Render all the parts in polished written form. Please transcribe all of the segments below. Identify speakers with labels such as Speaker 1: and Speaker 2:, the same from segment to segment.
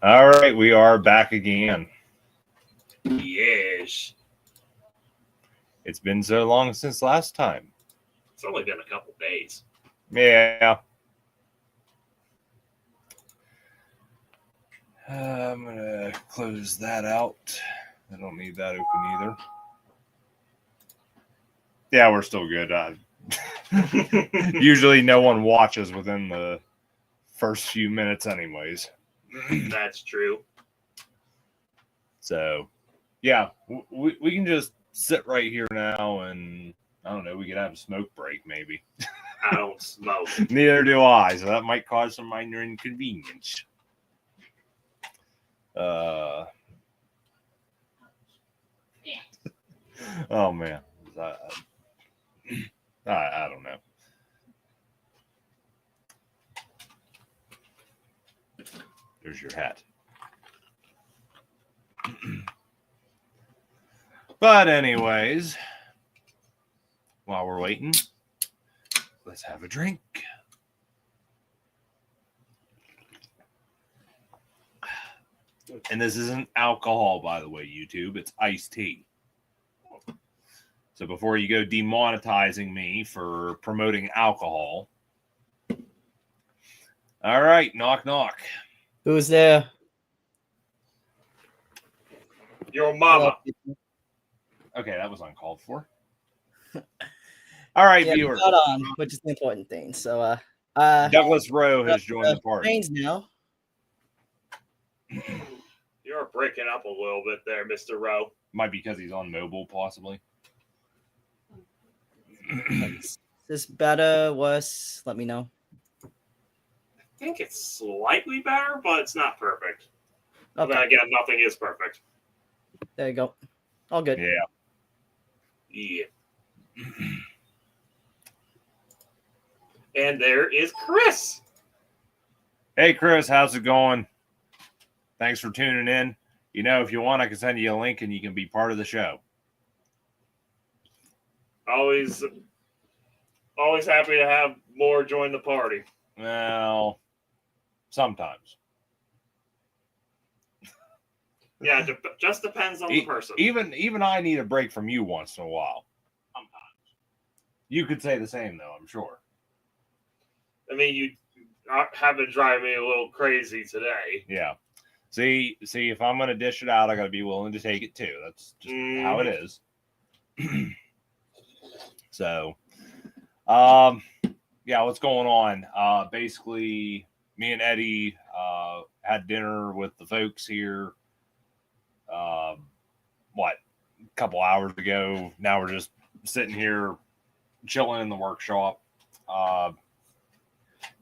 Speaker 1: All right, we are back again.
Speaker 2: Yes.
Speaker 1: It's been so long since last time.
Speaker 2: It's only been a couple days.
Speaker 1: Yeah. I'm going to close that out. I don't need that open either. Yeah, we're still good. Usually no one watches within the first few minutes anyways.
Speaker 2: That's true.
Speaker 1: So, yeah, we can just sit right here now and, I don't know, we could have a smoke break maybe.
Speaker 2: I don't smoke.
Speaker 1: Neither do I, so that might cause some minor inconvenience. Oh, man. I don't know. There's your hat. But anyways, while we're waiting, let's have a drink. And this isn't alcohol, by the way, YouTube. It's iced tea. So before you go demonetizing me for promoting alcohol. All right, knock, knock.
Speaker 3: Who's there?
Speaker 2: Your mama.
Speaker 1: Okay, that was uncalled for. All right,
Speaker 3: Yeah,
Speaker 1: viewers.
Speaker 3: Which is the important thing. So,
Speaker 1: Douglas Rowe has joined the party.
Speaker 3: Trains now.
Speaker 2: You're breaking up a little bit there, Mr. Rowe.
Speaker 1: Might be because he's on mobile, possibly.
Speaker 3: Is this better? Worse? Let me know.
Speaker 2: I think it's slightly better, but it's not perfect.
Speaker 3: Okay.
Speaker 2: Then again, nothing is perfect.
Speaker 3: There you go. All good.
Speaker 1: Yeah.
Speaker 2: Yeah. And there is Chris.
Speaker 1: Hey, Chris, how's it going? Thanks for tuning in. You know, if you want, I can send you a link and you can be part of the show.
Speaker 2: Always happy to have more join the party.
Speaker 1: Well, sometimes.
Speaker 2: Yeah, just depends on the person.
Speaker 1: Even I need a break from you once in a while. Sometimes. You could say the same, though, I'm sure.
Speaker 2: I mean, you have been driving me a little crazy today.
Speaker 1: Yeah. See, if I'm going to dish it out, I got to be willing to take it, too. That's just how it is. So, yeah, what's going on? Basically, me and Eddie had dinner with the folks here, a couple hours ago. Now we're just sitting here chilling in the workshop.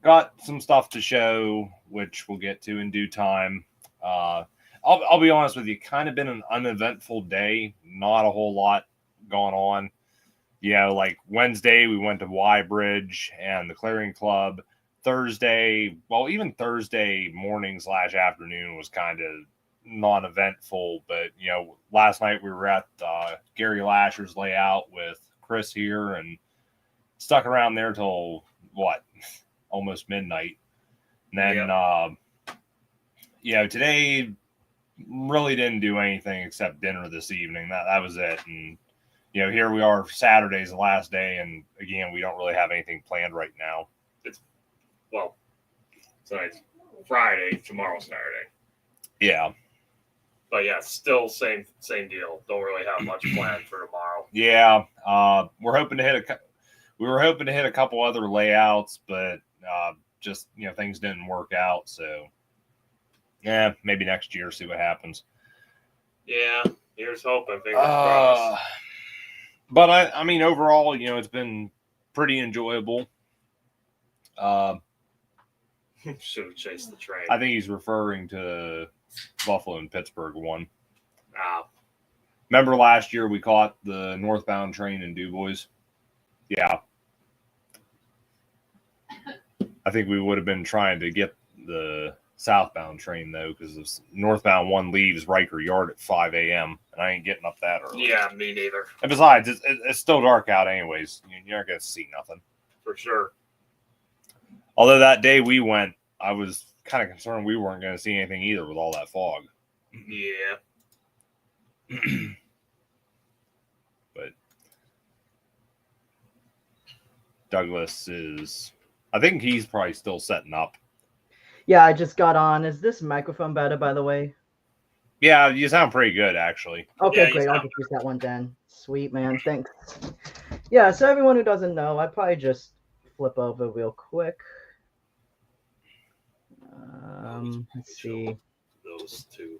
Speaker 1: Got some stuff to show, which we'll get to in due time. I'll be honest with you, kind of been an uneventful day. Not a whole lot going on. You know, like Wednesday, we went to Y Bridge and the Clearing Club. Thursday, well, even Thursday morning / afternoon was kind of non-eventful. But, you know, last night we were at Gary Lasher's layout with Chris here and stuck around there till, almost midnight. And then, you know, today really didn't do anything except dinner this evening. That was it. And, you know, here we are. Saturday's the last day, and again, we don't really have anything planned right now.
Speaker 2: Tonight's Friday, tomorrow's Saturday.
Speaker 1: Yeah.
Speaker 2: But yeah, still same deal. Don't really have much planned for tomorrow.
Speaker 1: Yeah. We're hoping to hit we were hoping to hit a couple other layouts, but just, you know, things didn't work out. So yeah, maybe next year, see what happens.
Speaker 2: Yeah, here's hoping. Fingers crossed.
Speaker 1: But I mean, overall, you know, it's been pretty enjoyable.
Speaker 2: Should have chased the train.
Speaker 1: I think he's referring to Buffalo and Pittsburgh one. Remember last year we caught the northbound train in DuBois? Yeah. I think we would have been trying to get the southbound train, though, because the northbound one leaves Riker Yard at 5 a.m., and I ain't getting up that early.
Speaker 2: Yeah, me neither.
Speaker 1: And besides, it's still dark out anyways. You're not going to see nothing.
Speaker 2: For sure.
Speaker 1: Although that day we went, I was kind of concerned we weren't going to see anything either with all that fog.
Speaker 2: Yeah.
Speaker 1: But Douglas is, I think he's probably still setting up.
Speaker 3: Yeah, I just got on. Is this microphone better, by the way?
Speaker 1: Yeah, you sound pretty good, actually.
Speaker 3: Okay,
Speaker 2: Yeah,
Speaker 3: great. I'll just use that one then. Sweet, man. Thanks. Yeah, so everyone who doesn't know, I probably just flip over real quick. Let's see.
Speaker 2: Those two.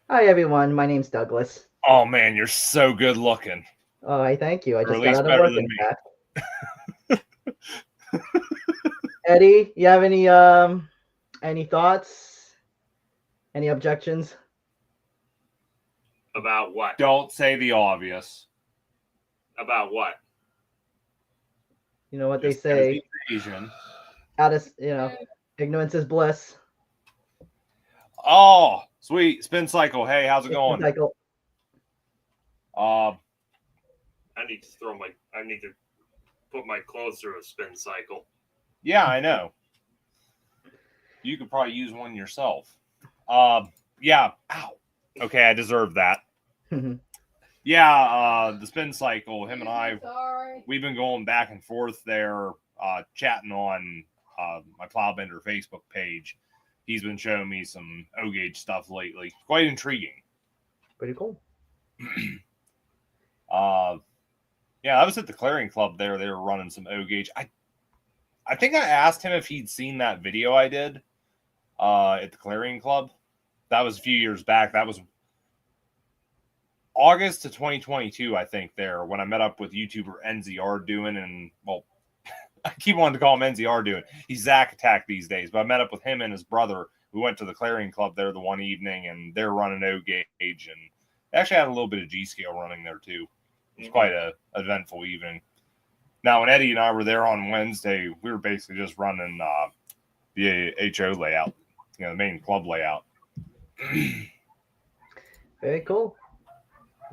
Speaker 3: Hi, everyone. My name's Douglas.
Speaker 1: Oh man, you're so good looking.
Speaker 3: Oh, I thank you. I
Speaker 1: Or
Speaker 3: just
Speaker 1: at
Speaker 3: got
Speaker 1: least
Speaker 3: out of
Speaker 1: better
Speaker 3: work
Speaker 1: than
Speaker 3: and back. Eddie, you have any thoughts? Any objections?
Speaker 2: About what?
Speaker 1: Don't say the obvious.
Speaker 2: About what?
Speaker 3: You know what
Speaker 1: Just
Speaker 3: they say.
Speaker 1: he's Asian.
Speaker 3: Ignorance is bliss.
Speaker 1: Oh, sweet spin cycle. Hey, how's it going?
Speaker 3: Cycle.
Speaker 2: I need to put my clothes through a spin cycle.
Speaker 1: Yeah, I know. You could probably use one yourself. Yeah. Ow. Okay, I deserve that. Yeah, the spin cycle, him and I, we've been going back and forth there, chatting on my Plowbender Facebook page. He's been showing me some O-gauge stuff lately. Quite intriguing.
Speaker 3: Pretty cool.
Speaker 1: Yeah, I was at the Clearing Club there. They were running some O-gauge. I think I asked him if he'd seen that video I did at the Clearing Club. That was a few years back. That was August to 2022, I think, there, when I met up with YouTuber NZR doing, and, well, I keep wanting to call him NZR doing. He's Zach Attack these days, but I met up with him and his brother. We went to the Clearing Club there the one evening, and they're running O-gauge, and they actually had a little bit of G-scale running there, too. It was quite a eventful evening. Now, when Eddie and I were there on Wednesday, we were basically just running the HO layout, the main club layout.
Speaker 3: Very cool.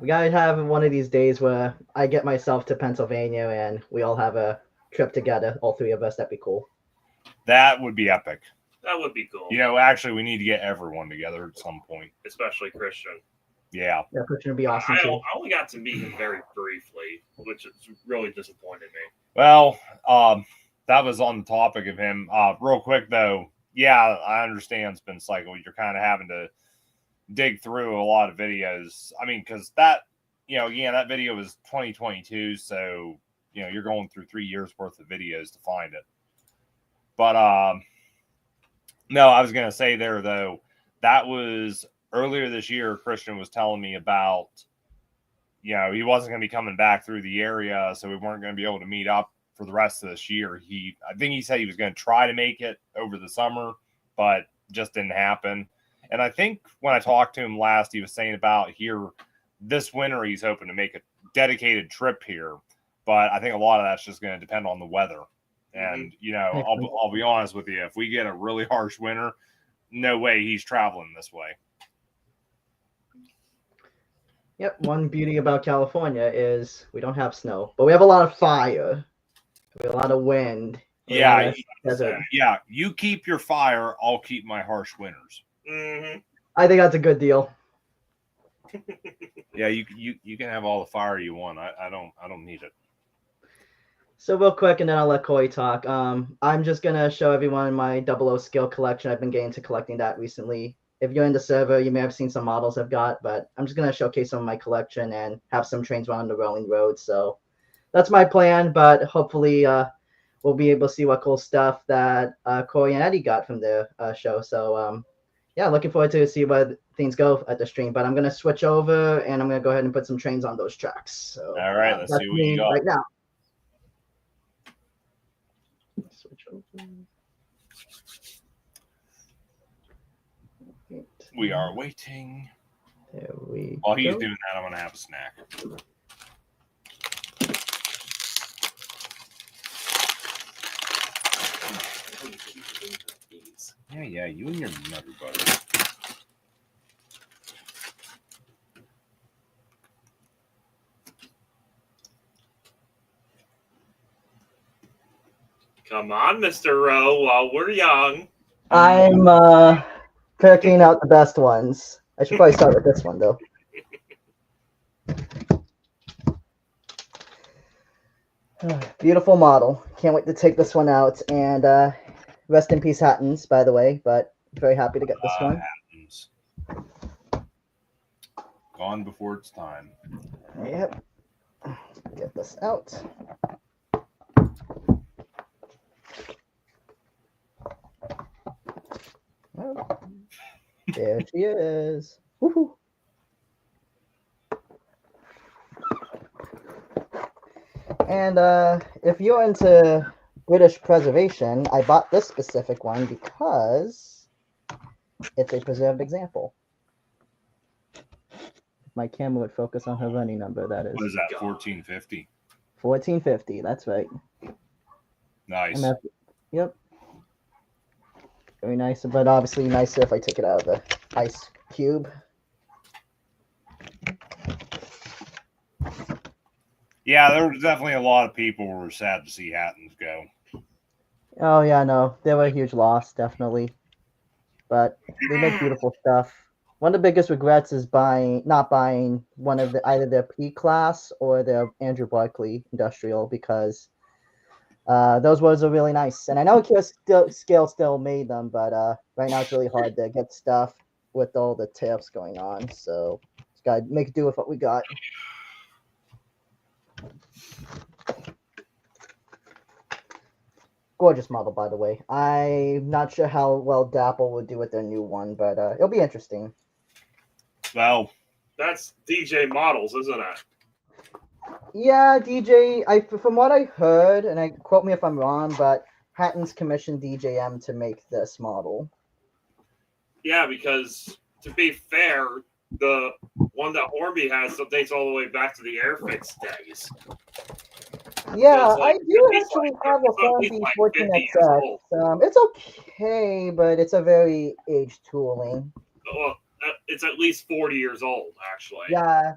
Speaker 3: We gotta have one of these days where I get myself to Pennsylvania and we all have a trip together, all three of us. That'd be cool.
Speaker 1: That would be epic.
Speaker 2: That would be cool.
Speaker 1: Actually, we need to get everyone together at some point.
Speaker 2: Especially Christian.
Speaker 1: Yeah.
Speaker 3: Yeah, Christian would be awesome too.
Speaker 2: I only got to meet him very briefly, which really disappointed me.
Speaker 1: Well, that was on the topic of him. Real quick, though, yeah, I understand Spin Cycle. You're kind of having to dig through a lot of videos. I mean, because that video was 2022, so, you're going through 3 years worth of videos to find it. But, no, I was going to say there, though, that was earlier this year. Christian was telling me about, he wasn't going to be coming back through the area, so we weren't going to be able to meet up for the rest of this year. I think he said he was going to try to make it over the summer, but just didn't happen. And I think when I talked to him last, he was saying about here this winter, he's hoping to make a dedicated trip here. But I think a lot of that's just going to depend on the weather. And, I'll be honest with you, if we get a really harsh winter, no way he's traveling this way.
Speaker 3: Yep. One beauty about California is we don't have snow, but we have a lot of fire. We have a lot of wind.
Speaker 1: Yeah. Yeah. You keep your fire. I'll keep my harsh winters.
Speaker 2: Mm-hmm.
Speaker 3: I think that's a good deal.
Speaker 1: Yeah, you can have all the fire you want. I don't need it.
Speaker 3: So real quick, and then I'll let Corey talk. I'm just gonna show everyone my 00 skill collection. I've been getting to collecting that recently. If you're in the server, you may have seen some models I've got, but I'm just gonna showcase some of my collection and have some trains run on the rolling road. So that's my plan, but hopefully we'll be able to see what cool stuff that Corey and Eddie got from their show. So yeah, looking forward to see where things go at the stream. But I'm gonna switch over and I'm gonna go ahead and put some trains on those tracks. So
Speaker 1: all right, let's see what you got
Speaker 3: right now. Switch over.
Speaker 1: We are waiting.
Speaker 3: There we
Speaker 1: While he's
Speaker 3: go.
Speaker 1: doing that, I'm gonna have a snack. Yeah, you and your mother, buddy.
Speaker 2: Come on, Mr. Rowe, while we're young.
Speaker 3: I'm picking out the best ones. I should probably start with this one though. Beautiful model. Can't wait to take this one out. And rest in peace, Hattons, by the way. But very happy to get this one.
Speaker 1: Happens. Gone before its time.
Speaker 3: Yep. Get this out. Oh, there she is. Woohoo. And if you're into British preservation, I bought this specific one because it's a preserved example. My camera would focus on her running number, that is.
Speaker 1: What is that, 1450?
Speaker 3: 1450, that's right.
Speaker 1: Nice.
Speaker 3: Yep. Very nice, but obviously nicer if I take it out of the ice cube.
Speaker 1: Yeah, there was definitely a lot of people who were sad to see Hattons go.
Speaker 3: Oh yeah, no, they were a huge loss, definitely. But they make beautiful stuff. One of the biggest regrets is not buying one of either their P class or their Andrew Barkley Industrial, because those words are really nice. And I know Scale still made them, but right now it's really hard to get stuff with all the tariffs going on. So just gotta make do with what we got. Gorgeous model, by the way. I'm not sure how well Dapple would do with their new one, but it'll be interesting.
Speaker 1: Well,
Speaker 2: that's DJ Models, isn't it?
Speaker 3: Yeah, DJ. From what I heard, and I quote me if I'm wrong, but Hatton's commissioned DJM to make this model.
Speaker 2: Yeah, because to be fair, the one that Hornby has dates all the way back to the Airfix days.
Speaker 3: Yeah,
Speaker 2: so like,
Speaker 3: I do actually have a Hornby 14XX. It's okay, but it's a very aged tooling.
Speaker 2: Well, it's at least 40 years old, actually.
Speaker 3: Yeah.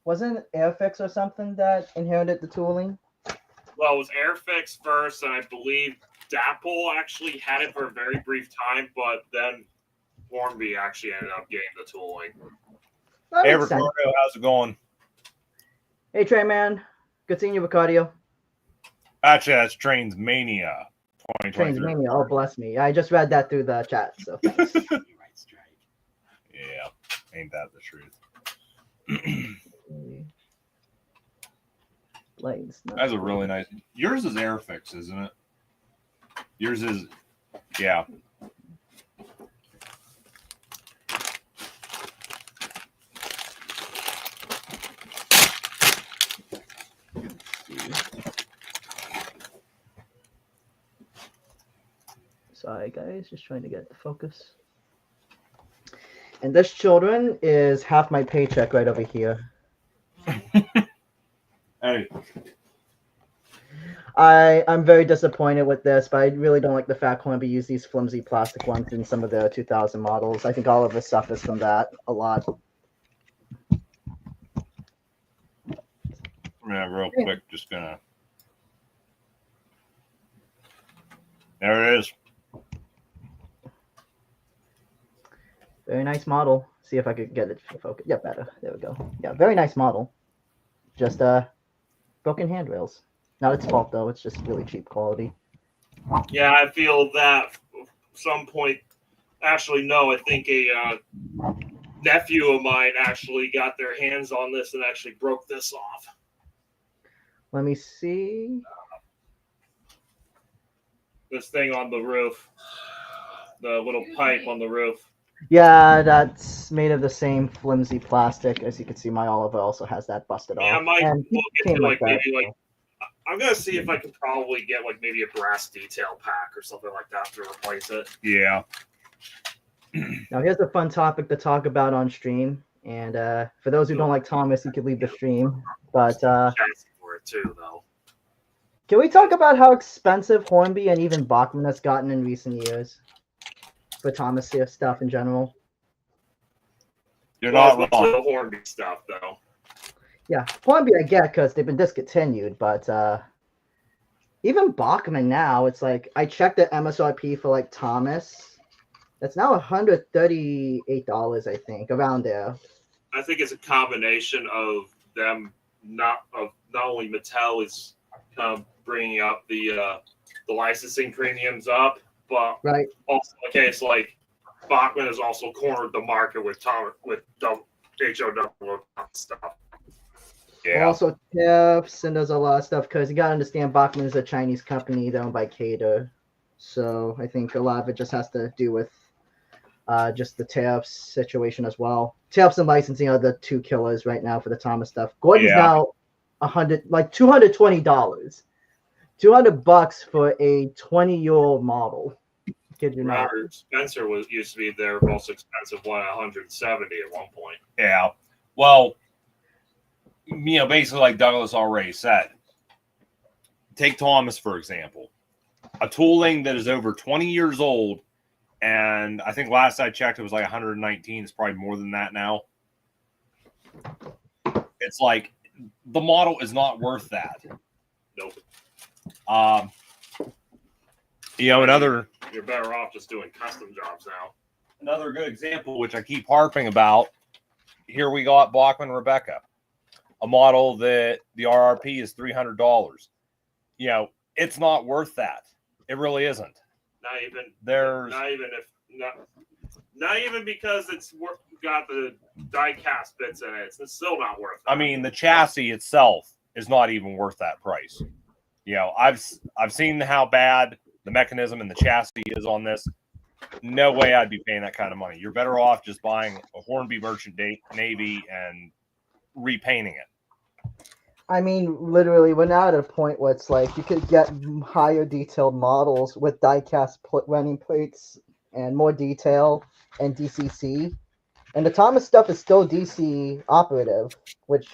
Speaker 3: Wasn't Airfix or something that inherited the tooling?
Speaker 2: Well, it was Airfix first, and I believe Dapple actually had it for a very brief time, but then Hornby actually ended up getting the tooling.
Speaker 1: Hey, Ricardo, how's it going?
Speaker 3: Hey, Train Man. Good seeing you, Ricardo.
Speaker 1: Actually, that's Trains Mania 2023.
Speaker 3: Trains Mania, oh, bless me. I just read that through the chat, so thanks.
Speaker 1: Yeah, ain't that the truth?
Speaker 3: Blades.
Speaker 1: That's a really nice. Yours is Airfix, isn't it? Yours is, yeah.
Speaker 3: Sorry, guys, just trying to get the focus. And this, children, is half my paycheck right over here.
Speaker 1: Hey.
Speaker 3: I'm very disappointed with this, but I really don't like the fact Hornby used these flimsy plastic ones in some of the 2000 models. I think all of us suffers from that a lot.
Speaker 1: Yeah, real quick, just gonna. There it is.
Speaker 3: Very nice model. See if I could get it to focus. Yeah, better. There we go. Yeah, very nice model. Just broken handrails. Not its fault though. It's just really cheap quality.
Speaker 2: Yeah, I feel that at some point. Actually, no. I think a nephew of mine actually got their hands on this and actually broke this off.
Speaker 3: Let me see.
Speaker 2: This thing on the roof. The little pipe on the roof.
Speaker 3: Yeah, that's made of the same flimsy plastic. As you can see, my Oliver also has that busted off.
Speaker 2: Yeah, I might
Speaker 3: And
Speaker 2: look
Speaker 3: came
Speaker 2: into
Speaker 3: like that, so.
Speaker 2: I'm gonna see if I can probably get like maybe a brass detail pack or something like that to replace it.
Speaker 1: Yeah.
Speaker 3: Now here's a fun topic to talk about on stream. And for those who don't like Thomas, you could leave the stream. But
Speaker 2: for it too, though.
Speaker 3: Can we talk about how expensive Hornby and even Bachmann has gotten in recent years for Thomas stuff in general?
Speaker 1: You're not wrong.
Speaker 2: The Hornby stuff, though.
Speaker 3: Yeah, Hornby I get because they've been discontinued, but even Bachman now, it's like I checked the MSRP for like Thomas. That's now $138, I think, around there.
Speaker 2: I think it's a combination of them not only Mattel is bringing up the licensing premiums up, but
Speaker 3: Right.
Speaker 2: also a case like Bachman has also cornered the market with HO stuff.
Speaker 1: Yeah.
Speaker 3: Also tips, and there's a lot of stuff because you gotta understand Bachman is a Chinese company owned by Cater, so I think a lot of it just has to do with just the tariffs situation as well. Tariffs and licensing are the two killers right now for the Thomas stuff. Gordon's now $220, $200 for a 20-year-old model. Kid you not.
Speaker 2: Spencer used to be their most expensive one, 170 at one point.
Speaker 1: Yeah. Well, basically like Douglas already said, take Thomas, for example. A tooling that is over 20 years old, and I think last I checked, it was like 119. It's probably more than that now. It's like the model is not worth that.
Speaker 2: Nope.
Speaker 1: Another...
Speaker 2: You're better off just doing custom jobs now.
Speaker 1: Another good example, which I keep harping about, here we got Bachman Rebecca, a model that the RRP is $300. It's not worth that. It really isn't.
Speaker 2: Not even because it's got the die cast bits in it. It's still not worth it.
Speaker 1: I mean, the chassis itself is not even worth that price. I've seen how bad the mechanism and the chassis is on this. No way I'd be paying that kind of money. You're better off just buying a Hornby Merchant Navy and repainting it.
Speaker 3: I mean, literally, we're now at a point where it's like you could get higher detailed models with die-cast running plates and more detail and DCC. And the Thomas stuff is still DC operative, which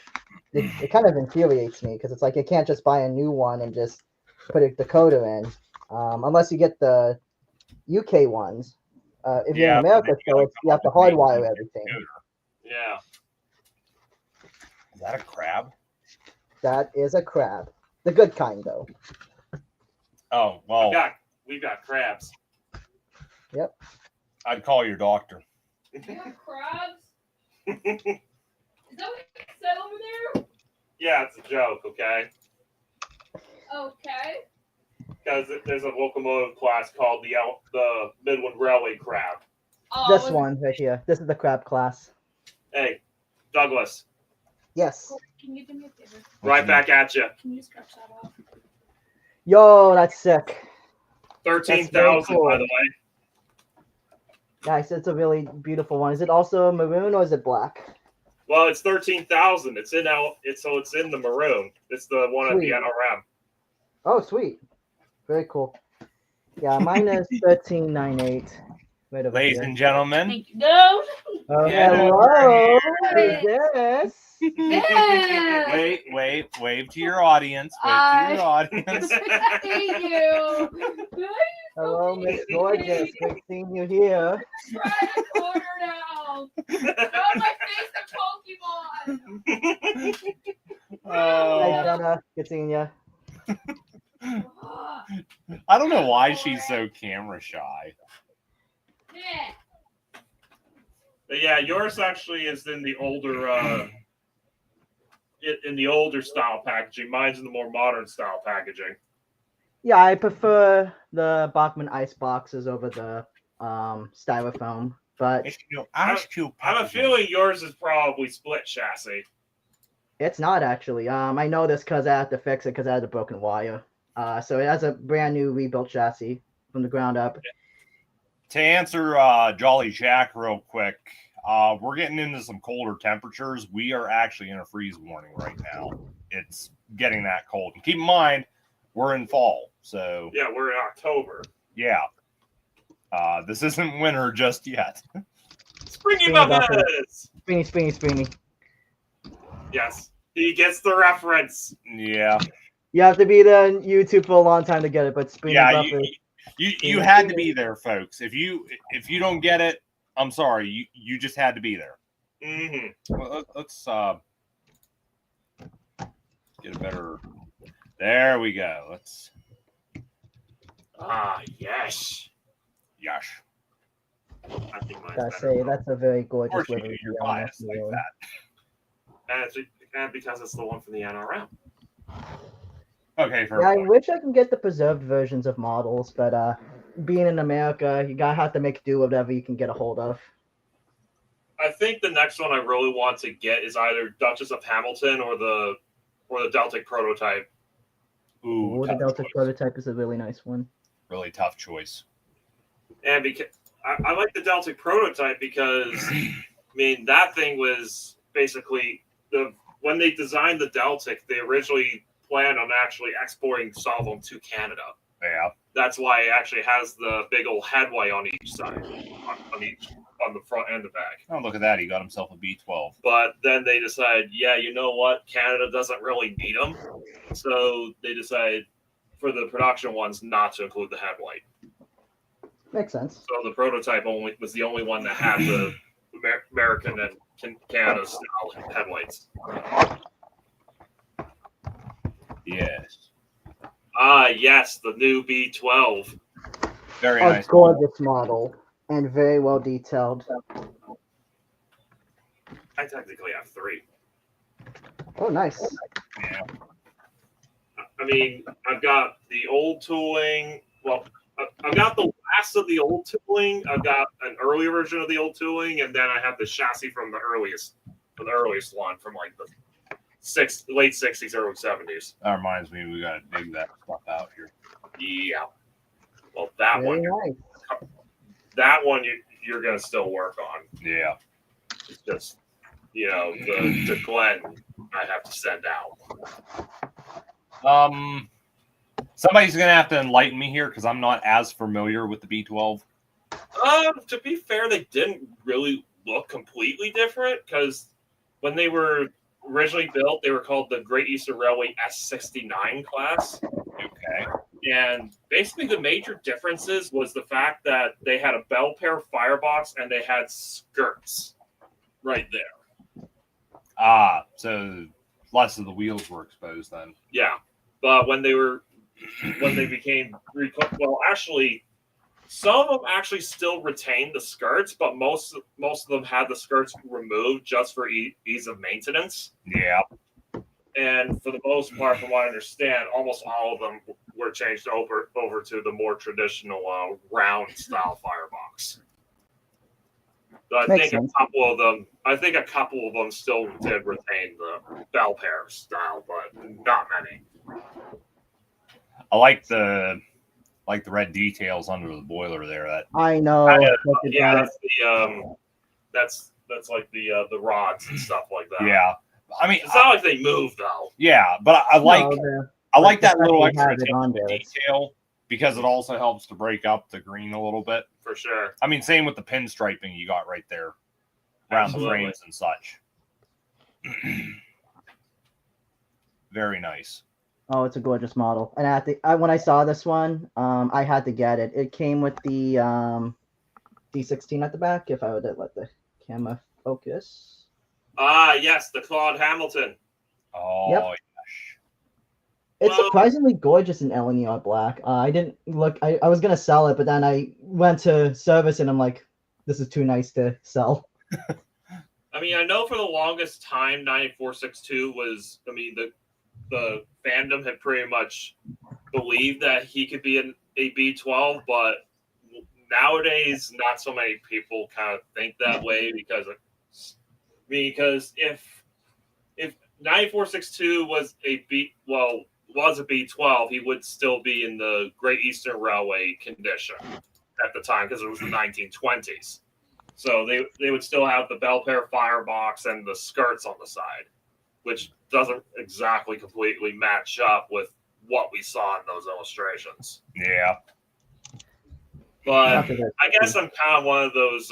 Speaker 3: it kind of infuriates me because it's like you can't just buy a new one and just put the decoder in, unless you get the UK ones. If you're in America, so you have to hardwire everything.
Speaker 2: Yeah.
Speaker 1: Is that a crab?
Speaker 3: That is a crab. The good kind, though.
Speaker 1: Oh, well.
Speaker 2: We've got crabs.
Speaker 3: Yep.
Speaker 1: I'd call your doctor.
Speaker 4: You have crabs? Is that what you said over there?
Speaker 2: Yeah, it's a joke, okay?
Speaker 4: Okay.
Speaker 2: Because there's a locomotive class called the Midland Railway Crab.
Speaker 4: Oh,
Speaker 3: This one right here. This is the crab class.
Speaker 2: Hey, Douglas.
Speaker 3: Yes.
Speaker 4: Can you do me a favor?
Speaker 2: Right back at you.
Speaker 4: Can you stretch that out?
Speaker 3: Yo, that's sick.
Speaker 2: 13,000,
Speaker 3: cool.
Speaker 2: by the way.
Speaker 3: Nice. It's a really beautiful one. Is it also maroon or is it black?
Speaker 2: Well, it's 13,000. It's in the maroon. It's the one
Speaker 3: Sweet.
Speaker 2: at the NRM.
Speaker 3: Oh, sweet. Very cool. Yeah, mine is 1398. Right over
Speaker 1: Ladies
Speaker 3: here.
Speaker 1: and gentlemen.
Speaker 4: Thank you. No.
Speaker 3: Oh,
Speaker 1: Yeah,
Speaker 3: hello.
Speaker 4: Hey.
Speaker 3: Who's this?
Speaker 4: Yeah.
Speaker 1: Wave to your audience. Wave to your audience.
Speaker 4: I hate you.
Speaker 3: Hello, Miss Gorgeous. Great seeing you here.
Speaker 4: Try the corner now. Throw my face to Pokemon.
Speaker 3: Hi, Jenna. Good seeing you.
Speaker 1: I don't know why she's so camera shy.
Speaker 4: Yeah.
Speaker 2: Yeah, yours actually is in the older style packaging. Mine's in the more modern style packaging.
Speaker 3: Yeah, I prefer the Bachman ice boxes over the styrofoam, but
Speaker 2: I have a feeling yours is probably split chassis.
Speaker 3: it's not actually. I know this because I had to fix it because I had a broken wire. So it has a brand new rebuilt chassis from the ground up.
Speaker 1: To answer Jolly Jack real quick, we're getting into some colder temperatures. We are actually in a freeze warning right now. It's getting that cold. And keep in mind, we're in fall. So
Speaker 2: yeah, we're in October.
Speaker 1: Yeah. This isn't winter just yet.
Speaker 2: Springy Buffets!
Speaker 3: Springy.
Speaker 2: Yes. He gets the reference.
Speaker 1: Yeah.
Speaker 3: You have to be there on YouTube for a long time to get it, but Springy Buffets.
Speaker 1: You had to be there, folks. If you don't get it, I'm sorry. You just had to be there.
Speaker 2: Mm-hmm.
Speaker 1: Well, let's get a better. There we go. Let's
Speaker 2: Ah, yes.
Speaker 1: Yes.
Speaker 2: I think mine's
Speaker 3: Gotta
Speaker 2: better.
Speaker 3: say, that's a very
Speaker 1: Of
Speaker 3: gorgeous
Speaker 1: course you
Speaker 3: livery.
Speaker 1: do. You're
Speaker 3: I must
Speaker 1: biased like
Speaker 3: say.
Speaker 1: that.
Speaker 2: And because it's the one from the NRM.
Speaker 1: Okay, for
Speaker 3: Yeah, I
Speaker 1: a point.
Speaker 3: wish I could get the preserved versions of models, but being in America, you gotta have to make do with whatever you can get a hold of.
Speaker 2: I think the next one I really want to get is either Duchess of Hamilton or the Deltic prototype.
Speaker 1: Ooh,
Speaker 3: The
Speaker 1: tough
Speaker 3: Delta
Speaker 1: choice.
Speaker 3: prototype is a really nice one.
Speaker 1: Really tough choice.
Speaker 2: And because I like the Deltic prototype because I mean that thing was basically when they designed the Deltic, they originally planned on actually exporting some of them to Canada.
Speaker 1: Yeah.
Speaker 2: That's why it actually has the big old headway on each side, on the front and the back.
Speaker 1: Oh, look at that. He got himself a B12.
Speaker 2: But then they decided, yeah, you know what? Canada doesn't really need them. So they decided for the production ones not to include the headlight.
Speaker 3: Makes sense.
Speaker 2: So the prototype was the only one that had the American and Canada style headlights.
Speaker 1: Yes.
Speaker 2: Ah, yes, the new B12.
Speaker 1: Very
Speaker 3: A
Speaker 1: nice.
Speaker 3: gorgeous model and very well detailed.
Speaker 2: I technically have 3.
Speaker 3: Oh, nice.
Speaker 1: Yeah.
Speaker 2: I mean, I've got the old tooling. Well, I've got the last of the old tooling. I've got an earlier version of the old tooling, and then I have the chassis from the earliest one from like the late 60s, early 70s.
Speaker 1: That reminds me, we got to dig that stuff out here.
Speaker 2: Yeah. Well, that
Speaker 3: Very
Speaker 2: one,
Speaker 3: nice.
Speaker 2: you're gonna still work on.
Speaker 1: Yeah.
Speaker 2: It's just the Glenn I have to send out.
Speaker 1: Somebody's gonna have to enlighten me here because I'm not as familiar with the B12.
Speaker 2: To be fair, they didn't really look completely different because when they were originally built, they were called the Great Eastern Railway S69 class.
Speaker 1: Okay.
Speaker 2: And basically, the major differences was the fact that they had a bell pair firebox and they had skirts right there.
Speaker 1: Ah, so less of the wheels were exposed then.
Speaker 2: Yeah, but when they became well, actually, some of them actually still retained the skirts, but most of them had the skirts removed just for ease of maintenance.
Speaker 1: Yeah.
Speaker 2: And for the most part, from what I understand, almost all of them were changed over to the more traditional round style firebox. So I think a couple of them still did retain the bell pair style, but not many.
Speaker 1: I like the red details under the boiler there. That
Speaker 3: I know.
Speaker 2: Yeah, that's that's like the rods and stuff like that.
Speaker 1: yeah. I mean,
Speaker 2: It's not like they move though.
Speaker 1: yeah, but I like that little
Speaker 3: have
Speaker 1: extra
Speaker 3: it
Speaker 1: attention
Speaker 3: on
Speaker 1: to
Speaker 3: there.
Speaker 1: detail because it also helps to break up the green a little bit.
Speaker 2: For sure.
Speaker 1: I mean, same with the pinstriping you got right there around
Speaker 2: Absolutely.
Speaker 1: the frames and such. Very nice.
Speaker 3: Oh, it's a gorgeous model. And when I saw this one, I had to get it. It came with the D16 at the back. If I would let the camera focus.
Speaker 2: Ah, yes, the Claude Hamilton.
Speaker 1: Oh,
Speaker 3: Yep.
Speaker 1: yes.
Speaker 3: It's
Speaker 2: Well-
Speaker 3: surprisingly gorgeous in Eleanor Black. I didn't look. I was gonna sell it, but then I went to service and I'm like, this is too nice to sell.
Speaker 2: I mean, I know for the longest time, 9462 was. I mean, the fandom had pretty much believed that he could be a B12, but nowadays, not so many people kind of think that way because if 9462 was a B12, he would still be in the Great Eastern Railway condition at the time because it was the 1920s. So they would still have the bell pair firebox and the skirts on the side, which doesn't exactly completely match up with what we saw in those illustrations.
Speaker 1: Yeah.
Speaker 2: But I guess I'm kind of one of those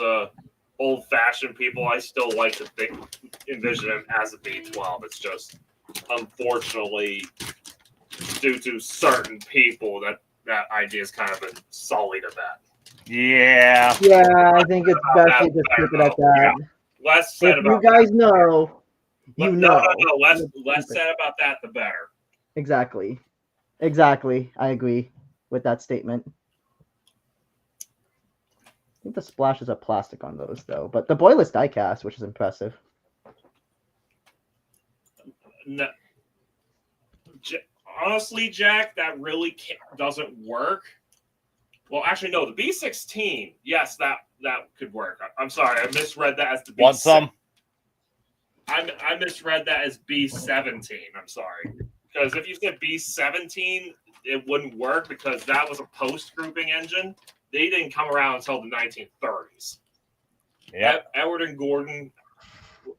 Speaker 2: old-fashioned people. I still like to envision him as a B12. It's just, unfortunately, due to certain people, that idea has kind of been sullied a bit.
Speaker 1: Yeah.
Speaker 3: Yeah, I think it's best to just keep it at that.
Speaker 2: Less said
Speaker 3: If you
Speaker 2: about
Speaker 3: guys know, you know.
Speaker 2: Less said about that, the better.
Speaker 3: Exactly. I agree. with that statement. I think the splashes are plastic on those though, but the boiler's die-cast, which is impressive.
Speaker 2: No, honestly, Jack, that really doesn't work. Well, actually, no. The B16, yes, that could work. I'm sorry, I misread that as the B.
Speaker 1: Want some?
Speaker 2: I misread that as B17. I'm sorry, because if you said B17, it wouldn't work because that was a post-grouping engine. They didn't come around until the 1930s.
Speaker 1: Yeah.
Speaker 2: Edward and Gordon,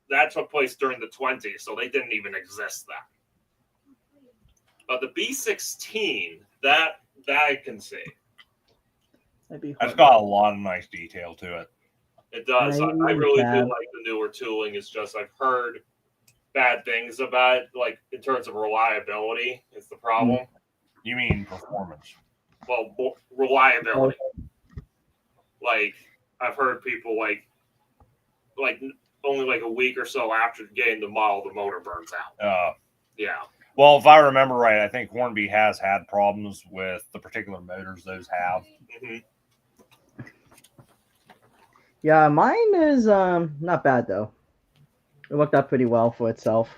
Speaker 2: that took place during the 20s, so they didn't even exist then. But the B16, that I can see.
Speaker 1: It's got a lot of nice detail to it.
Speaker 2: It does. I really do like the newer tooling. It's just I've heard bad things about it, like in terms of reliability. It's the problem.
Speaker 1: You mean performance?
Speaker 2: Well, reliability. Like I've heard people like only like a week or so after getting the model, the motor burns out. Yeah.
Speaker 1: Well, if I remember right, I think Hornby has had problems with the particular motors those have.
Speaker 2: Mm-hmm.
Speaker 3: Yeah, mine is not bad though. It worked out pretty well for itself.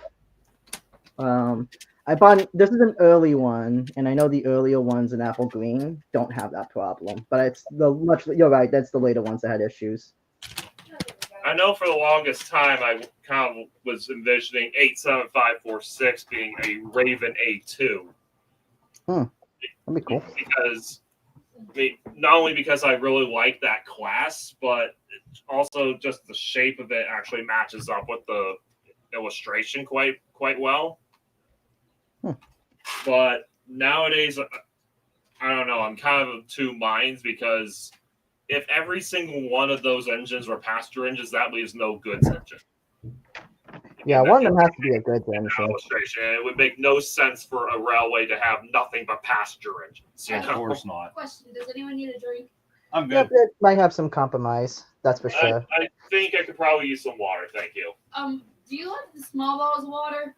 Speaker 3: I bought this is an early one, and I know the earlier ones in Apple Green don't have that problem, but it's you're right, that's the later ones that had issues.
Speaker 2: I know for the longest time I kind of was envisioning 87546 being a Raven A2.
Speaker 3: That'd be cool.
Speaker 2: Because not only because I really like that class, but also just the shape of it actually matches up with the illustration quite well. But nowadays, I don't know. I'm kind of two minds because if every single one of those engines were passenger engines, that leaves no goods engine.
Speaker 3: Yeah, one of them has to be a goods engine.
Speaker 2: Illustration. It would make no sense for a railway to have nothing but passenger engines.
Speaker 1: Of course not.
Speaker 4: Question: does anyone need a drink?
Speaker 1: I'm good.
Speaker 3: Yep, it might have some compromise. That's for sure.
Speaker 2: I think I could probably use some water. Thank you.
Speaker 4: Do you like the small bottles of water?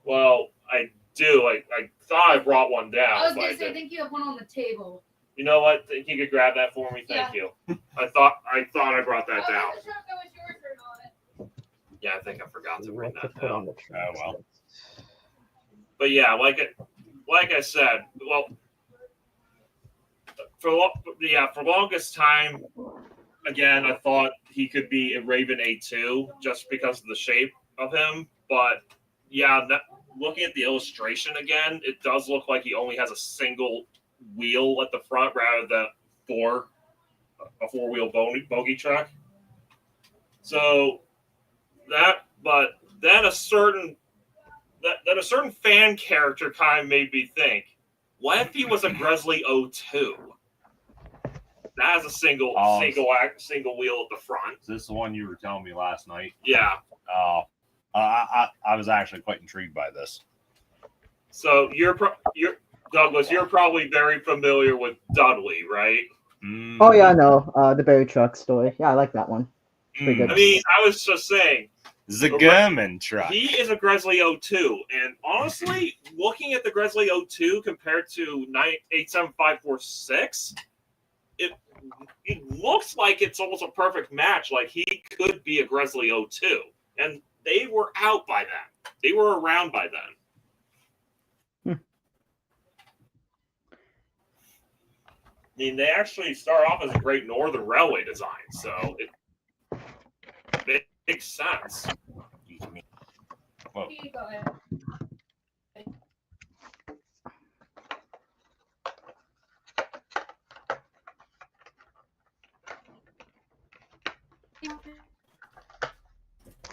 Speaker 2: Well, I do. I thought I brought one down.
Speaker 4: I was gonna say, I think you have one on the table.
Speaker 2: You know what? Think you could grab that for me? Thank you. I thought I brought that down.
Speaker 4: I wasn't sure if that was yours or not.
Speaker 2: Yeah, I think I forgot to bring that
Speaker 3: Put on
Speaker 2: down.
Speaker 3: the
Speaker 1: Oh well.
Speaker 2: But yeah, like I said, well, for longest time, again, I thought he could be a Raven A2 just because of the shape of him. But yeah, looking at the illustration again, it does look like he only has a single wheel at the front rather than a four-wheel bogey truck. So but then a certain fan character kind of made me think, what if he was a Gresley 02? That has a single wheel at the front.
Speaker 1: Is this the one you were telling me last night?
Speaker 2: Yeah.
Speaker 1: I was actually quite intrigued by this.
Speaker 2: So you're Douglas. You're probably very familiar with Dudley, right?
Speaker 3: Oh yeah, I know the Berry Truck story. Yeah, I like that one. Pretty good.
Speaker 2: I mean, I was just saying.
Speaker 1: The German truck.
Speaker 2: He is a Gresley 02, and honestly, looking at the Gresley 02 compared to 87546, it looks like it's almost a perfect match. Like he could be a Gresley 02, and they were out by then. They were around by then. I mean, they actually start off as a Great Northern Railway design, so it makes sense.
Speaker 1: Whoa.
Speaker 4: Here you go, Ed.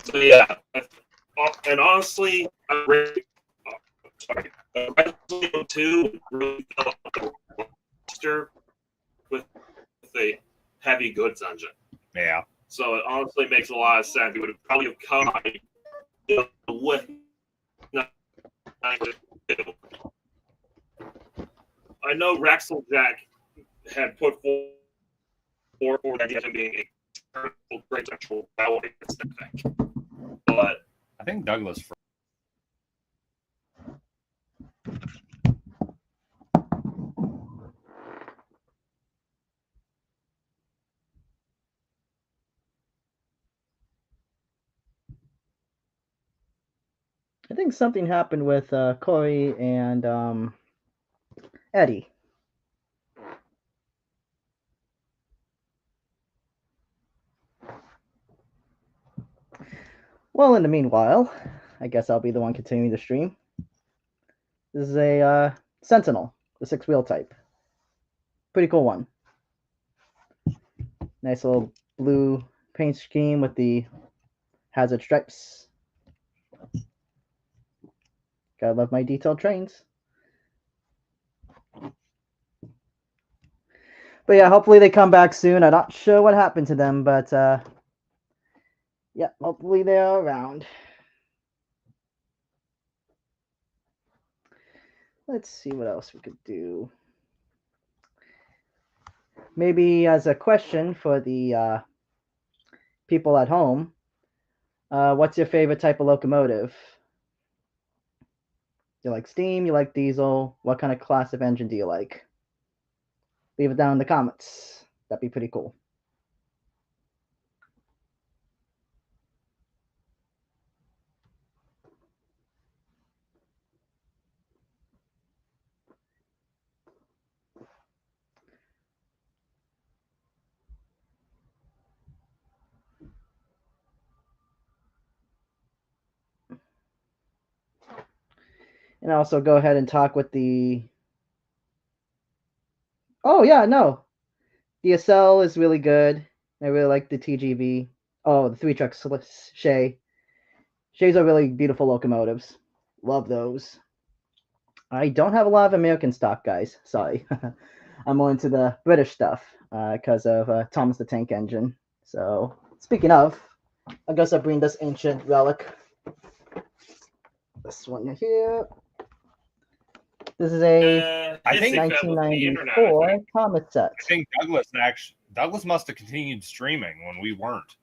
Speaker 2: So yeah, and honestly, Resident 2 really fell off the roster with the heavy goods engine.
Speaker 1: Yeah.
Speaker 2: So it honestly makes a lot of sense. It would have probably come with. I know Rexeljack had put forward the idea of being a great central railway Pacific, but
Speaker 1: I think Douglas.
Speaker 3: I think something happened with Corey and Eddie. Well, in the meanwhile, I guess I'll be the one continuing the stream. This is a Sentinel, the 6-wheel type. Pretty cool one. Nice little blue paint scheme with the hazard stripes. Gotta love my detailed trains. But yeah, hopefully they come back soon. I'm not sure what happened to them, but yeah, hopefully they're around. Let's see what else we could do. Maybe as a question for the people at home, what's your favorite type of locomotive? You like steam? You like diesel? What kind of class of engine do you like? Leave it down in the comments. That'd be pretty cool. And also go ahead and talk with the... Oh, yeah, no. The SL is really good. I really like the TGV. Oh, the 3-truck Shay. Shays are really beautiful locomotives. Love those. I don't have a lot of American stock, guys. Sorry. I'm more into the British stuff because of Thomas the Tank Engine. So, speaking of, I guess I'll bring this ancient relic. This one here. This is a
Speaker 1: I think
Speaker 3: 1994 Thomas set.
Speaker 1: I think Douglas must have continued streaming when we weren't.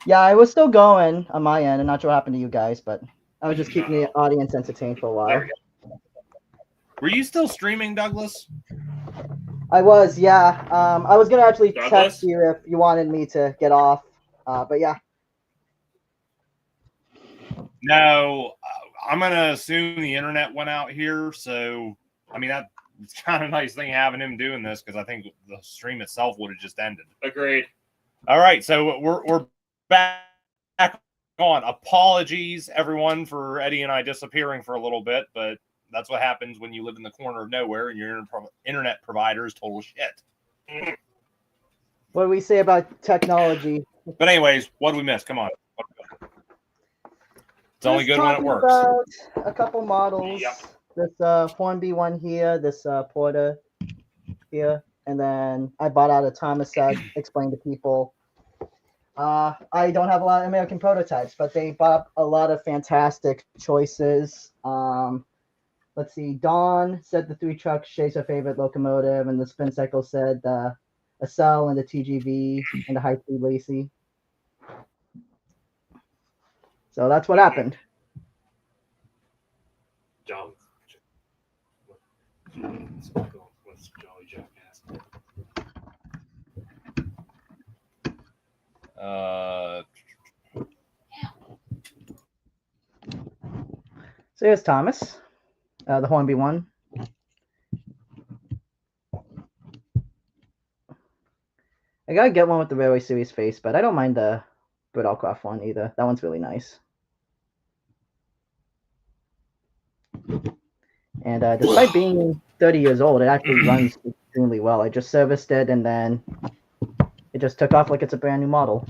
Speaker 3: Yeah, I was still going on my end. I'm not sure what happened to you guys, but I was just keeping the audience entertained for a while.
Speaker 1: Were you still streaming, Douglas?
Speaker 3: I was, yeah. I was gonna actually
Speaker 2: Douglas?
Speaker 3: text you if you wanted me to get off, but yeah.
Speaker 1: No, I'm gonna assume the internet went out here. So, I mean, it's kind of a nice thing having him doing this because I think the stream itself would have just ended.
Speaker 2: Agreed.
Speaker 1: All right, so we're back on. Apologies, everyone, for Eddie and I disappearing for a little bit, but that's what happens when you live in the corner of nowhere and your internet provider is total shit.
Speaker 3: What do we say about technology?
Speaker 1: But anyways, what did we miss? Come on. It's only good when it works.
Speaker 3: About a couple models.
Speaker 2: Yep.
Speaker 3: This Hornby one here, this Porter here, and then I bought out a Thomas set, explained to people. I don't have a lot of American prototypes, but they bought a lot of fantastic choices. Let's see, Dawn said the 3-truck Shay's her favorite locomotive, and the Spin Cycle said a Cell and the TGV and the high-speed Lacey. So that's what happened.
Speaker 2: John. What's Jolly Jackass?
Speaker 3: So here's Thomas, the Hornby one. I gotta get one with the Railway Series face, but I don't mind the Brittlcroft one either. That one's really nice. And despite being 30 years old, it actually runs extremely well. I just serviced it, and then it just took off like it's a brand new model.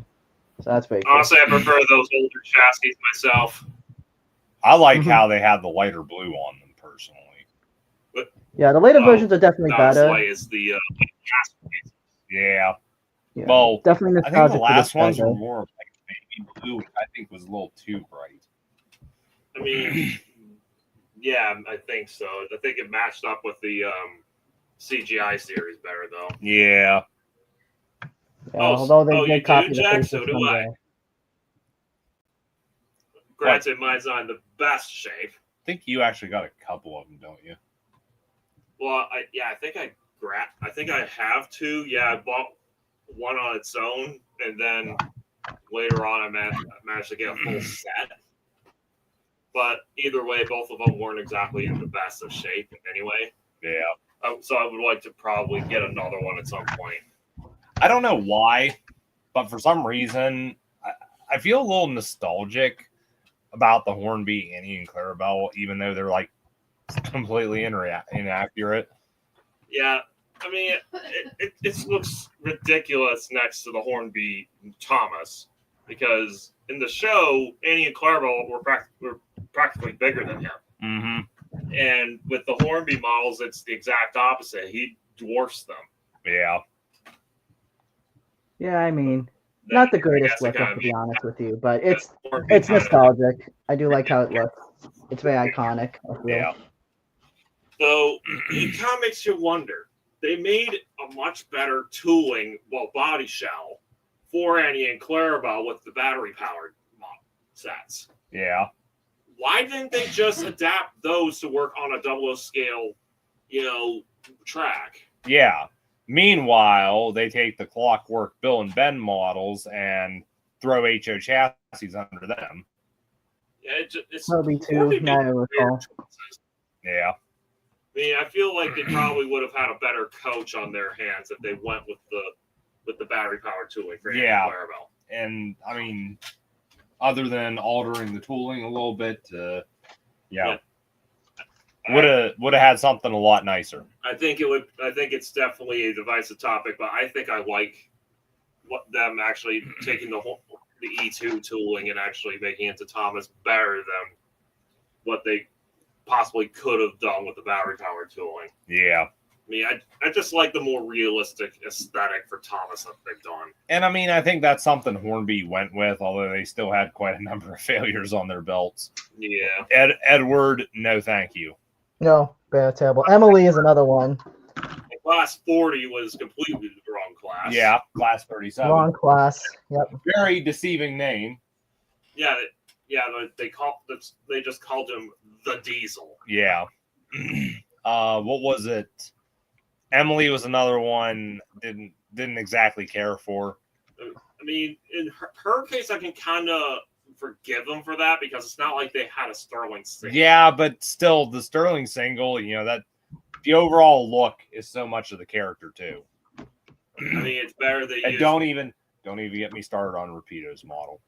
Speaker 3: So that's very cool.
Speaker 2: Honestly, I prefer those older chassis myself.
Speaker 1: I like how they have the lighter blue on them personally.
Speaker 3: Yeah, the later versions are definitely better.
Speaker 2: Is the
Speaker 1: Yeah.
Speaker 3: Yeah,
Speaker 1: Well,
Speaker 3: definitely
Speaker 1: I think the
Speaker 3: nostalgic
Speaker 1: last
Speaker 3: for
Speaker 1: ones
Speaker 3: this
Speaker 1: were
Speaker 3: guy,
Speaker 1: more of like baby blue, which I think was a little too bright.
Speaker 2: I mean, yeah, I think so. I think it matched up with the CGI series better, though.
Speaker 1: Yeah.
Speaker 3: Yeah, although they
Speaker 2: you
Speaker 3: did copy
Speaker 2: do,
Speaker 3: the
Speaker 2: Jack?
Speaker 3: faces
Speaker 2: So do
Speaker 3: from
Speaker 2: I.
Speaker 3: the...
Speaker 2: Granted, mine's not in the best shape.
Speaker 1: I think you actually got a couple of them, don't you?
Speaker 2: Well, I think I have two. Yeah, I bought one on its own, and then later on I managed to get a full set. But either way, both of them weren't exactly in the best of shape anyway.
Speaker 1: Yeah.
Speaker 2: So I would like to probably get another one at some point.
Speaker 1: I don't know why, but for some reason, I feel a little nostalgic about the Hornby, Annie, and Clarabelle, even though they're like completely inaccurate.
Speaker 2: Yeah, I mean, it looks ridiculous next to the Hornby Thomas because in the show, Annie and Clarabelle were practically bigger than him.
Speaker 1: Mm-hmm.
Speaker 2: And with the Hornby models, it's the exact opposite. He dwarfs them.
Speaker 1: Yeah.
Speaker 3: Yeah, I mean, not the greatest look, to be honest with you, but it's nostalgic. I do like how it looks. It's very iconic, I feel.
Speaker 1: Yeah.
Speaker 2: So it kind of makes you wonder. They made a much better tooling, body shell for Annie and Clarabelle with the battery-powered sets.
Speaker 1: Yeah.
Speaker 2: Why didn't they just adapt those to work on a 00 scale, track?
Speaker 1: Yeah. Meanwhile, they take the Clockwork Bill and Ben models and throw HO chassis under them.
Speaker 2: Yeah, it's
Speaker 3: Probably too. Now I recall.
Speaker 1: Yeah.
Speaker 2: I mean, I feel like they probably would have had a better coach on their hands if they went with the battery powered tooling for Clarabelle.
Speaker 1: And I mean, other than altering the tooling a little bit, would have had something a lot nicer.
Speaker 2: I think it's definitely a divisive topic, but I think I like them actually taking the E2 tooling and actually making it to Thomas better than what they possibly could have done with the battery powered tooling.
Speaker 1: Yeah.
Speaker 2: I mean, I just like the more realistic aesthetic for Thomas that they've done.
Speaker 1: And I mean, I think that's something Hornby went with, although they still had quite a number of failures on their belts.
Speaker 2: Yeah.
Speaker 1: Edward, no thank you.
Speaker 3: No, very terrible. Emily is another one.
Speaker 2: Class 40 was completely the wrong class.
Speaker 1: Yeah, class 37.
Speaker 3: Wrong class. Yep.
Speaker 1: Very deceiving name.
Speaker 2: Yeah, they just called him the Diesel.
Speaker 1: Yeah. What was it? Emily was another one. Didn't exactly care for.
Speaker 2: I mean, in her case, I can kind of forgive them for that because it's not like they had a Sterling single.
Speaker 1: Yeah, but still, the Sterling single, that the overall look is so much of the character too.
Speaker 2: I mean, it's better that
Speaker 1: you don't even get me started on Rapido's model.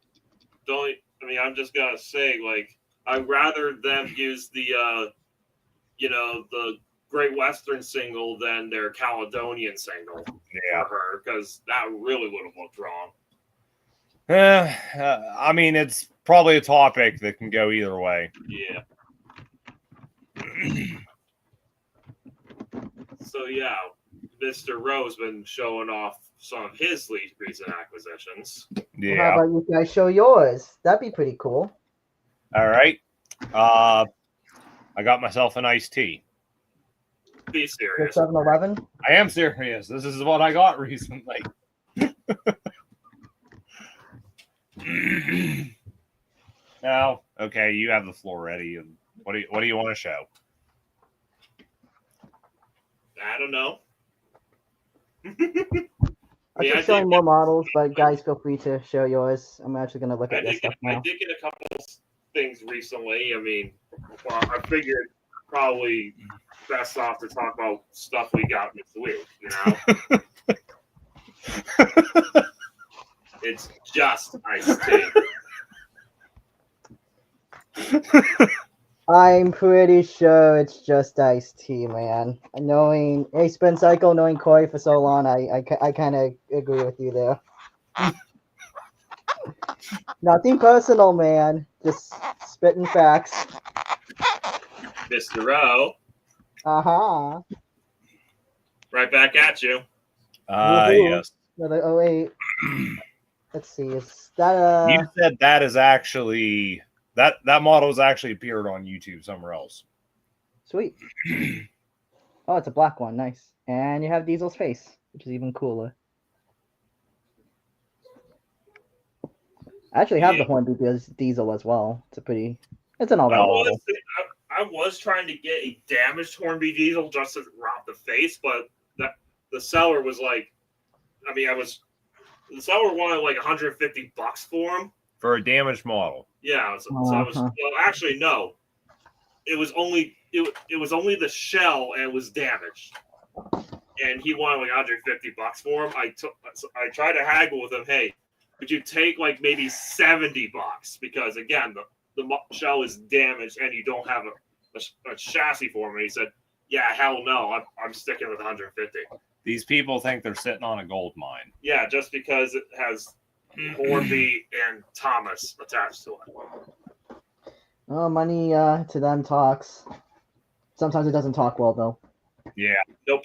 Speaker 2: I'm just gonna say, like, I'd rather them use the the Great Western single than their Caledonian single for her, because that really would have looked wrong.
Speaker 1: I mean, it's probably a topic that can go either way.
Speaker 2: Yeah. So yeah, Mr. Rowe's been showing off some of his recent acquisitions.
Speaker 1: Yeah.
Speaker 3: Well, how about you guys show yours? That'd be pretty cool.
Speaker 1: All right. I got myself an iced tea.
Speaker 2: Be serious.
Speaker 3: 7-Eleven?
Speaker 1: I am serious. This is what I got recently. Now, okay, you have the floor ready. What do you want to show?
Speaker 2: I don't know.
Speaker 3: I'm just showing more models, but guys, feel free to show yours. I'm actually going to look at this stuff now.
Speaker 2: I did get a couple things recently. I mean, I figured probably best off to talk about stuff we got this week, It's just iced tea.
Speaker 3: I'm pretty sure it's just iced tea, man. Knowing Spin Cycle, knowing Corey for so long, I kind of agree with you there. Nothing personal, man. Just spitting facts.
Speaker 2: Mr. Rowe.
Speaker 3: Uh-huh.
Speaker 2: Right back at you.
Speaker 1: Yes.
Speaker 3: Oh, wait. Let's see. Is that
Speaker 1: You said that is actually... That model has actually appeared on YouTube somewhere else.
Speaker 3: Sweet. Oh, it's a black one. Nice. And you have Diesel's face, which is even cooler. I actually have the Hornby Diesel as well. It's an all-right model.
Speaker 2: I was trying to get a damaged Hornby Diesel just to rob the face, but the seller was like, the seller wanted like $150 for him
Speaker 1: For a damaged model.
Speaker 2: Yeah, so I was. Well, actually, no. It was only the shell and it was damaged. And he wanted like $150 for him. I tried to haggle with him. Hey, would you take like maybe $70 because again the shell is damaged and you don't have a chassis for him. And he said, yeah, hell no, I'm sticking with 150.
Speaker 1: These people think they're sitting on a gold mine.
Speaker 2: Yeah, just because it has Hornby and Thomas attached to it.
Speaker 3: Oh, money to them talks. Sometimes it doesn't talk well though.
Speaker 1: Yeah.
Speaker 2: Nope.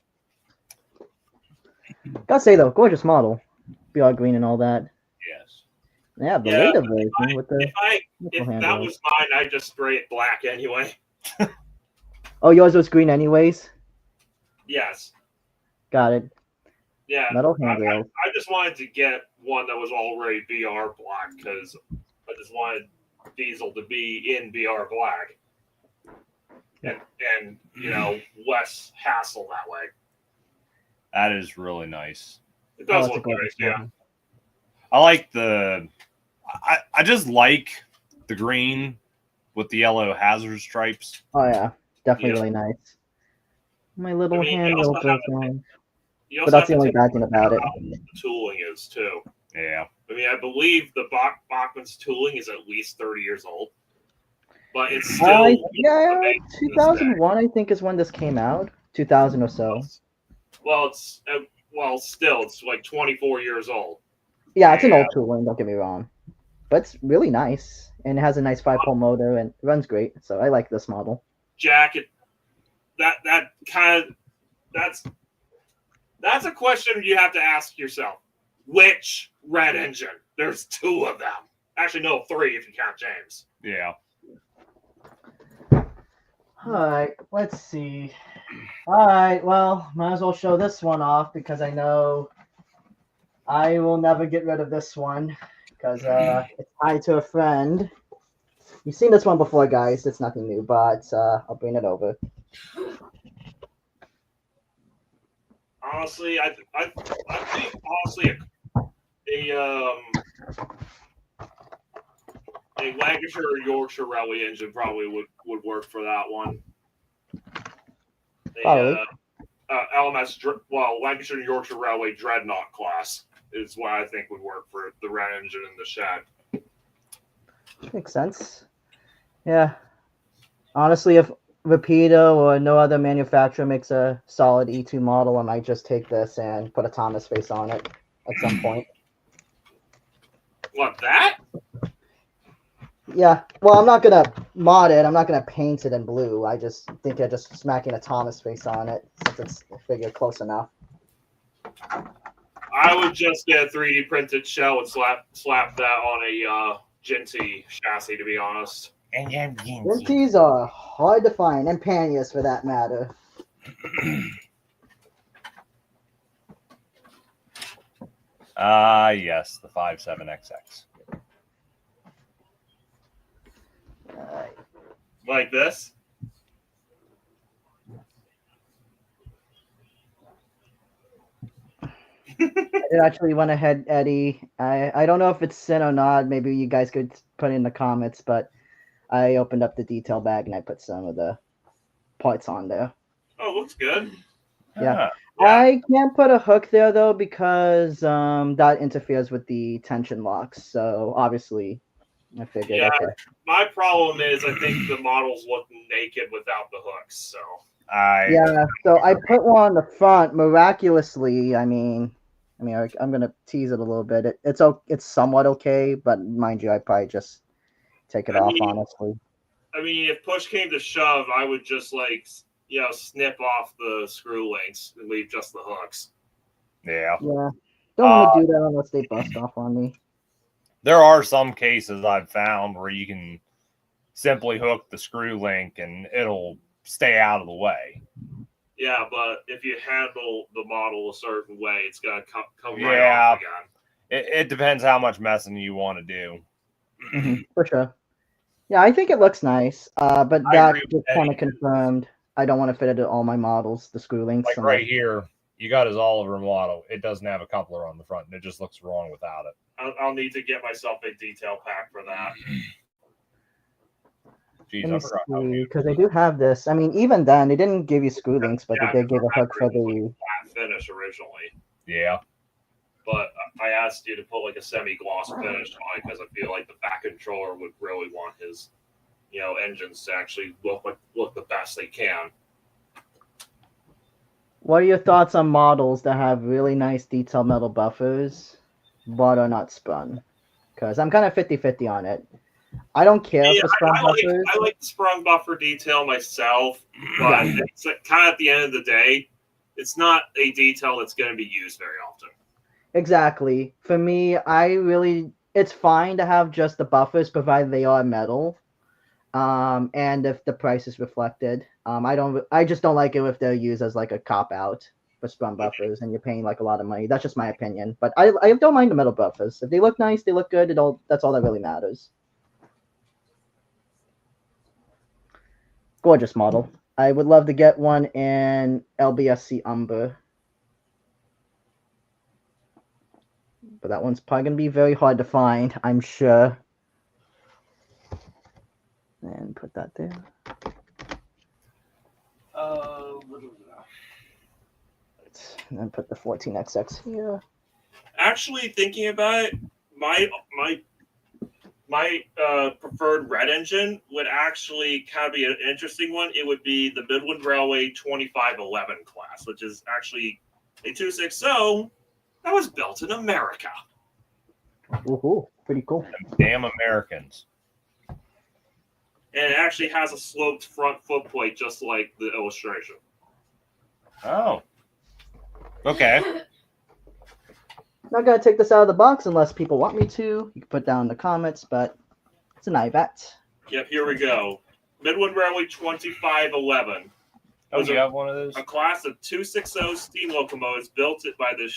Speaker 3: Gotta say though, gorgeous model. BR green and all that.
Speaker 1: Yes.
Speaker 3: Yeah, the later version with the.
Speaker 2: If that was mine, I'd just spray it black anyway.
Speaker 3: Oh, yours was green anyways?
Speaker 2: Yes.
Speaker 3: Got it.
Speaker 2: Yeah.
Speaker 3: Metal handrails.
Speaker 2: I just wanted to get one that was already BR black because I just wanted Diesel to be in BR black. And you know, less hassle that way.
Speaker 1: That is really nice.
Speaker 2: It does look nice, yeah.
Speaker 1: I like I just like the green with the yellow hazard stripes.
Speaker 3: Oh yeah, definitely really nice. My little handrail broke down. But that's the only bad thing about it.
Speaker 2: The tooling is too.
Speaker 1: Yeah.
Speaker 2: I mean, I believe the Bachmann's tooling is at least 30 years old. But it's still
Speaker 3: 2001 I think is when this came out. 2000 or so.
Speaker 2: Well, still it's like 24 years old.
Speaker 3: Yeah, it's an old tooling, don't get me wrong. But it's really nice. And it has a nice 5-pole motor and runs great. So I like this model.
Speaker 2: Jack, that's a question you have to ask yourself. Which red engine? There's 2 of them. Actually, no, 3 if you count James.
Speaker 1: Yeah.
Speaker 3: All right, let's see. All right, well, might as well show this one off because I know I will never get rid of this one because it's tied to a friend. You've seen this one before, guys. It's nothing new, but I'll bring it over.
Speaker 2: Honestly, I think honestly a Lancashire or Yorkshire Rally engine probably would work for that one. Lancashire and Yorkshire Railway Dreadnought class is what I think would work for the red engine in the shed.
Speaker 3: Makes sense. Yeah. Honestly, if Rapido or no other manufacturer makes a solid E2 model, I might just take this and put a Thomas face on it at some point.
Speaker 2: What, that?
Speaker 3: Yeah. Well, I'm not going to mod it. I'm not going to paint it in blue. I just think of just smacking a Thomas face on it since it's a figure close enough.
Speaker 2: I would just get a 3D printed shell and slap that on a Ginty chassis, to be honest.
Speaker 3: Ginties are hard to find, and panniers for that matter.
Speaker 1: Yes, the 57XX.
Speaker 2: Like this?
Speaker 3: I actually went ahead, Eddie. I don't know if it's sin or not. Maybe you guys could put it in the comments, but I opened up the detail bag and I put some of the parts on there.
Speaker 2: Oh, looks good.
Speaker 3: Yeah. I can't put a hook there though because that interferes with the tension locks. So obviously, I figured.
Speaker 2: Yeah,
Speaker 3: okay.
Speaker 2: My problem is I think the models look naked without the hooks. So.
Speaker 3: So I put one on the front. Miraculously, I mean, I'm gonna tease it a little bit. It's somewhat okay, but mind you, I probably just take it off. Honestly.
Speaker 2: I mean, if push came to shove, I would just snip off the screw links and leave just the hooks.
Speaker 1: Yeah.
Speaker 3: Yeah. Don't want to do that unless they bust off on me.
Speaker 1: There are some cases I've found where you can simply hook the screw link and it'll stay out of the way.
Speaker 2: Yeah, but if you handle the model a certain way, it's gonna come right off again.
Speaker 1: It depends how much messing you want to do.
Speaker 3: For sure. Yeah, I think it looks nice. But that just kind of confirmed I don't want to fit it in all my models, the screw links.
Speaker 1: Like right here, you got his Oliver model. It doesn't have a coupler on the front, and it just looks wrong without it.
Speaker 2: I'll need to get myself a detail pack for that.
Speaker 1: Jeez,
Speaker 3: Let
Speaker 1: I
Speaker 3: me
Speaker 1: forgot how many.
Speaker 3: see, because they do have this. I mean, even then, they didn't give you screw links, but
Speaker 2: Yeah,
Speaker 3: they did give a hook for
Speaker 2: it was
Speaker 3: the.
Speaker 2: flat finish originally,
Speaker 1: Yeah.
Speaker 2: but I asked you to put like a semi-gloss finish on it because I feel like the back controller would really want his, engines to actually look the best they can.
Speaker 3: What are your thoughts on models that have really nice detail metal buffers, but are not spun? Because I'm kind of 50-50 on it. I don't care
Speaker 2: Yeah,
Speaker 3: for sprung buffers.
Speaker 2: I like the sprung buffer detail myself, but it's kind of at the end of the day, it's not a detail that's going to be used very often.
Speaker 3: Exactly. For me, it's fine to have just the buffers provided they are metal. And if the price is reflected, I just don't like it if they're used as like a cop out for sprung buffers and you're paying like a lot of money. That's just my opinion. But I don't mind the metal buffers. If they look nice, they look good, that's all that really matters. Gorgeous model. I would love to get one in LBSC Umber. But that one's probably going to be very hard to find, I'm sure. And put that there. And then put the 14XX here.
Speaker 2: Actually, thinking about it, my preferred red engine would actually kind of be an interesting one. It would be the Midland Railway 2511 class, which is actually a 260 that was built in America.
Speaker 3: Ooh, pretty cool.
Speaker 1: Damn Americans.
Speaker 2: And it actually has a sloped front footplate, just like the illustration.
Speaker 1: Oh. Okay.
Speaker 3: Not gonna take this out of the box unless people want me to. You can put down in the comments, but it's an IVAT.
Speaker 2: Yep, here we go. Midland Railway 2511.
Speaker 1: Oh, you have one of those?
Speaker 2: A class of 260 steam locomotives built by the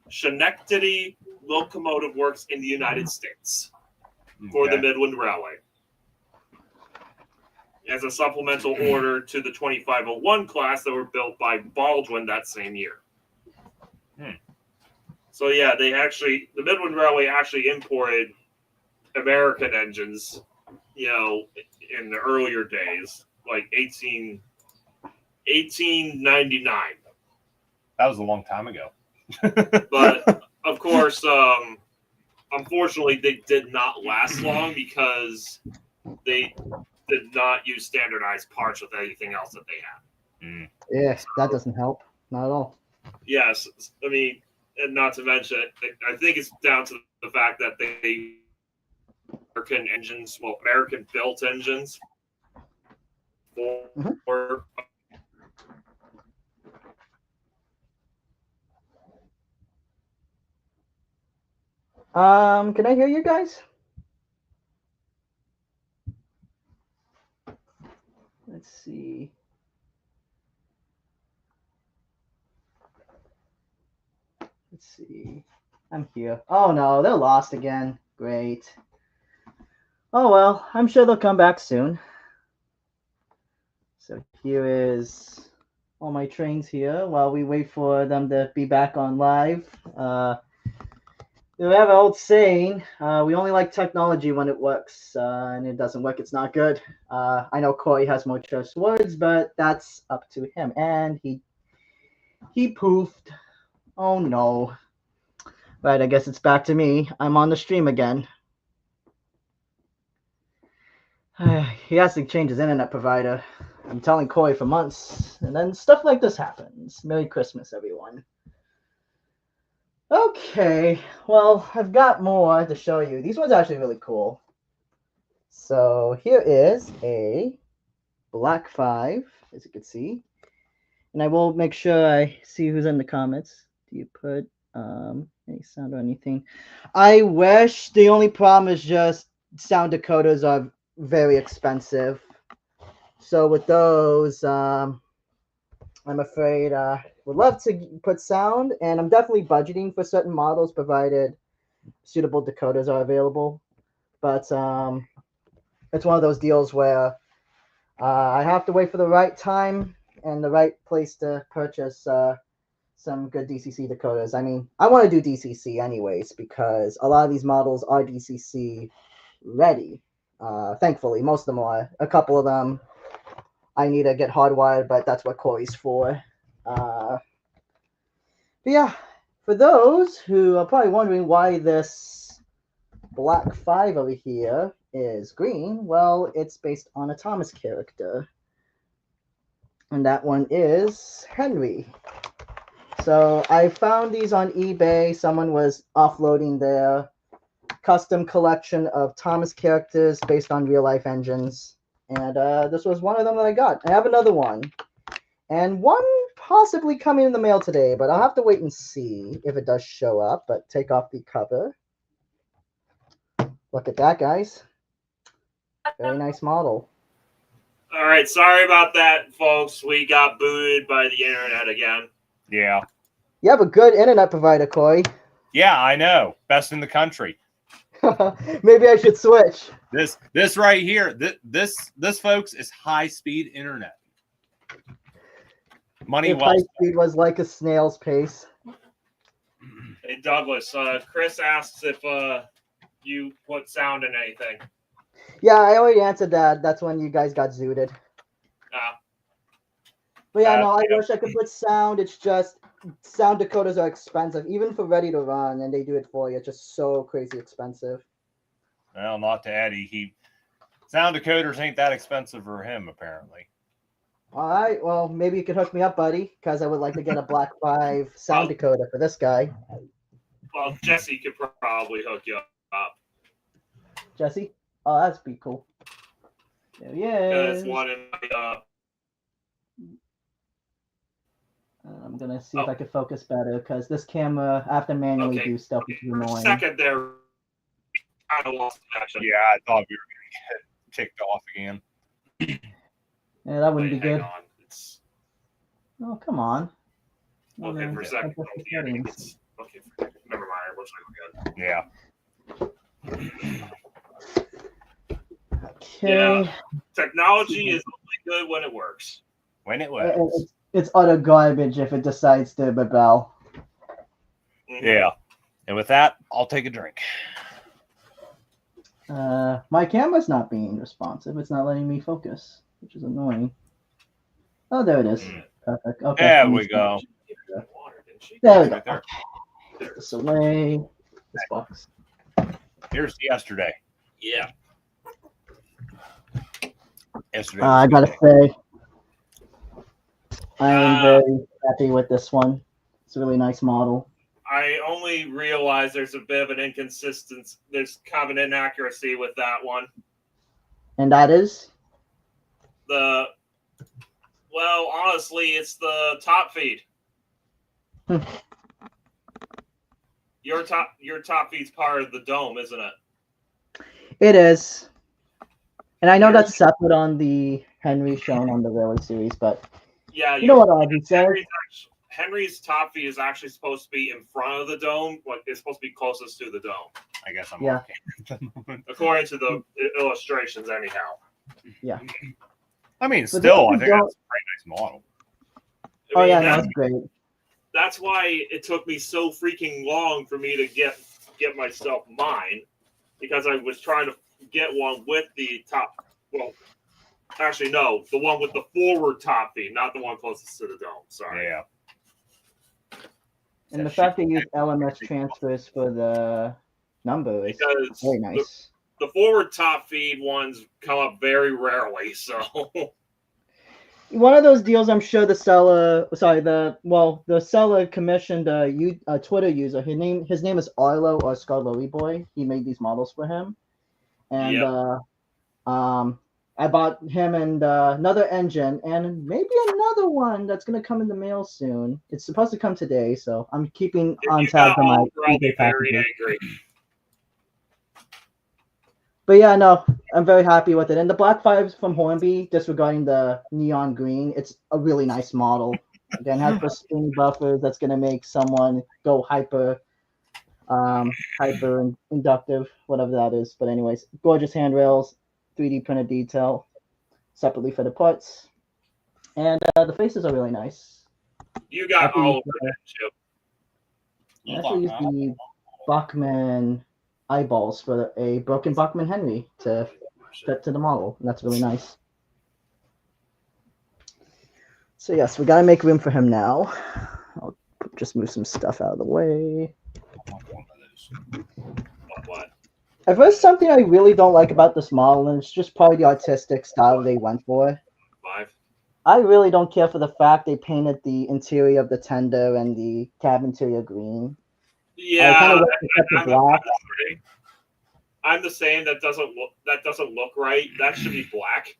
Speaker 2: Schenectady Locomotive Works in the United States for the Midland Railway. As a supplemental order to the 2501 class that were built by Baldwin that same year. So yeah, the Midland Railway actually imported American engines, in the earlier days, like 1899.
Speaker 1: That was a long time ago.
Speaker 2: But of course, unfortunately, they did not last long because they did not use standardized parts with anything else that they had.
Speaker 3: Yeah, that doesn't help. Not at all.
Speaker 2: Yes, I mean, and not to mention, I think it's down to the fact that they American built engines for
Speaker 3: Can I hear you guys? Let's see. Let's see. I'm here. Oh no, they're lost again. Great. Oh well, I'm sure they'll come back soon. So here is all my trains here while we wait for them to be back on live. We have an old saying, we only like technology when it works, and it doesn't work, it's not good. I know Corey has more choice words, but that's up to him. And he poofed. Oh no. Right, I guess it's back to me. I'm on the stream again. He has to change his internet provider. I'm telling Corey for months, and then stuff like this happens. Merry Christmas, everyone. Okay, well, I've got more to show you. These ones are actually really cool. So here is a Black 5, as you can see. And I will make sure I see who's in the comments. Do you put any sound or anything? I wish. The only problem is just sound decoders are very expensive. So with those, I'm afraid would love to put sound, and I'm definitely budgeting for certain models provided suitable decoders are available. But it's one of those deals where I have to wait for the right time and the right place to purchase some good DCC Dakotas. I mean, I want to do DCC anyways because a lot of these models are DCC ready. Thankfully, most of them are. A couple of them I need to get hardwired, but that's what Corey's for. But yeah, for those who are probably wondering why this Black 5 over here is green, well, it's based on a Thomas character. And that one is Henry. So I found these on eBay. Someone was offloading their custom collection of Thomas characters based on real life engines. And this was one of them that I got. I have another one. And one possibly coming in the mail today, but I'll have to wait and see if it does show up. But take off the cover. Look at that, guys. Very nice model.
Speaker 2: All right, sorry about that, folks. We got booted by the internet again.
Speaker 1: Yeah.
Speaker 3: You have a good internet provider, Corey.
Speaker 1: Yeah, I know. Best in the country.
Speaker 3: Maybe I should switch.
Speaker 1: This right here, this folks is high-speed internet. Money
Speaker 3: If
Speaker 1: well
Speaker 3: high
Speaker 1: spent.
Speaker 3: speed was like a snail's pace.
Speaker 2: Hey, Douglas, Chris asks if you put sound in anything.
Speaker 3: Yeah, I already answered that. That's when you guys got zooted. But yeah, no, I
Speaker 1: yeah.
Speaker 3: wish I could put sound. It's just sound decoders are expensive, even for ready to run, and they do it for you. It's just so crazy expensive.
Speaker 1: Well, not to Eddie. Sound decoders ain't that expensive for him, apparently.
Speaker 3: All right, well, maybe you could hook me up, buddy, because I would like to get a Black 5 sound decoder for this guy.
Speaker 2: Well, Jesse could probably hook you up.
Speaker 3: Jesse? Oh, that's be cool. There he is.
Speaker 2: There's one in
Speaker 3: I'm going to see if I can focus better, because this camera, I have to manually do stuff, which is
Speaker 2: For a
Speaker 3: annoying.
Speaker 2: second there, kind of lost connection.
Speaker 1: Yeah, I thought we were going to get ticked off again.
Speaker 3: Yeah, that wouldn't be
Speaker 2: Hang
Speaker 3: good.
Speaker 2: on. It's
Speaker 3: Oh, come on.
Speaker 2: okay for a second.
Speaker 3: Adjust the
Speaker 2: Yeah,
Speaker 3: settings.
Speaker 2: it's okay. Never mind. It looks like we're good.
Speaker 1: Yeah.
Speaker 3: Okay.
Speaker 2: Yeah. Technology is only good when it works.
Speaker 1: When it was.
Speaker 3: It's utter garbage if it decides to rebel.
Speaker 2: Mhm.
Speaker 1: Yeah. And with that, I'll take a drink.
Speaker 3: My camera's not being responsive. It's not letting me focus, which is annoying. Oh, there it is. Perfect. Okay.
Speaker 1: There
Speaker 3: let me
Speaker 1: we go.
Speaker 2: Give her that water, didn't she?
Speaker 3: There we go.
Speaker 1: Right there.
Speaker 3: Okay. Put this away. This box.
Speaker 1: Here's yesterday.
Speaker 2: Yeah.
Speaker 1: Yesterday.
Speaker 3: I gotta say, I am very happy with this one. It's a really nice model.
Speaker 2: I only realize there's a bit of an inconsistency. There's kind of an inaccuracy with that one.
Speaker 3: And that is?
Speaker 2: Well, honestly, it's the top feed. Your top feed's part of the dome, isn't it?
Speaker 3: It is. And I know that's separate on the Henry shown on the Railway series, but
Speaker 2: Yeah.
Speaker 3: you know what Audrey said?
Speaker 2: Henry's top feed is actually supposed to be in front of the dome, but it's supposed to be closest to the dome,
Speaker 1: I guess I'm
Speaker 3: Yeah.
Speaker 1: okay at the moment.
Speaker 2: according to the illustrations, anyhow.
Speaker 3: Yeah.
Speaker 1: I mean,
Speaker 3: But
Speaker 1: still, I
Speaker 3: this
Speaker 1: think
Speaker 3: don't-
Speaker 1: that's a pretty nice model.
Speaker 2: I
Speaker 3: Oh
Speaker 2: mean,
Speaker 3: yeah, no,
Speaker 2: that's,
Speaker 3: that's great.
Speaker 2: that's why it took me so freaking long for me to get myself mine, because I was trying to get one with the top. Well, actually, no, the one with the forward top feed, not the one closest to the dome. Sorry.
Speaker 1: Yeah.
Speaker 3: And the fact they use LMS transfers for the number is
Speaker 2: Because
Speaker 3: very nice.
Speaker 2: the forward top feed ones come up very rarely, so
Speaker 3: One of those deals, I'm sure the seller commissioned a Twitter user. His name is Arlo or Scarlori Boy. He made these models for him, and I bought him and another engine and maybe another one that's gonna come in the mail soon. It's supposed to come today, so I'm keeping
Speaker 2: if
Speaker 3: on
Speaker 2: you
Speaker 3: tab
Speaker 2: got
Speaker 3: for my
Speaker 2: all, I'll be
Speaker 3: eBay
Speaker 2: very
Speaker 3: packages.
Speaker 2: angry.
Speaker 3: But yeah, no, I'm very happy with it. And the Black 5 from Hornby, disregarding the neon green, it's a really nice model. Again, has the spin buffers that's going to make someone go hyper inductive, whatever that is. But anyways, gorgeous handrails, 3D printed detail, separately for the parts. And the faces are really nice.
Speaker 2: You got
Speaker 3: After
Speaker 2: all
Speaker 3: you-
Speaker 2: over that chip.
Speaker 1: You
Speaker 3: That's what use
Speaker 1: thought-
Speaker 3: the Bachman eyeballs for a broken Bachman Henry to fit to the model. And that's really nice. So yes, we gotta make room for him now. I'll just move some stuff out of the way.
Speaker 2: What?
Speaker 3: If there's something I really don't like about this model, and it's just probably the artistic style they went for,
Speaker 2: 5.
Speaker 3: I really don't care for the fact they painted the interior of the tender and the cab interior green.
Speaker 2: Yeah,
Speaker 3: I kind of wish they kept the black.
Speaker 2: I'm the same. That doesn't look right. That should be black.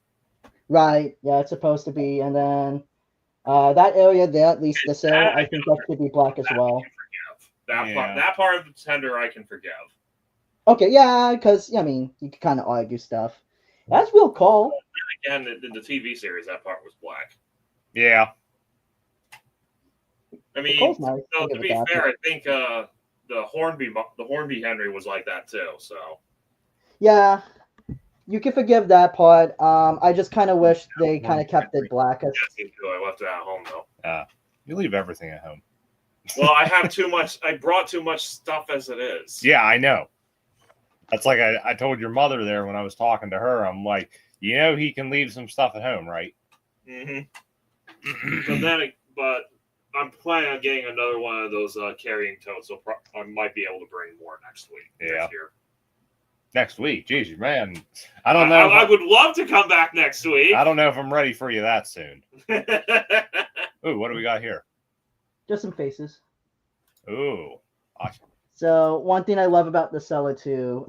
Speaker 3: Right, yeah, it's supposed to be. And then that area there, at least this area, I think that should be black as well.
Speaker 2: That part of the tender I can forgive.
Speaker 3: Okay, yeah, because, I mean, you can kind of argue stuff. That's real cool.
Speaker 2: Again, in the TV series, that part was black.
Speaker 1: Yeah.
Speaker 2: I mean,
Speaker 3: coal's nice.
Speaker 2: so
Speaker 3: I'll
Speaker 2: to
Speaker 3: give
Speaker 2: be
Speaker 3: it that.
Speaker 2: fair, I think the Hornby Henry was like that too. So
Speaker 3: Yeah, you can forgive that part. I just kind of wish they kind of kept it black. As...
Speaker 2: yes, I left it at home though.
Speaker 1: You leave everything at home.
Speaker 2: Well, I have too much. I brought too much stuff as it is.
Speaker 1: Yeah, I know. That's like I told your mother there when I was talking to her. I'm like, he can leave some stuff at home, right?
Speaker 2: Mm-hmm. But I'm planning on getting another one of those carrying totes, so I might be able to bring more next week.
Speaker 1: Yeah.
Speaker 2: Next year.
Speaker 1: Next week, geez, man. I don't know.
Speaker 2: I would love to come back next week.
Speaker 1: I don't know if I'm ready for you that soon. Ooh, what do we got here?
Speaker 3: Just some faces.
Speaker 1: Ooh, awesome.
Speaker 3: So one thing I love about the seller too,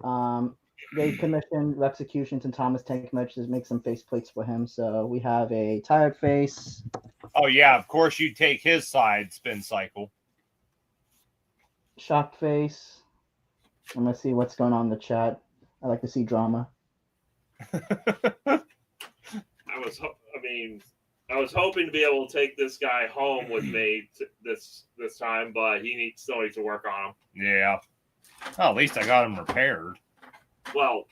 Speaker 3: they commissioned Executions and Thomas Tank Merch to make some face plates for him. So we have a tired face.
Speaker 1: Oh yeah, of course you take his side spin cycle.
Speaker 3: Shocked face. I'm gonna see what's going on in the chat. I like to see drama.
Speaker 2: I was hoping to be able to take this guy home with me this time, but he still needs to work on him.
Speaker 1: Yeah. Well, at least I got him repaired.
Speaker 2: Well,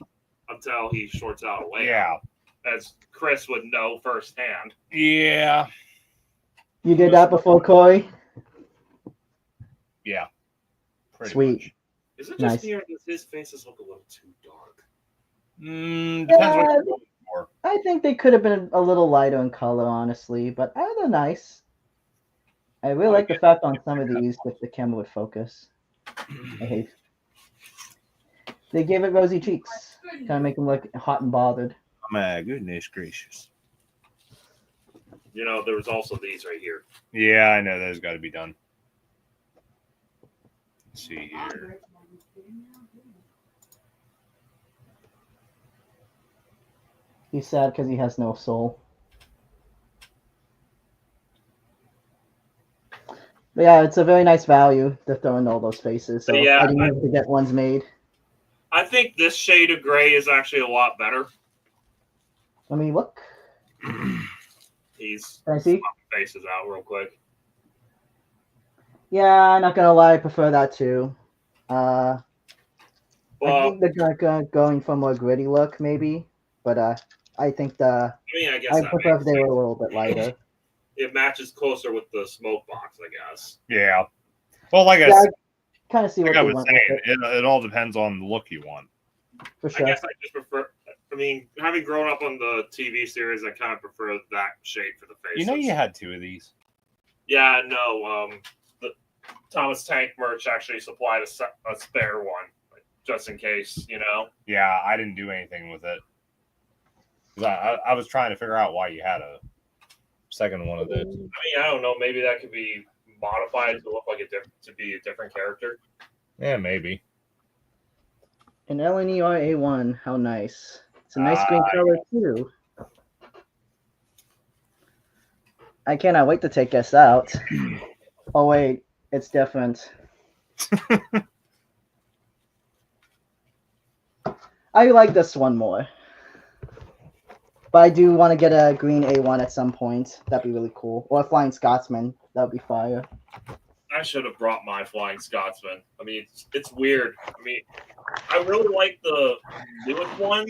Speaker 2: until he shorts out a layout.
Speaker 1: Yeah.
Speaker 2: As Chris would know firsthand.
Speaker 1: Yeah.
Speaker 3: You did that before, Corey?
Speaker 1: Yeah. Pretty
Speaker 3: Sweet.
Speaker 1: much.
Speaker 2: Is it just
Speaker 3: Nice.
Speaker 2: here that his faces look a little too dark?
Speaker 1: Depends
Speaker 3: Yeah,
Speaker 1: what you're looking for.
Speaker 3: I think they could have been a little lighter in color, honestly, but they're nice. I really like the fact on some of these that the camera would focus. I hate. They gave it rosy cheeks, kind of make them look hot and bothered.
Speaker 1: My goodness gracious.
Speaker 2: There was also these right here.
Speaker 1: Yeah, I know those got to be done. Let's see here.
Speaker 3: He's sad because he has no soul. But yeah, it's a very nice value to throw in all those faces. So
Speaker 2: Yeah,
Speaker 3: I didn't have to get ones made.
Speaker 2: I think this shade of gray is actually a lot better.
Speaker 3: Let me look.
Speaker 2: He's
Speaker 3: Can I see?
Speaker 2: swapping faces out real quick.
Speaker 3: Yeah, I'm not gonna lie, I prefer that too. I
Speaker 2: Well,
Speaker 3: think they're going for a more gritty look, maybe. But I think
Speaker 2: I guess
Speaker 3: I
Speaker 2: that
Speaker 3: prefer if
Speaker 2: makes
Speaker 3: they were a
Speaker 2: sense.
Speaker 3: little bit lighter.
Speaker 2: It matches closer with the smoke box, I guess.
Speaker 1: Yeah. Well, like
Speaker 3: Yeah,
Speaker 1: I said,
Speaker 3: kind of see what
Speaker 1: like I
Speaker 3: they
Speaker 1: was
Speaker 3: went
Speaker 1: saying,
Speaker 3: with it,
Speaker 1: it all depends on the look you want.
Speaker 3: for
Speaker 2: I
Speaker 3: sure.
Speaker 2: guess I just prefer. Having grown up on the TV series, I kind of prefer that shade for the faces.
Speaker 1: You had two of these.
Speaker 2: Yeah, no. The Thomas Tank Merch actually supplied a spare one, just in case.
Speaker 1: Yeah, I didn't do anything with it. 'Cause I was trying to figure out why you had a second one of those.
Speaker 2: I don't know. Maybe that could be modified to look like to be a different character.
Speaker 1: Yeah, maybe.
Speaker 3: An LNER A1, how nice. It's a nice green color too. I cannot wait to take this out. Oh wait, it's different. I like this one more. But I do want to get a green A1 at some point. That'd be really cool. Or a Flying Scotsman. That'd be fire.
Speaker 2: I should have brought my Flying Scotsman. It's weird. I really like the newest one,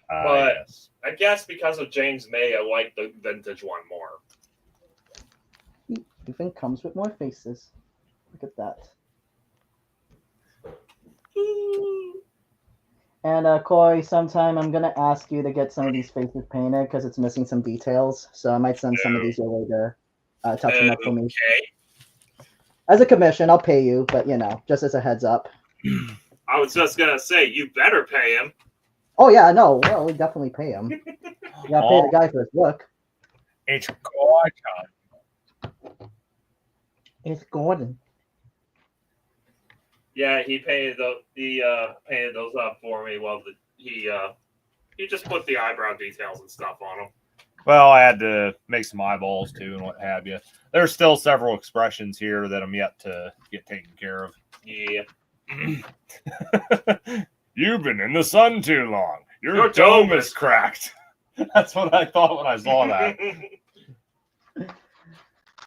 Speaker 2: but
Speaker 1: Yes.
Speaker 2: I guess because of James May, I like the vintage one more.
Speaker 3: Everything comes with more faces. Look at that. And Corey, sometime I'm gonna ask you to get some of these faces painted because it's missing some details. So I might send some of these your way to touch them up for me.
Speaker 2: Okay.
Speaker 3: As a commission, I'll pay you, but just as a heads up.
Speaker 2: I was just gonna say you better pay him.
Speaker 3: Oh yeah, no, well we definitely pay him. You gotta pay the guy for his work.
Speaker 1: It's Gordon.
Speaker 3: It's Gordon.
Speaker 2: Yeah, he painted those. He painted those up for me. Well, he just put the eyebrow details and stuff on them.
Speaker 1: Well, I had to make some eyeballs too and what have you. There's still several expressions here that I'm yet to get taken care of.
Speaker 2: Yeah.
Speaker 1: You've been in the sun too long. Your dome is cracked. That's what I thought when I saw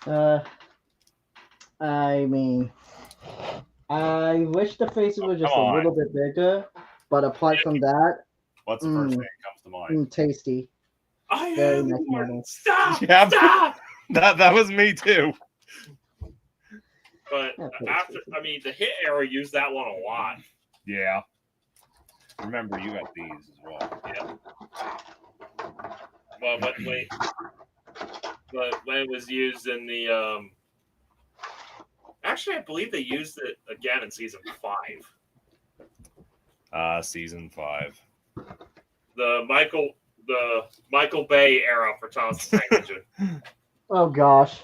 Speaker 1: that.
Speaker 3: I mean, I wish the faces were just a little bit bigger, but apart from that,
Speaker 1: what's the first thing that comes to mind?
Speaker 3: Tasty.
Speaker 2: I
Speaker 3: Very
Speaker 2: am
Speaker 3: nice
Speaker 2: one.
Speaker 3: model.
Speaker 2: Stop!
Speaker 1: Yeah,
Speaker 2: Stop!
Speaker 1: that was me too.
Speaker 2: But the hit era used that one a lot.
Speaker 1: Yeah. Remember, you got these as well.
Speaker 2: Yeah. Well, but when it was used in the actually, I believe they used it again in season 5.
Speaker 1: Season 5.
Speaker 2: The Michael Bay era for Thomas the Tank Engine.
Speaker 3: Oh gosh,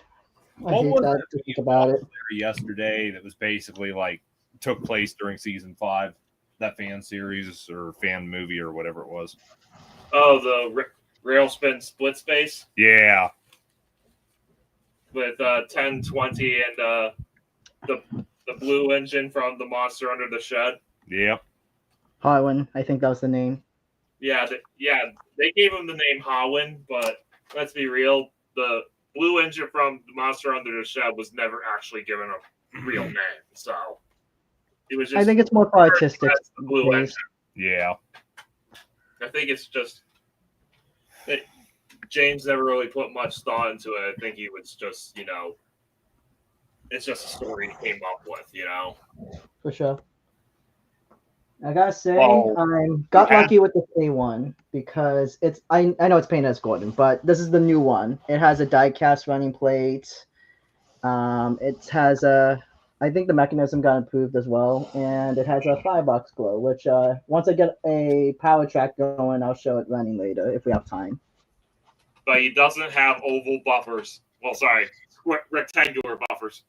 Speaker 3: I
Speaker 1: What
Speaker 3: hate
Speaker 1: was
Speaker 3: that to think about it.
Speaker 1: Yesterday, that was basically like took place during season 5, that fan series or fan movie or whatever it was.
Speaker 2: Oh, the Railspin Split Space.
Speaker 1: Yeah.
Speaker 2: With 1020 and the blue engine from the Monster Under the Shed.
Speaker 1: Yep.
Speaker 3: Harwin, I think that was the name.
Speaker 2: Yeah, they gave him the name Howin, but let's be real, the blue engine from the Monster Under the Shed was never actually given a real name, so it was just.
Speaker 3: I think it's more for artistic.
Speaker 2: The blue engine.
Speaker 1: Yeah.
Speaker 2: I think it's just that James never really put much thought into it. I think he was just, it's just a story he came up with,
Speaker 3: For sure. I gotta say, I got lucky with the A1 because it's. I know it's painted as Gordon, but this is the new one. It has a die-cast running plate. It has a. I think the mechanism got improved as well, and it has a firebox glow. Which once I get a power track going, I'll show it running later if we have time.
Speaker 2: But he doesn't have oval buffers. Well, sorry, rectangular buffers.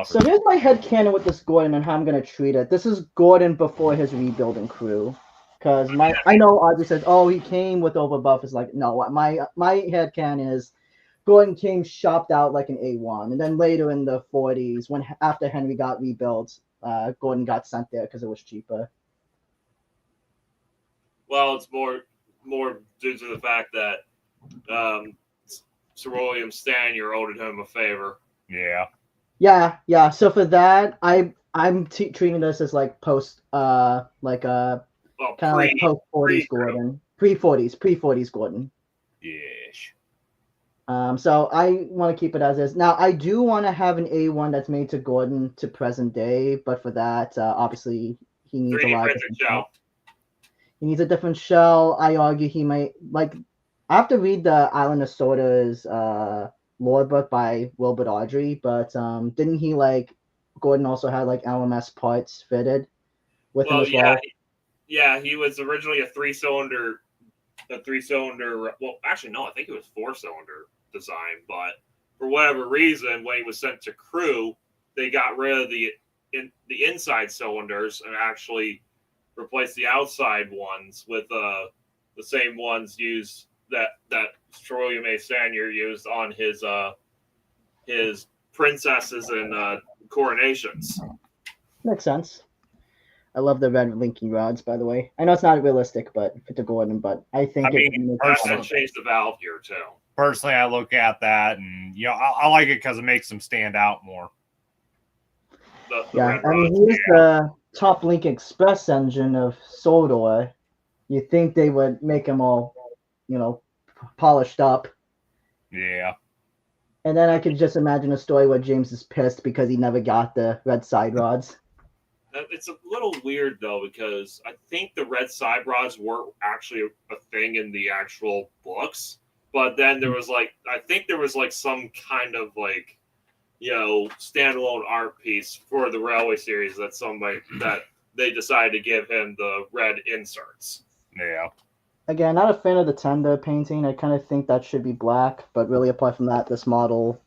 Speaker 3: So here's my headcanon with this Gordon and how I'm gonna treat it. This is Gordon before his rebuilding crew, because I know Audrey says, oh, he came with over buffers. Like, no, my headcanon is Gordon came shopped out like an A1, and then later in the 40s, after Henry got rebuilt, Gordon got sent there because it was cheaper.
Speaker 2: Well, it's more due to the fact that Sir William Stanier owed him a favor.
Speaker 1: Yeah.
Speaker 3: Yeah. So for that, I'm treating this as like post, kind of like post 40s Gordon, pre 40s Gordon.
Speaker 1: Yes.
Speaker 3: So I want to keep it as is. Now I do want to have an A1 that's made to Gordon to present day, but for that, obviously he needs a lot of shell. He needs a different shell. I argue he might I have to read the Island of Sorta's lore book by Wilbert Audrey, but didn't he Gordon also had LMS parts fitted with him as well?
Speaker 2: Yeah, he was originally a three-cylinder. Well, actually, no, I think it was 4-cylinder design, but for whatever reason, when he was sent to crew, they got rid of the inside cylinders and actually replaced the outside ones with the same ones used that Sir William A. Stanier used on his princesses and coronations.
Speaker 3: Makes sense. I love the red linking rods, by the way. I know it's not realistic, but fit to Gordon, but I think
Speaker 2: it changed the valve gear too.
Speaker 1: Personally, I look at that and I like it because it makes them stand out more.
Speaker 3: I mean, here's the top link express engine of Sodor. You think they would make them all, polished up.
Speaker 1: Yeah.
Speaker 3: And then I could just imagine a story where James is pissed because he never got the red side rods.
Speaker 2: It's a little weird though, because I think the red side rods were actually a thing in the actual books, but then there was like, I think there was like some kind of like, standalone art piece for the Railway series that they decided to give him the red inserts.
Speaker 1: Yeah.
Speaker 3: Again, not a fan of the tender painting. I kind of think that should be black, but really apart from that, this model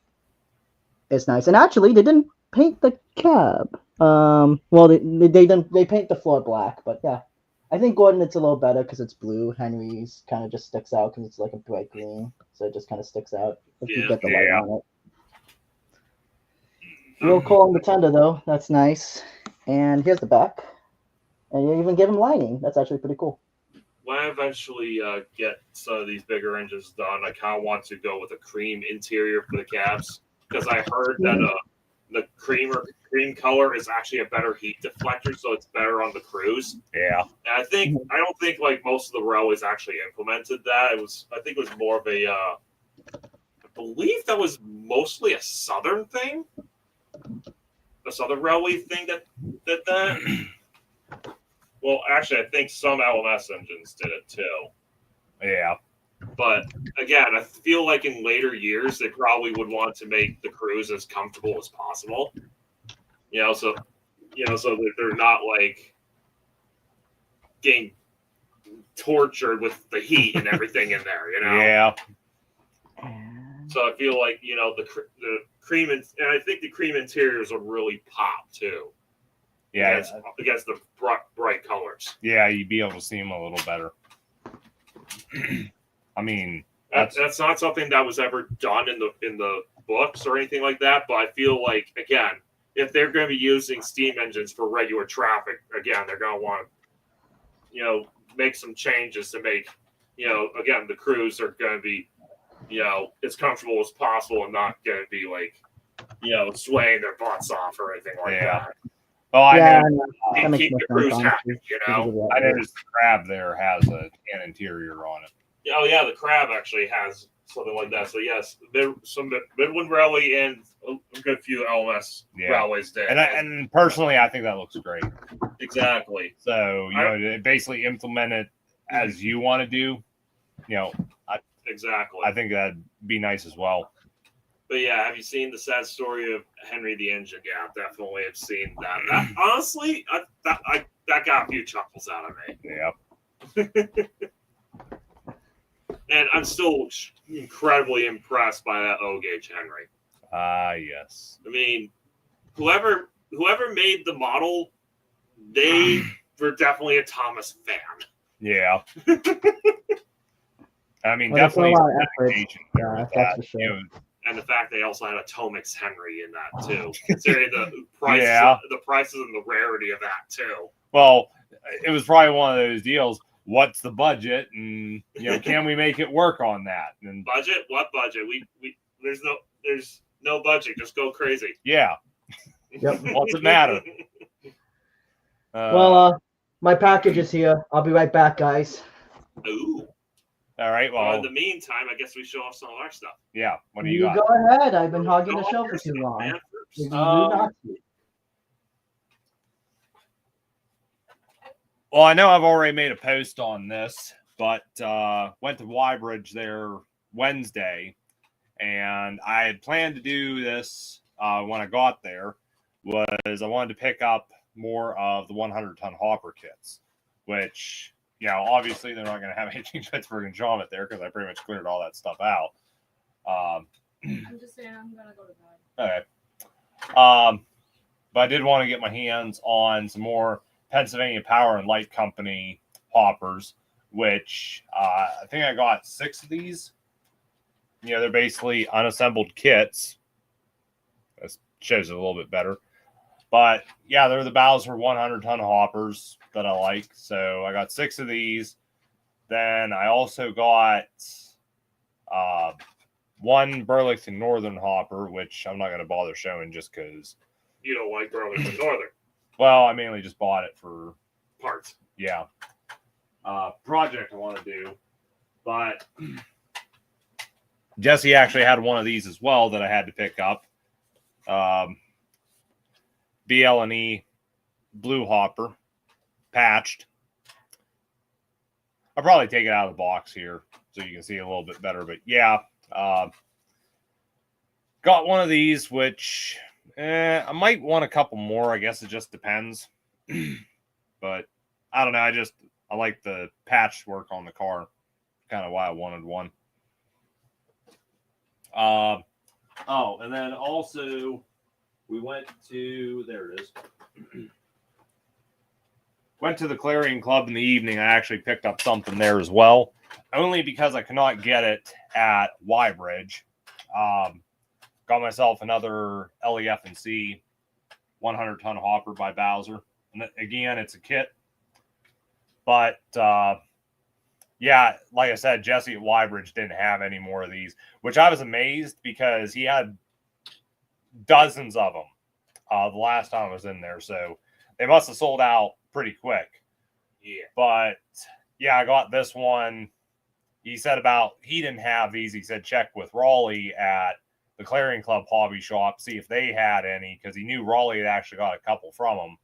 Speaker 3: is nice. And actually, they didn't paint the cab. Well, they didn't. They paint the floor black, but yeah, I think Gordon it's a little better because it's blue. Henry's kind of just sticks out because it's like a bright green, so it just kind of sticks out if you get the light on it. Real cool on the tender though. That's nice. And here's the back, and you even give him lining. That's actually pretty cool.
Speaker 2: When I eventually get some of these bigger engines done, I kind of want to go with a cream interior for the cabs, because I heard that the cream color is actually a better heat deflector, so it's better on the cruise.
Speaker 1: Yeah.
Speaker 2: And I don't think like most of the railways actually implemented that. I think it was more of I believe that was mostly a southern thing, a southern railway thing that did that. Well, actually, I think some LMS engines did it too.
Speaker 1: Yeah.
Speaker 2: But again, I feel like in later years they probably would want to make the crews as comfortable as possible. So that they're not like getting tortured with the heat and everything in there.
Speaker 1: Yeah.
Speaker 2: So I feel like the cream and I think the cream interiors will really pop too.
Speaker 1: Yeah.
Speaker 2: Against the bright colors.
Speaker 1: Yeah, you'd be able to see them a little better. I mean,
Speaker 2: that's not something that was ever done in the books or anything like that. But I feel like, again, if they're going to be using steam engines for regular traffic, again, they're going to want to, make some changes to make, again, the crews are going to be, as comfortable as possible and not going to be like, swaying their butts off or anything like that.
Speaker 1: Oh, I
Speaker 2: know. Keep the crews happy,
Speaker 1: I noticed the crab there has a tan interior on it.
Speaker 2: Oh yeah, the crab actually has something like that. So yes, some Midland Railway and a good few LMS railways did.
Speaker 1: And personally, I think that looks great.
Speaker 2: Exactly.
Speaker 1: So to basically implement it as you want to do,
Speaker 2: exactly.
Speaker 1: I think that'd be nice as well.
Speaker 2: But yeah, have you seen the sad story of Henry the Engine? Yeah, definitely have seen that. Honestly, that got a few chuckles out of me.
Speaker 1: Yeah.
Speaker 2: And I'm still incredibly impressed by that O-gauge Henry.
Speaker 1: Yes.
Speaker 2: I mean, whoever made the model, they were definitely a Thomas fan.
Speaker 1: Yeah. I mean,
Speaker 3: well,
Speaker 1: definitely.
Speaker 3: Yeah, that's for sure.
Speaker 2: And the fact they also had a Tomix Henry in that too, considering the prices, the prices and the rarity of that too.
Speaker 1: Well, it was probably one of those deals. What's the budget, and can we make it work on that? And
Speaker 2: budget? What budget? We there's no budget. Just go crazy.
Speaker 1: Yeah.
Speaker 3: Yep.
Speaker 1: What's it matter?
Speaker 3: Well, my package is here. I'll be right back, guys.
Speaker 2: Ooh.
Speaker 1: All right. Well,
Speaker 2: in the meantime, I guess we show off some of our stuff.
Speaker 1: Yeah. What do you got?
Speaker 3: Go ahead. I've been hogging the show for too long.
Speaker 1: Well, I know I've already made a post on this, but went to Wybridge there Wednesday, and I had planned to do this when I got there. Was I wanted to pick up more of the 100-ton hopper kits, which obviously they're not going to have anything Pittsburgh and Shawmut there because I pretty much cleared all that stuff out.
Speaker 4: I'm just saying I'm going to go to bed.
Speaker 1: Okay. But I did want to get my hands on some more Pennsylvania Power and Light Company hoppers, which I think I got 6 of these. They're basically unassembled kits. This shows it a little bit better. But yeah, they're the Bowser 100-ton hoppers that I like. So I got 6 of these. Then I also got one Burlington Northern hopper, which I'm not going to bother showing just because.
Speaker 2: You don't like Burlington Northern.
Speaker 1: Well, I mainly just bought it for
Speaker 2: parts.
Speaker 1: Yeah. Project I want to do. But Jesse actually had one of these as well that I had to pick up. BL&E blue hopper, patched. I'll probably take it out of the box here so you can see a little bit better. But yeah, got one of these, which I might want a couple more. I guess it just depends. But I don't know. I like the patchwork on the car. Kind of why I wanted one. Oh, and then also we went to, there it is. Went to the Clarion Club in the evening. I actually picked up something there as well, only because I could not get it at Y-Bridge. Got myself another LEF&C 100-ton hopper by Bowser. And again, it's a kit. But, yeah, like I said, Jesse at Y-Bridge didn't have any more of these, which I was amazed because he had dozens of them the last time I was in there. So they must have sold out pretty quick.
Speaker 2: Yeah.
Speaker 1: But, yeah, I got this one. He said he didn't have these. He said check with Raleigh at the Clarion Club hobby shop, see if they had any, because he knew Raleigh had actually got a couple from them.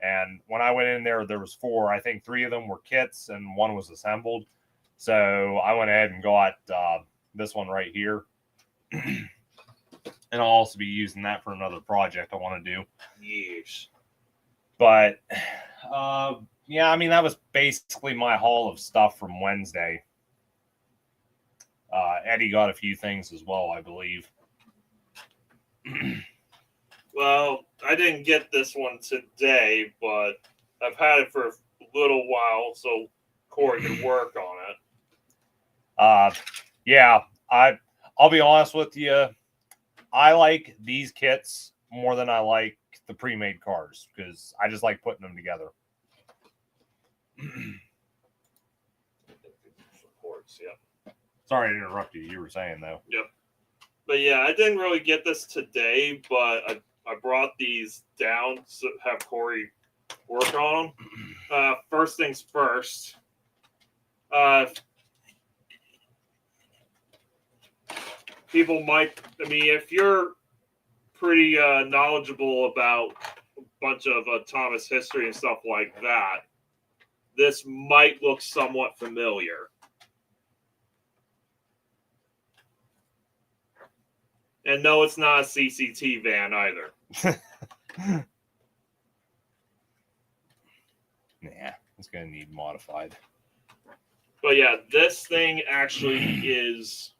Speaker 1: And when I went in there, there was 4. I think 3 of them were kits and 1 was assembled. So I went ahead and got this one right here. And I'll also be using that for another project I want to do.
Speaker 2: Yes.
Speaker 1: But, yeah, I mean, that was basically my haul of stuff from Wednesday. Eddie got a few things as well, I believe.
Speaker 2: Well, I didn't get this one today, but I've had it for a little while, so Corey can work on it.
Speaker 1: Yeah, I'll be honest with you. I like these kits more than I like the pre-made cars because I just like putting them together.
Speaker 2: Yeah.
Speaker 1: Sorry to interrupt you. You were saying though.
Speaker 2: Yep. But yeah, I didn't really get this today, but I brought these down to have Corey work on them. First things first. People might, if you're pretty knowledgeable about a bunch of Thomas history and stuff like that, this might look somewhat familiar. And no, it's not a CCT van either.
Speaker 1: Yeah, it's going to need modified.
Speaker 2: But yeah, this thing actually is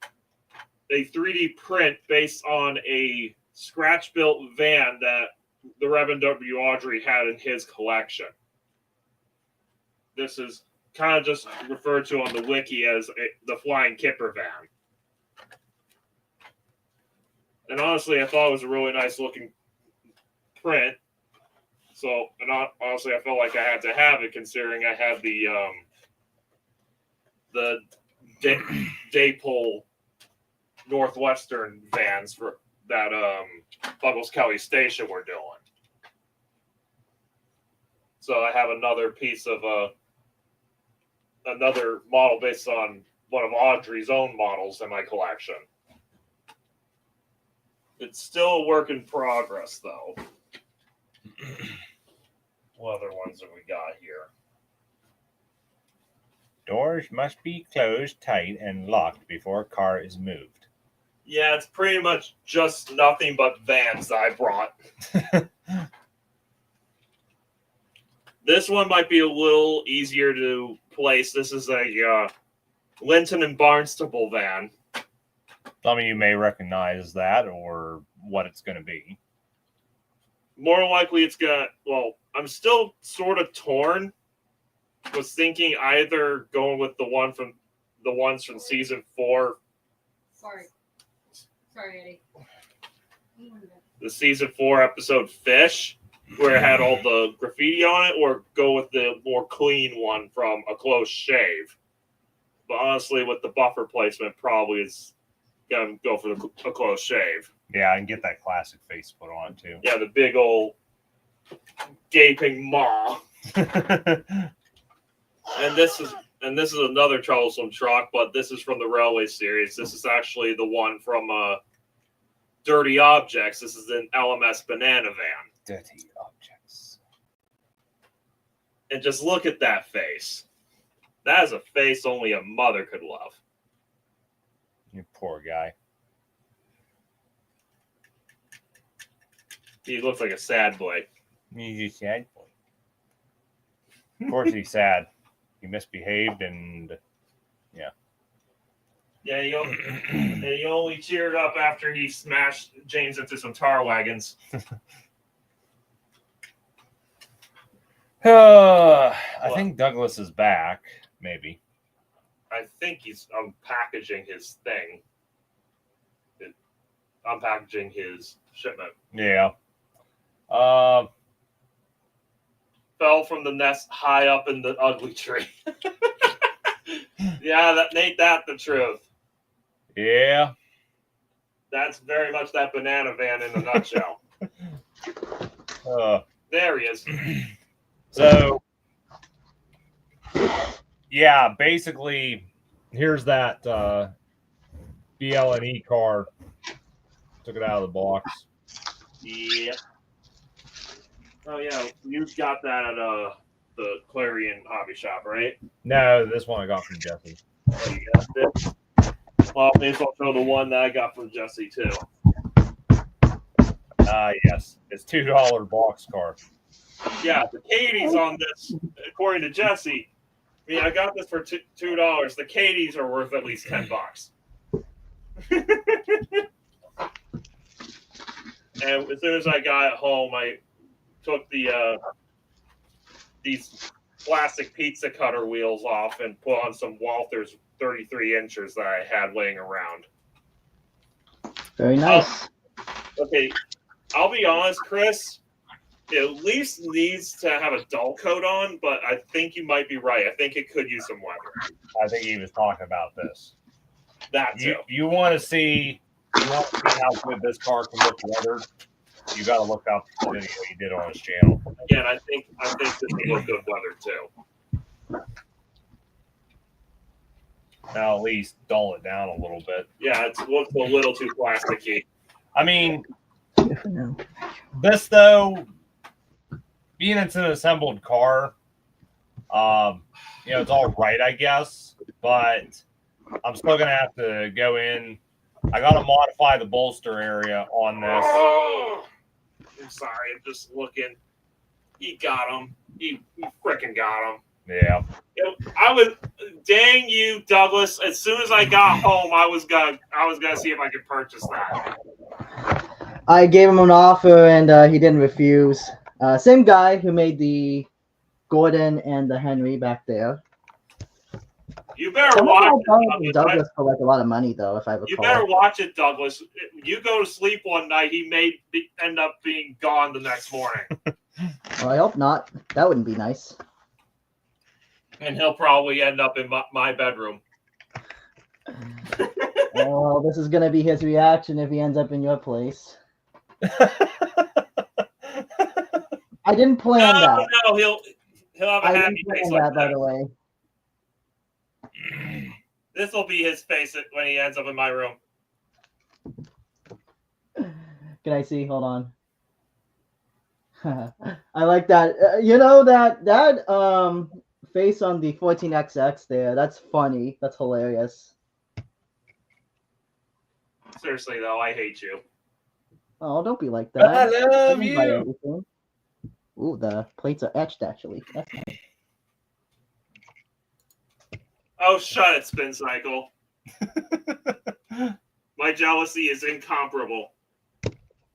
Speaker 2: a 3D print based on a scratch-built van that the Reverend W. Audrey had in his collection. This is kind of just referred to on the wiki as the Flying Kipper van. And honestly, I thought it was a really nice looking print. So, and honestly, I felt like I had to have it considering I had the Daypole Northwestern vans for that Buggles Kelly station we're doing. So I have another piece of another model based on one of Audrey's own models in my collection. It's still a work in progress, though. What other ones have we got here?
Speaker 1: Doors must be closed tight and locked before a car is moved.
Speaker 2: Yeah, it's pretty much just nothing but vans that I brought. This one might be a little easier to place. This is a Linton and Barnstable van.
Speaker 1: Some of you may recognize that or what it's going to be.
Speaker 2: More likely it's going to... Well, I'm still sort of torn. Was thinking either going with the ones from season 4.
Speaker 4: Sorry, Eddie.
Speaker 2: The season 4 episode Fish, where it had all the graffiti on it, or go with the more clean one from A Close Shave. But honestly, with the buffer placement, probably is going to go for A Close Shave.
Speaker 1: Yeah, and get that classic face put on it too.
Speaker 2: Yeah, the big old gaping maw. And this is and this is another troublesome truck, but this is from the Railway series. This is actually the one from Dirty Objects. This is an LMS banana van.
Speaker 1: Dirty objects.
Speaker 2: And just look at that face. That is a face only a mother could love.
Speaker 1: You poor guy.
Speaker 2: He looks like a sad boy.
Speaker 1: He's a sad boy. Of course he's sad. He misbehaved and
Speaker 2: Yeah, he only cheered up after he smashed James into some tar wagons.
Speaker 1: I think Douglas is back, maybe.
Speaker 2: I think he's unpackaging his thing. Unpackaging his shipment.
Speaker 1: Yeah.
Speaker 2: Fell from the nest high up in the ugly tree. Yeah, ain't that the truth.
Speaker 1: Yeah.
Speaker 2: That's very much that banana van in a nutshell. There he is.
Speaker 1: So, yeah, basically, here's that BL&E car. Took it out of the box.
Speaker 2: Yeah. Oh yeah, you got that at the Clarion hobby shop, right?
Speaker 1: No, this one I got from Jesse.
Speaker 2: Oh, you got this? Well, may as well show the one that I got from Jesse too.
Speaker 1: Yes, it's $2 box car.
Speaker 2: Yeah, the Katie's on this, according to Jesse. I mean, I got this for $2. The Katie's are worth at least $10. And as soon as I got home, I took these plastic pizza cutter wheels off and put on some Walther's 33 inches that I had laying around.
Speaker 3: Very nice.
Speaker 2: Okay, I'll be honest, Chris. It at least needs to have a dull coat on, but I think you might be right. I think it could use some weather.
Speaker 1: I think he was talking about this.
Speaker 2: That too.
Speaker 1: You want to see how good this car can look weathered. You got to look up the video he did on his channel.
Speaker 2: Again, I think this will look good weather too.
Speaker 1: Now at least dull it down a little bit.
Speaker 2: Yeah, it looks a little too plasticky.
Speaker 1: I mean, this though, being it's an assembled car, it's all right, I guess. But I'm still gonna have to go in. I gotta modify the bolster area on this.
Speaker 2: Oh, I'm sorry. I'm just looking. He got him. He freaking got him.
Speaker 1: Yeah.
Speaker 2: Dang you, Douglas. As soon as I got home, I was gonna see if I could purchase that.
Speaker 3: I gave him an offer and he didn't refuse. Same guy who made the Gordon and the Henry back there.
Speaker 2: You better watch
Speaker 3: it, Douglas for like a lot of money though, if I recall.
Speaker 2: You better watch it, Douglas. You go to sleep one night, he may end up being gone the next morning.
Speaker 3: Well, I hope not. That wouldn't be nice.
Speaker 2: And he'll probably end up in my bedroom.
Speaker 3: Well, this is going to be his reaction if he ends up in your place. I didn't plan that.
Speaker 2: No, he'll have a happy face like that.
Speaker 3: By the way.
Speaker 2: This will be his face when he ends up in my room.
Speaker 3: Can I see? Hold on. I like that. That face on the 14XX there. That's funny. That's hilarious.
Speaker 2: Seriously though, I hate you.
Speaker 3: Oh, don't be like that.
Speaker 1: I love you.
Speaker 3: Ooh, the plates are etched actually. That's nice.
Speaker 2: Oh, shut it, Spin Cycle. My jealousy is incomparable.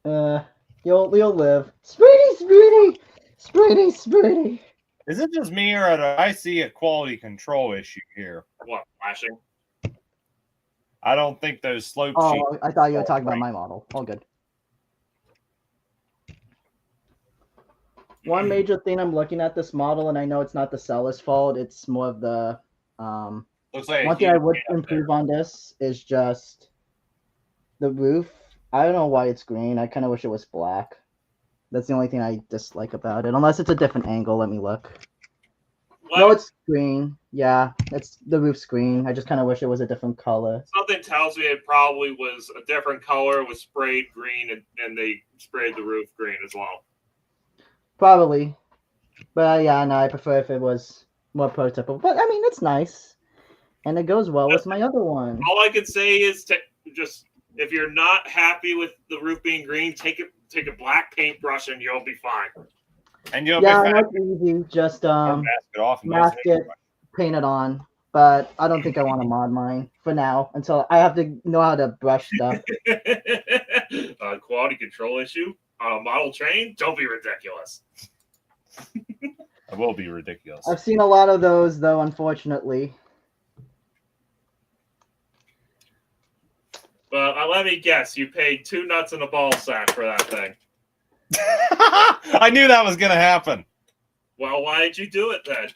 Speaker 3: You'll live. Spritty.
Speaker 1: Is it just me or do I see a quality control issue here?
Speaker 2: What, flashing?
Speaker 1: I don't think those slope sheets.
Speaker 3: Oh, I thought you were talking about my model. All good. One major thing I'm looking at this model, and I know it's not the seller's fault, it's more of the
Speaker 1: Looks like
Speaker 3: one thing I would improve on this is just the roof. I don't know why it's green. I kind of wish it was black. That's the only thing I dislike about it. Unless it's a different angle. Let me look. No, it's green. Yeah, it's the roof's green. I just kind of wish it was a different color.
Speaker 2: Something tells me it probably was a different color, was sprayed green, and they sprayed the roof green as well.
Speaker 3: Probably. But yeah, no, I prefer if it was more prototypical. But I mean, it's nice. And it goes well with my other one.
Speaker 2: All I can say is to just, if you're not happy with the roof being green, take a black paintbrush and you'll be fine.
Speaker 1: And you'll
Speaker 3: Yeah,
Speaker 1: be
Speaker 3: I
Speaker 1: fine.
Speaker 3: know it's easy. Just
Speaker 1: Mask it off and
Speaker 3: mask
Speaker 1: use
Speaker 3: it, paint it on. But I don't think I want to mod mine for now until I have to know how to brush stuff.
Speaker 2: Quality control issue on a model train? Don't be ridiculous.
Speaker 1: It will be ridiculous.
Speaker 3: I've seen a lot of those, though, unfortunately.
Speaker 2: Well, let me guess. You paid 2 nuts and a ball sack for that thing.
Speaker 1: I knew that was going to happen.
Speaker 2: Well, why did you do it then?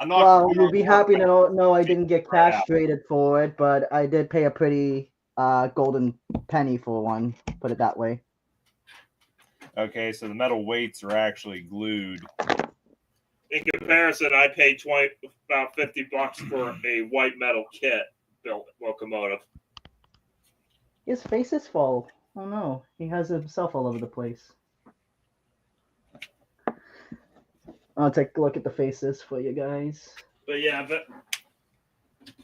Speaker 1: I'm not.
Speaker 3: Well, you'll be happy to know I didn't get castrated for it, but I did pay a pretty golden penny for one. Put it that way.
Speaker 1: Okay, so the metal weights are actually glued.
Speaker 2: In comparison, I paid about $50 for a white metal kit built locomotive.
Speaker 3: His face is full. Oh no, he has himself all over the place. I'll take a look at the faces for you guys.
Speaker 2: But yeah, but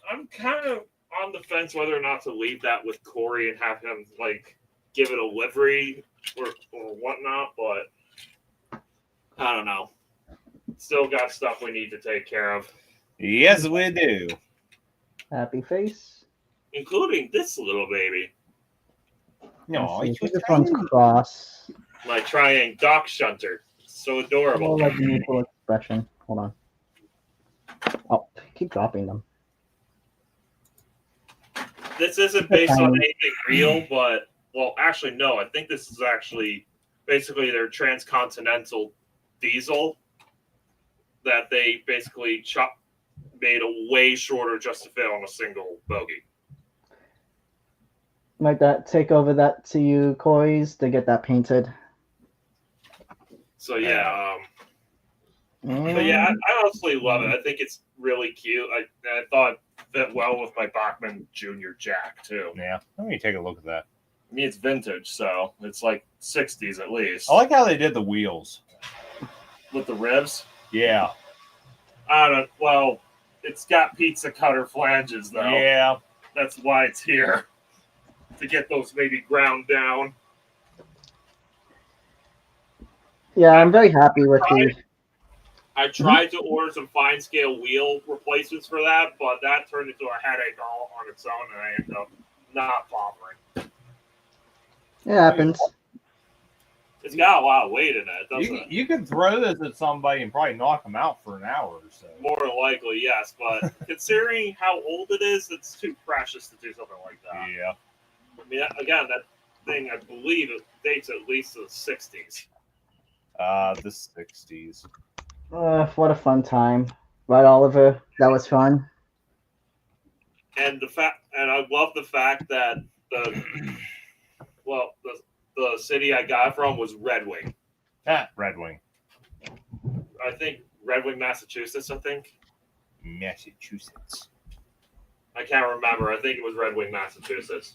Speaker 2: I'm kind of on the fence whether or not to leave that with Corey and have him like give it a livery or whatnot. But I don't know. Still got stuff we need to take care of.
Speaker 1: Yes, we do.
Speaker 3: Happy face.
Speaker 2: Including this little baby.
Speaker 1: No,
Speaker 3: This one's cross.
Speaker 2: My Triang Dock Shunter. So adorable.
Speaker 3: More like mutual expression. Hold on. Oh, keep dropping them.
Speaker 2: This isn't based on anything real, but well, actually, no. I think this is actually basically their transcontinental diesel that they basically made a way shorter just to fit on a single bogie.
Speaker 3: Might that take over that to you, Corey's, to get that painted?
Speaker 2: So yeah, but yeah, I honestly love it. I think it's really cute. I thought it fit well with my Bachman Junior Jack too.
Speaker 1: Yeah, let me take a look at that.
Speaker 2: I mean, it's vintage, so it's like 60s at least.
Speaker 1: I like how they did the wheels.
Speaker 2: With the ribs?
Speaker 1: Yeah.
Speaker 2: I don't know. Well, it's got pizza cutter flanges, though.
Speaker 1: Yeah.
Speaker 2: That's why it's here. To get those maybe ground down.
Speaker 3: Yeah, I'm very happy with these.
Speaker 2: I tried to order some fine scale wheel replacements for that, but that turned into a headache all on its own, and I ended up not bothering.
Speaker 3: It happens.
Speaker 2: It's got a lot of weight in it, doesn't it?
Speaker 1: You could throw this at somebody and probably knock them out for an hour or so.
Speaker 2: More than likely, yes. But considering how old it is, it's too precious to do something like that.
Speaker 1: Yeah.
Speaker 2: I mean, again, that thing, I believe it dates at least to the 60s.
Speaker 1: The 60s.
Speaker 3: What a fun time. Right, Oliver? That was fun.
Speaker 2: And I love the fact that the city I got from was Red Wing.
Speaker 1: Red Wing.
Speaker 2: I think Red Wing, Massachusetts, I think.
Speaker 1: Massachusetts.
Speaker 2: I can't remember. I think it was Red Wing, Massachusetts.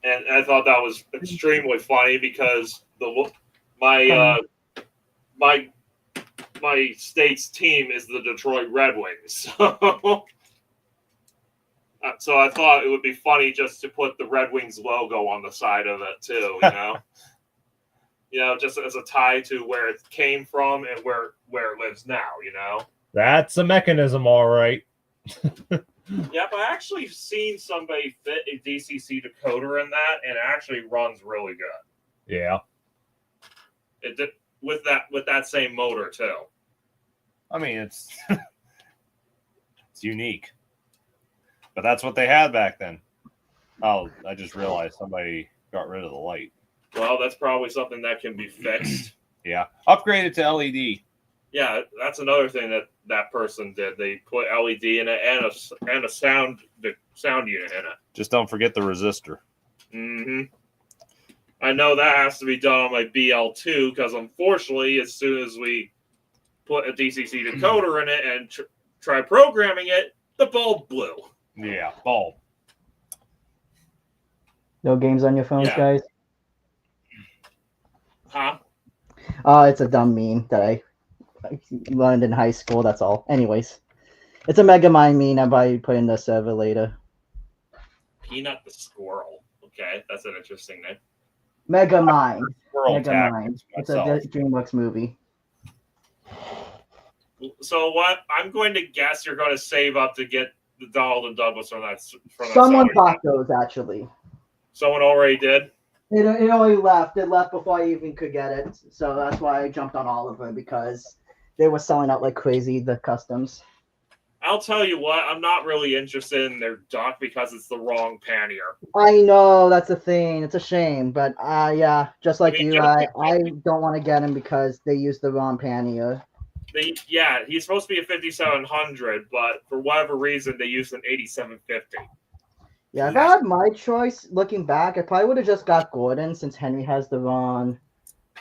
Speaker 2: And I thought that was extremely funny because my state's team is the Detroit Red Wings. So I thought it would be funny just to put the Red Wings logo on the side of it too, just as a tie to where it came from and where it lives now,
Speaker 1: That's a mechanism, all right.
Speaker 2: Yep, I actually seen somebody fit a DCC decoder in that, and it actually runs really good.
Speaker 1: Yeah.
Speaker 2: It did with that same motor too.
Speaker 1: I mean, it's unique, but that's what they had back then. Oh, I just realized somebody got rid of the light.
Speaker 2: Well, that's probably something that can be fixed.
Speaker 1: Yeah, upgrade it to LED.
Speaker 2: Yeah, that's another thing that person did. They put LED in it and a sound unit in it.
Speaker 1: Just don't forget the resistor.
Speaker 2: Mm-hmm. I know that has to be done on my BL2 because unfortunately, as soon as we put a DCC decoder in it and try programming it, the bulb blew.
Speaker 1: Yeah, bulb.
Speaker 3: No games on your phones,
Speaker 2: Yeah.
Speaker 3: guys?
Speaker 2: Huh?
Speaker 3: It's a dumb meme that I learned in high school, that's all. Anyways. It's a Megamind meme I probably put in the server later.
Speaker 2: Peanut the Squirrel. Okay, that's an interesting name.
Speaker 3: Megamind.
Speaker 1: Squirrel
Speaker 3: Megamind.
Speaker 1: tactics
Speaker 3: It's a
Speaker 1: myself.
Speaker 3: DreamWorks movie.
Speaker 2: So what? I'm going to guess you're going to save up to get the Donald and Douglas from that.
Speaker 3: Someone
Speaker 2: salary.
Speaker 3: bought those, actually.
Speaker 2: Someone already did.
Speaker 3: It only left. It left before I even could get it. So that's why I jumped on all of them, because they were selling out like crazy, the customs.
Speaker 2: I'll tell you what, I'm not really interested in their duck because it's the wrong pannier.
Speaker 3: I know, that's the thing. It's a shame, but yeah, just like
Speaker 2: mean,
Speaker 3: you, I don't want to get him because they used the wrong pannier.
Speaker 2: Yeah, he's supposed to be a 5700, but for whatever reason, they used an 8750.
Speaker 3: Yeah, if I had my choice, looking back, I probably would have just got Gordon since Henry has the wrong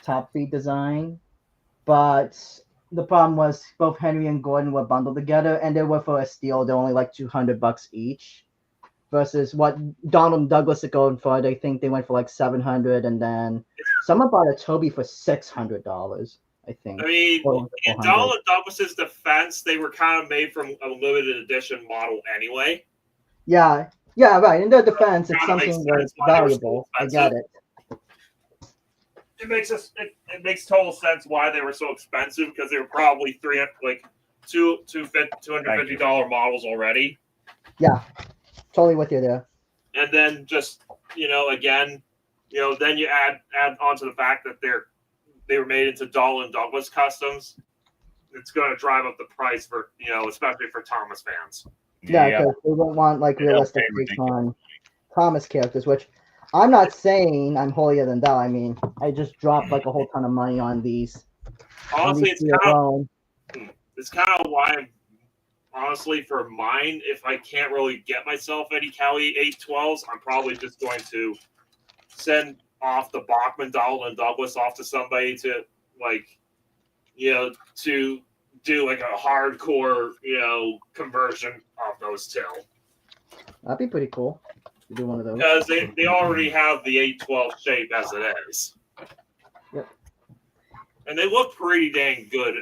Speaker 3: top feed design. But the problem was both Henry and Gordon were bundled together, and they were for a steal. They're only like $200 each, versus what Donald and Douglas are going for. They think they went for like $700, and then someone bought a Toby for $600. I think.
Speaker 2: I mean,
Speaker 3: Or
Speaker 2: in
Speaker 3: $400.
Speaker 2: Donald and Douglas's defense, they were kind of made from a limited edition model anyway.
Speaker 3: Yeah, right. In their defense, it's
Speaker 2: Kinda makes
Speaker 3: something
Speaker 2: sense
Speaker 3: that's
Speaker 2: why they were so
Speaker 3: valuable. I get
Speaker 2: expensive.
Speaker 3: it.
Speaker 2: It makes total sense why they were so expensive because they were probably $250 models already.
Speaker 3: Yeah, totally with you there.
Speaker 2: And then just again, then you add onto the fact that they were made into Donald and Douglas customs. It's going to drive up the price for especially for Thomas fans.
Speaker 3: Yeah, because they don't want like realistic takes on Thomas characters, which I'm not saying I'm holier than thou. I mean, I just dropped like a whole ton of money on these.
Speaker 2: Honestly,
Speaker 3: it's kind
Speaker 2: of why I'm honestly for mine. If I can't really get myself any Cali 812s, I'm probably just going to send off the Bachman, Donald, and Douglas off to somebody to to do like a hardcore conversion of those two.
Speaker 3: That'd be pretty cool to do one of those.
Speaker 2: Because they already have the 812 shape as it is.
Speaker 3: Yep.
Speaker 2: And they look pretty dang good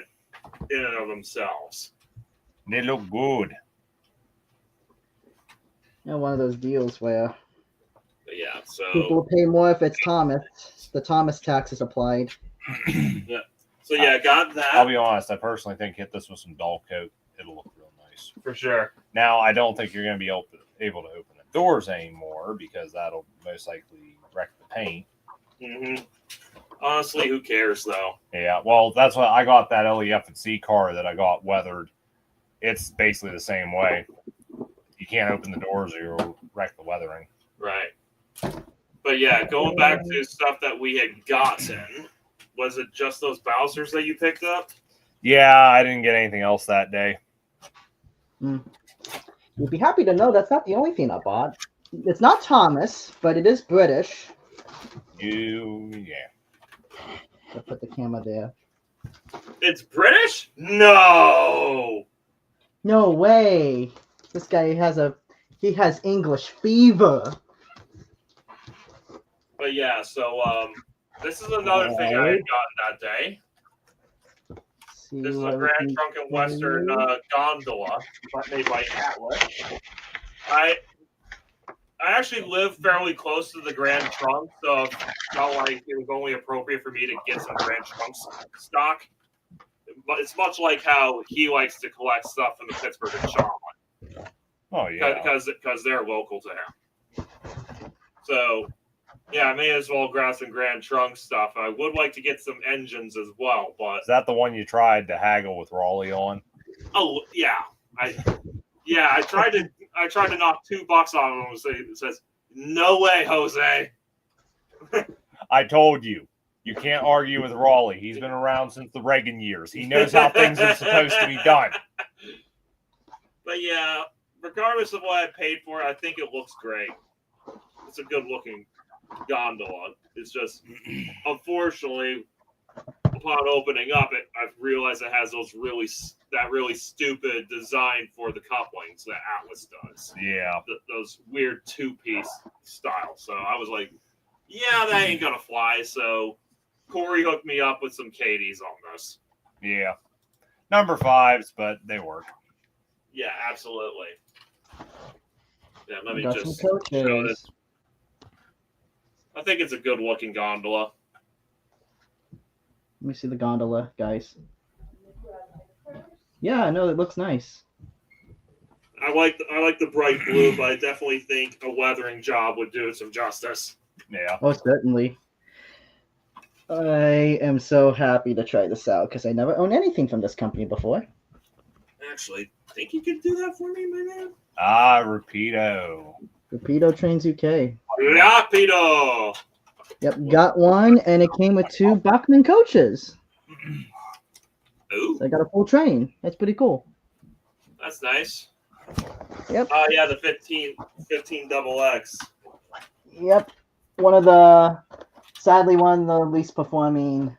Speaker 2: in and of themselves.
Speaker 1: They look good.
Speaker 3: One of those deals where
Speaker 2: But yeah, so
Speaker 3: people will pay more if it's Thomas. The Thomas tax is applied.
Speaker 2: yeah. So yeah, got that.
Speaker 1: I'll be honest, I personally think hit this with some dull coat, it'll look real nice.
Speaker 2: For sure.
Speaker 1: Now, I don't think you're going to be able to open the doors anymore because that'll most likely wreck the paint.
Speaker 2: Mm-hmm. Honestly, who cares though?
Speaker 1: Yeah, well, that's why I got that LEF and C car that I got weathered. It's basically the same way. You can't open the doors or you'll wreck the weathering.
Speaker 2: Right. But yeah, going back to stuff that we had gotten, was it just those Bowsers that you picked up?
Speaker 1: Yeah, I didn't get anything else that day.
Speaker 3: You'd be happy to know that's not the only thing I bought. It's not Thomas, but it is British.
Speaker 1: Yeah.
Speaker 3: I'll put the camera there.
Speaker 2: It's British? No.
Speaker 3: No way. This guy has English fever.
Speaker 2: But yeah, so this is another thing I had gotten that day. This is a Grand Trunken Western gondola made by Atlas. I actually live fairly close to the Grand Trunk, so it felt like it was only appropriate for me to get some Grand Trunk stock. But it's much like how he likes to collect stuff from the Pittsburgh and Shaman.
Speaker 1: Oh, yeah.
Speaker 2: Because they're local to him. So, yeah, I may as well grab some Grand Trunk stuff. I would like to get some engines as well, but
Speaker 1: Is that the one you tried to haggle with Raleigh on?
Speaker 2: oh yeah, I tried to knock $2 off him. It says, "No way, Jose."
Speaker 1: I told you. You can't argue with Raleigh. He's been around since the Reagan years. He knows how things are supposed to be done.
Speaker 2: But yeah, regardless of what I paid for it, I think it looks great. It's a good looking gondola. It's just, unfortunately, upon opening up it, I've realized it has that really stupid design for the couplings that Atlas does.
Speaker 1: Yeah.
Speaker 2: Those weird two-piece style. So I was like, yeah, that ain't gonna fly. So Corey hooked me up with some Katie's on this.
Speaker 1: Yeah. Number 5s, but they work.
Speaker 2: Yeah, absolutely. Yeah, let me
Speaker 3: Got
Speaker 2: just
Speaker 3: some
Speaker 2: show
Speaker 3: coaches.
Speaker 2: this. I think it's a good looking gondola.
Speaker 3: Let me see the gondola, guys. Yeah, I know it looks nice.
Speaker 2: I like the bright blue, but I definitely think a weathering job would do it some justice.
Speaker 1: Yeah.
Speaker 3: Oh, certainly. I am so happy to try this out because I never owned anything from this company before.
Speaker 2: Actually, think you could do that for me, my man?
Speaker 1: Rapido.
Speaker 3: Rapido Trains UK.
Speaker 2: Rapido!
Speaker 3: Yep, got one, and it came with 2 Bachmann coaches.
Speaker 2: Ooh,
Speaker 3: So I got a full train. That's pretty cool.
Speaker 2: that's nice.
Speaker 3: Yep.
Speaker 2: Oh, yeah, the 15 XX.
Speaker 3: Yep. Sadly, one of the least performing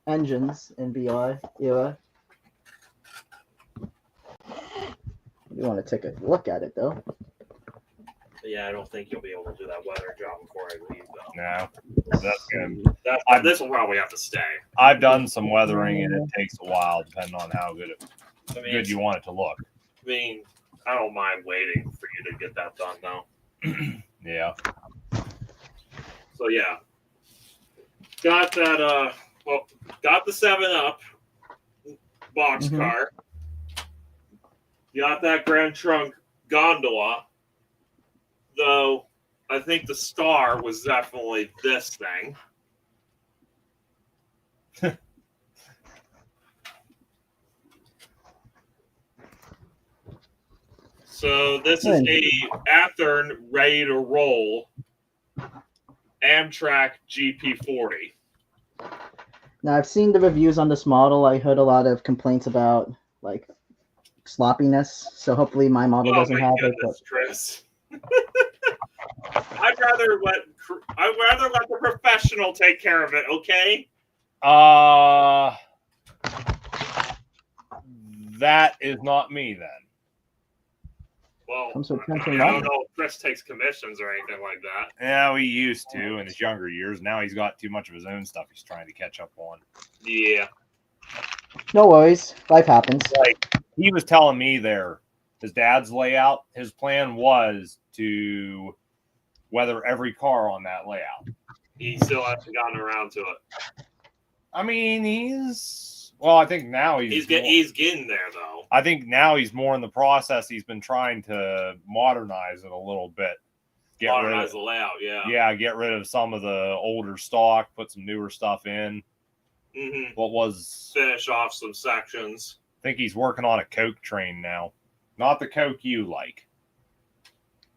Speaker 3: engines in BR era. You want to take a look at it, though.
Speaker 2: Yeah, I don't think you'll be able to do that weather job before I leave, though.
Speaker 1: No. That's good.
Speaker 2: This will probably have to stay.
Speaker 1: I've done some weathering, and it takes a while, depending on how good
Speaker 2: I
Speaker 1: you want it to look.
Speaker 2: mean, I don't mind waiting for you to get that done, though.
Speaker 1: Yeah.
Speaker 2: So yeah, got that. Got the 7-Up boxcar. Got that Grand Trunk gondola. Though I think the star was definitely this thing. So this is a after ready to roll Amtrak GP40.
Speaker 3: Now, I've seen the reviews on this model. I heard a lot of complaints about, like, sloppiness. So hopefully my model doesn't have it. But
Speaker 2: Chris. I'd rather let the professional take care of it, okay?
Speaker 1: That is not me then.
Speaker 2: Well,
Speaker 3: Comes with
Speaker 2: I
Speaker 3: attention
Speaker 2: don't
Speaker 3: level.
Speaker 2: know if Chris takes commissions or anything like that.
Speaker 1: Yeah, we used to in his younger years. Now he's got too much of his own stuff he's trying to catch up on.
Speaker 2: Yeah.
Speaker 3: No worries. Life happens.
Speaker 1: Like he was telling me there, his dad's layout, his plan was to weather every car on that layout.
Speaker 2: He still hasn't gotten around to it.
Speaker 1: I mean, I think now
Speaker 2: He's getting there though.
Speaker 1: I think now he's more in the process. He's been trying to modernize it a little bit.
Speaker 2: Modernize the layout, yeah.
Speaker 1: Yeah, get rid of some of the older stock, put some newer stuff in.
Speaker 2: Mm-hmm. Finish off some sections.
Speaker 1: I think he's working on a Coke train now. Not the Coke you like.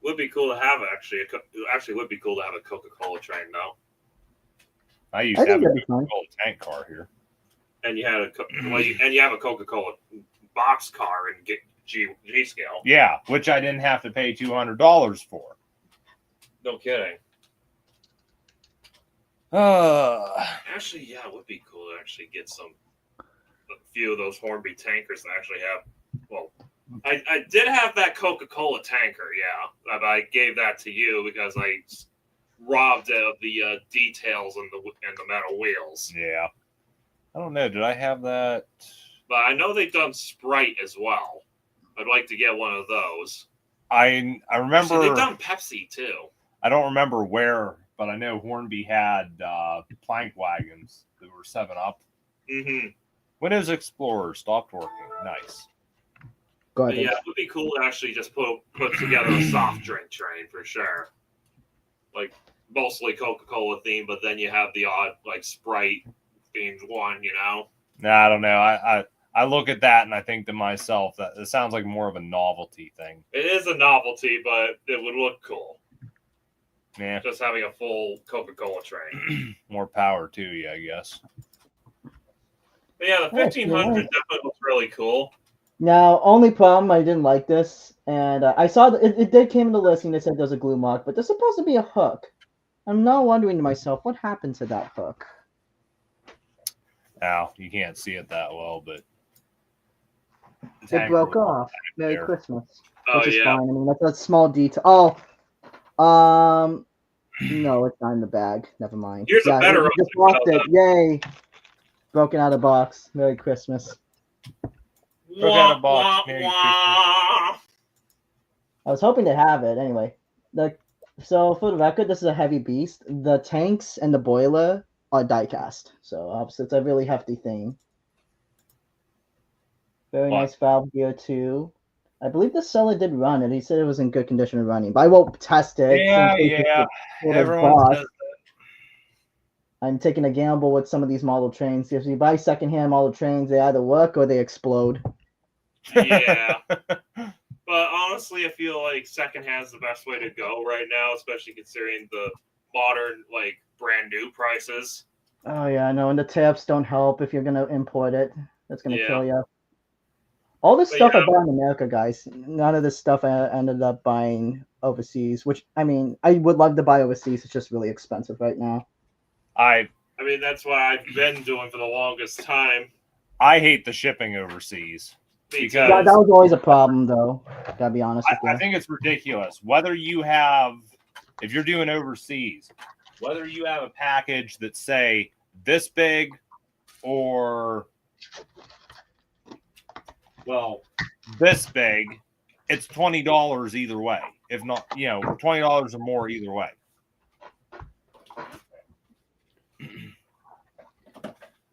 Speaker 2: Would be cool to have would be cool to have a Coca-Cola train though.
Speaker 1: I used to have a Coca-Cola tank car here.
Speaker 2: And you had you have a Coca-Cola box car in G scale.
Speaker 1: Yeah, which I didn't have to pay $200 for.
Speaker 2: No kidding. Actually, yeah, it would be cool to actually get a few of those Hornby tankers that actually have. Well, I did have that Coca-Cola tanker, yeah, but I gave that to you because I robbed it of the details and the metal wheels.
Speaker 1: Yeah. I don't know. Did I have that?
Speaker 2: But I know they've done Sprite as well. I'd like to get one of those.
Speaker 1: I remember.
Speaker 2: Actually, they've done Pepsi too.
Speaker 1: I don't remember where, but I know Hornby had plank wagons that were 7-Up.
Speaker 2: Mm-hmm.
Speaker 1: Windows Explorer stopped working. Nice.
Speaker 2: But yeah, it would be cool to actually just put together a soft drink train for sure. Like mostly Coca-Cola themed, but then you have the odd like Sprite themed one, you know?
Speaker 1: I don't know. I look at that and I think to myself that it sounds like more of a novelty thing.
Speaker 2: It is a novelty, but it would look cool.
Speaker 1: Yeah.
Speaker 2: Just having a full Coca-Cola train.
Speaker 1: More power to you, I guess.
Speaker 2: But yeah, the 1500 definitely looks really cool.
Speaker 3: Now, only problem, I didn't like this, and I saw it did came in the listing. They said there's a glue mark, but there's supposed to be a hook. I'm now wondering to myself, what happened to that hook?
Speaker 1: Now you can't see it that well, but
Speaker 3: It broke off. Merry
Speaker 1: there.
Speaker 3: Christmas.
Speaker 2: Oh
Speaker 3: Which is
Speaker 2: yeah.
Speaker 3: fine. I mean, that's a small detail. Oh, no, it's not in the bag. Never mind.
Speaker 2: Here's a better
Speaker 3: you just
Speaker 2: one.
Speaker 3: lost it. Yay! Broken out of the box. Merry Christmas.
Speaker 1: Broke out of box. Merry Christmas.
Speaker 3: I was hoping to have it anyway. So for the record, this is a heavy beast. The tanks and the boiler are die-cast, so it's a really hefty thing. Very
Speaker 1: What?
Speaker 3: nice valve gear too. I believe the seller did run it. He said it was in good condition of running, but I won't test it.
Speaker 1: Yeah,
Speaker 3: in case it's
Speaker 1: yeah.
Speaker 3: a total
Speaker 1: Everyone
Speaker 3: bust.
Speaker 1: says
Speaker 3: I'm taking a gamble with some of these model trains. If you buy secondhand model trains, they either work or they explode.
Speaker 2: Yeah. But honestly, I feel like secondhand is the best way to go right now, especially considering the modern, like, brand new prices.
Speaker 3: Oh yeah, I know, and the tariffs don't help if you're gonna import it. That's gonna
Speaker 2: Yeah.
Speaker 3: kill you. All this
Speaker 2: But
Speaker 3: stuff I
Speaker 2: yeah.
Speaker 3: bought in America, guys. None of this stuff I ended up buying overseas. Which I mean, I would love to buy overseas. It's just really expensive right now.
Speaker 1: I
Speaker 2: mean, that's what I've been doing for the longest time.
Speaker 1: hate the shipping overseas.
Speaker 2: Because
Speaker 3: Yeah, that was always a problem, though. Gotta be honest with you.
Speaker 1: I think it's ridiculous. Whether you have, if you're doing overseas, whether you have a package that's say this big or this big, it's $20 either way. If not, $20 or more either way.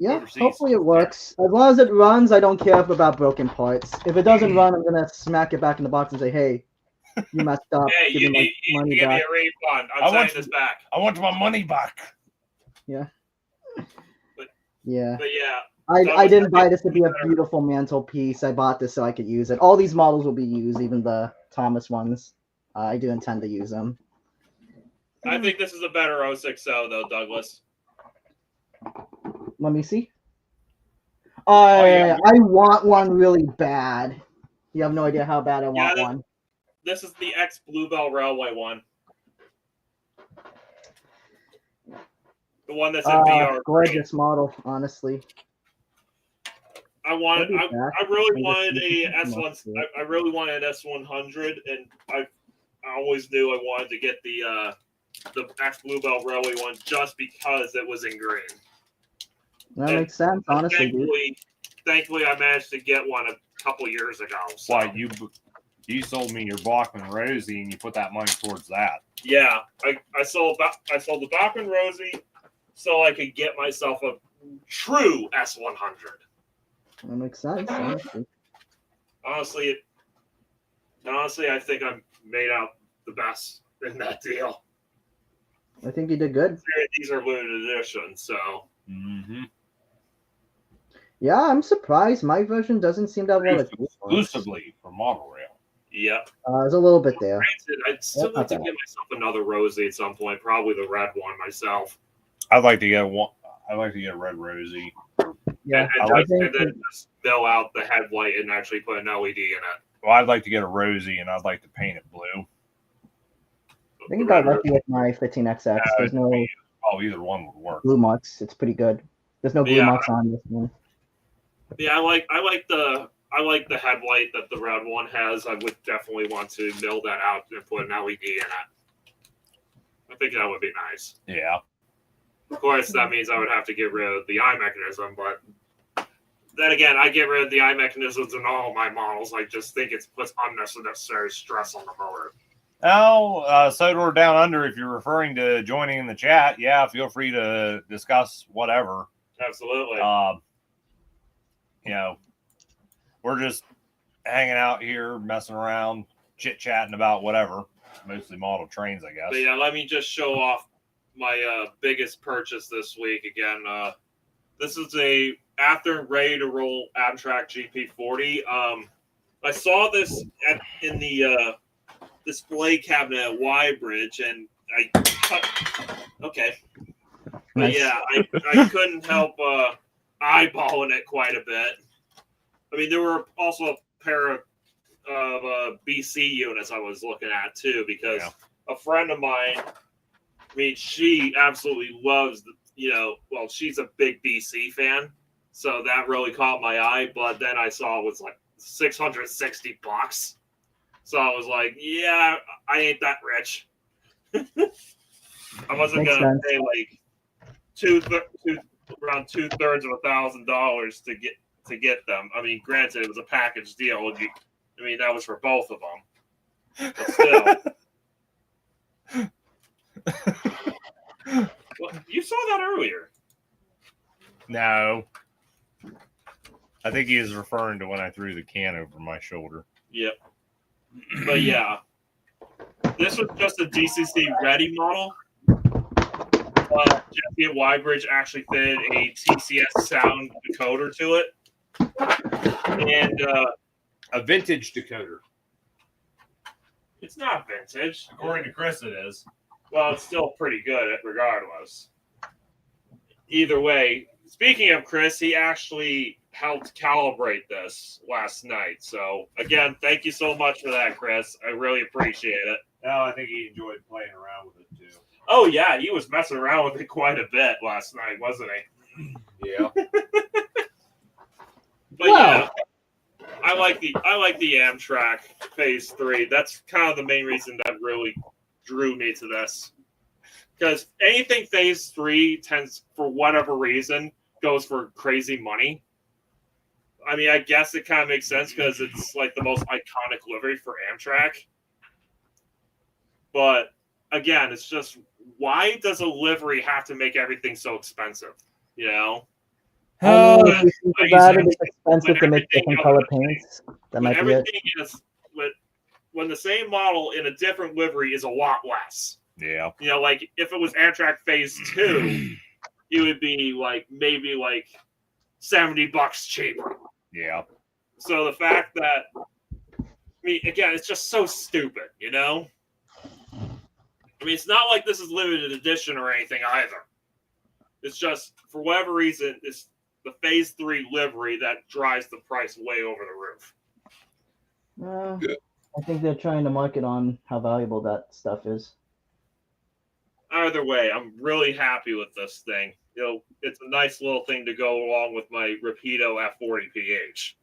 Speaker 3: Yeah,
Speaker 1: overseas.
Speaker 3: hopefully it works. As long as it runs, I don't care about broken parts. If it doesn't run, I'm gonna smack it back in the box and say, "Hey, you messed up.
Speaker 2: hey,
Speaker 3: Give
Speaker 2: you
Speaker 3: me
Speaker 2: need
Speaker 3: my
Speaker 2: to
Speaker 3: money
Speaker 2: give me
Speaker 3: back."
Speaker 2: a refund.
Speaker 1: I
Speaker 2: I'm
Speaker 1: want
Speaker 2: sending this back.
Speaker 1: I want my money back.
Speaker 3: Yeah.
Speaker 2: But
Speaker 3: Yeah.
Speaker 2: yeah,
Speaker 3: I didn't buy this to be a beautiful mantelpiece. I bought this so I could use it. All these models will be used, even the Thomas ones. I do intend to use them.
Speaker 2: I think this is a better 060 though, Douglas.
Speaker 3: Let me see.
Speaker 1: yeah.
Speaker 3: I want one really bad. You have no idea how bad I want one.
Speaker 2: This is the ex Bluebell Railway one. The one that's in VR.
Speaker 3: Gorgeous model, honestly.
Speaker 2: I really wanted a S1. I really wanted an S100, and I always knew I wanted to get the ex Bluebell Railway one just because it was in green.
Speaker 3: That makes sense, honestly,
Speaker 2: thankfully, I managed to get one a couple years ago. So.
Speaker 1: Why you sold me your Bachman Rosie and you put that money towards that?
Speaker 2: Yeah, I sold the Bachman Rosie so I could get myself a true S100.
Speaker 3: That makes sense, honestly.
Speaker 2: Honestly, I think I made out the best in that deal.
Speaker 3: I think you did good.
Speaker 2: These are limited editions, so.
Speaker 1: Mm-hmm.
Speaker 3: Yeah, I'm surprised. My version doesn't seem to have a lot of
Speaker 1: exclusively for model rail.
Speaker 2: Yep.
Speaker 3: There's a little bit there.
Speaker 2: I'd still like to get myself another Rosie at some point. Probably the red one myself.
Speaker 1: I'd like to get one. I'd like to get a red Rosie.
Speaker 3: Yeah,
Speaker 2: and then just fill out the headlight and actually put an LED in it.
Speaker 1: Well, I'd like to get a Rosie and I'd like to paint it blue.
Speaker 3: I think I got lucky with my 15XX. There's no.
Speaker 1: Either one would work.
Speaker 3: Blue marks. It's pretty good. There's no blue marks on this one.
Speaker 2: Yeah, I like the headlight that the red one has. I would definitely want to mill that out and put an LED in it. I think that would be nice.
Speaker 1: Yeah.
Speaker 2: Of course, that means I would have to get rid of the eye mechanism, but then again, I get rid of the eye mechanisms in all of my models. I just think it puts unnecessary stress on the motor.
Speaker 1: Oh, Sodor Down Under, if you're referring to joining in the chat, yeah, feel free to discuss whatever.
Speaker 2: Absolutely.
Speaker 1: We're just hanging out here, messing around, chit-chatting about whatever. Mostly model trains, I guess.
Speaker 2: But yeah, let me just show off my biggest purchase this week again. This is a after ready to roll Amtrak GP40. I saw this in the display cabinet at Y-Bridge, and I cut. Okay. But yeah, I couldn't help eyeballing it quite a bit. I mean, there were also a pair of BC units I was looking at too, because a friend of mine I mean, she absolutely loves she's a big BC fan, so that really caught my eye. But then I saw it was like $660, so I was like, yeah, I ain't that rich. I wasn't
Speaker 3: Makes
Speaker 2: gonna
Speaker 3: sense.
Speaker 2: pay like around $2,300 to get them. I mean, granted, it was a package deal. I mean, that was for both of them, but still. Well, you saw that earlier.
Speaker 1: No. I think he was referring to when I threw the can over my shoulder.
Speaker 2: Yep. But yeah, this was just a DCC ready model. Jesse and Wybridge actually fitted a TCS sound decoder to it. And
Speaker 1: a vintage decoder.
Speaker 2: It's not vintage.
Speaker 1: According to Chris, it is.
Speaker 2: Well, it's still pretty good regardless. Either way, speaking of Chris, he actually helped calibrate this last night. So, again, thank you so much for that, Chris. I really appreciate it.
Speaker 1: No, I think he enjoyed playing around with it, too.
Speaker 2: Oh, yeah, he was messing around with it quite a bit last night, wasn't he?
Speaker 1: Yeah.
Speaker 2: But yeah, I like the Amtrak Phase 3. That's kind of the main reason that really drew me to this. Because anything Phase 3 tends, for whatever reason, goes for crazy money. I mean, I guess it kind of makes sense because it's like the most iconic livery for Amtrak. But again, it's just, why does a livery have to make everything so expensive? You know?
Speaker 3: If you think about it, it's expensive to make different color paints. That might be it.
Speaker 2: When the same model in a different livery is a lot less.
Speaker 1: Yeah.
Speaker 2: You know, like if it was Amtrak Phase 2, it would be like maybe like $70 cheaper.
Speaker 1: Yeah.
Speaker 2: So the fact that, I mean, again, it's just so stupid, you know? I mean, it's not like this is limited edition or anything either. It's just, for whatever reason, it's the Phase 3 livery that drives the price way over the roof.
Speaker 3: I think they're trying to market on how valuable that stuff is.
Speaker 2: Either way, I'm really happy with this thing. You know, it's a nice little thing to go along with my Rapido F40PH.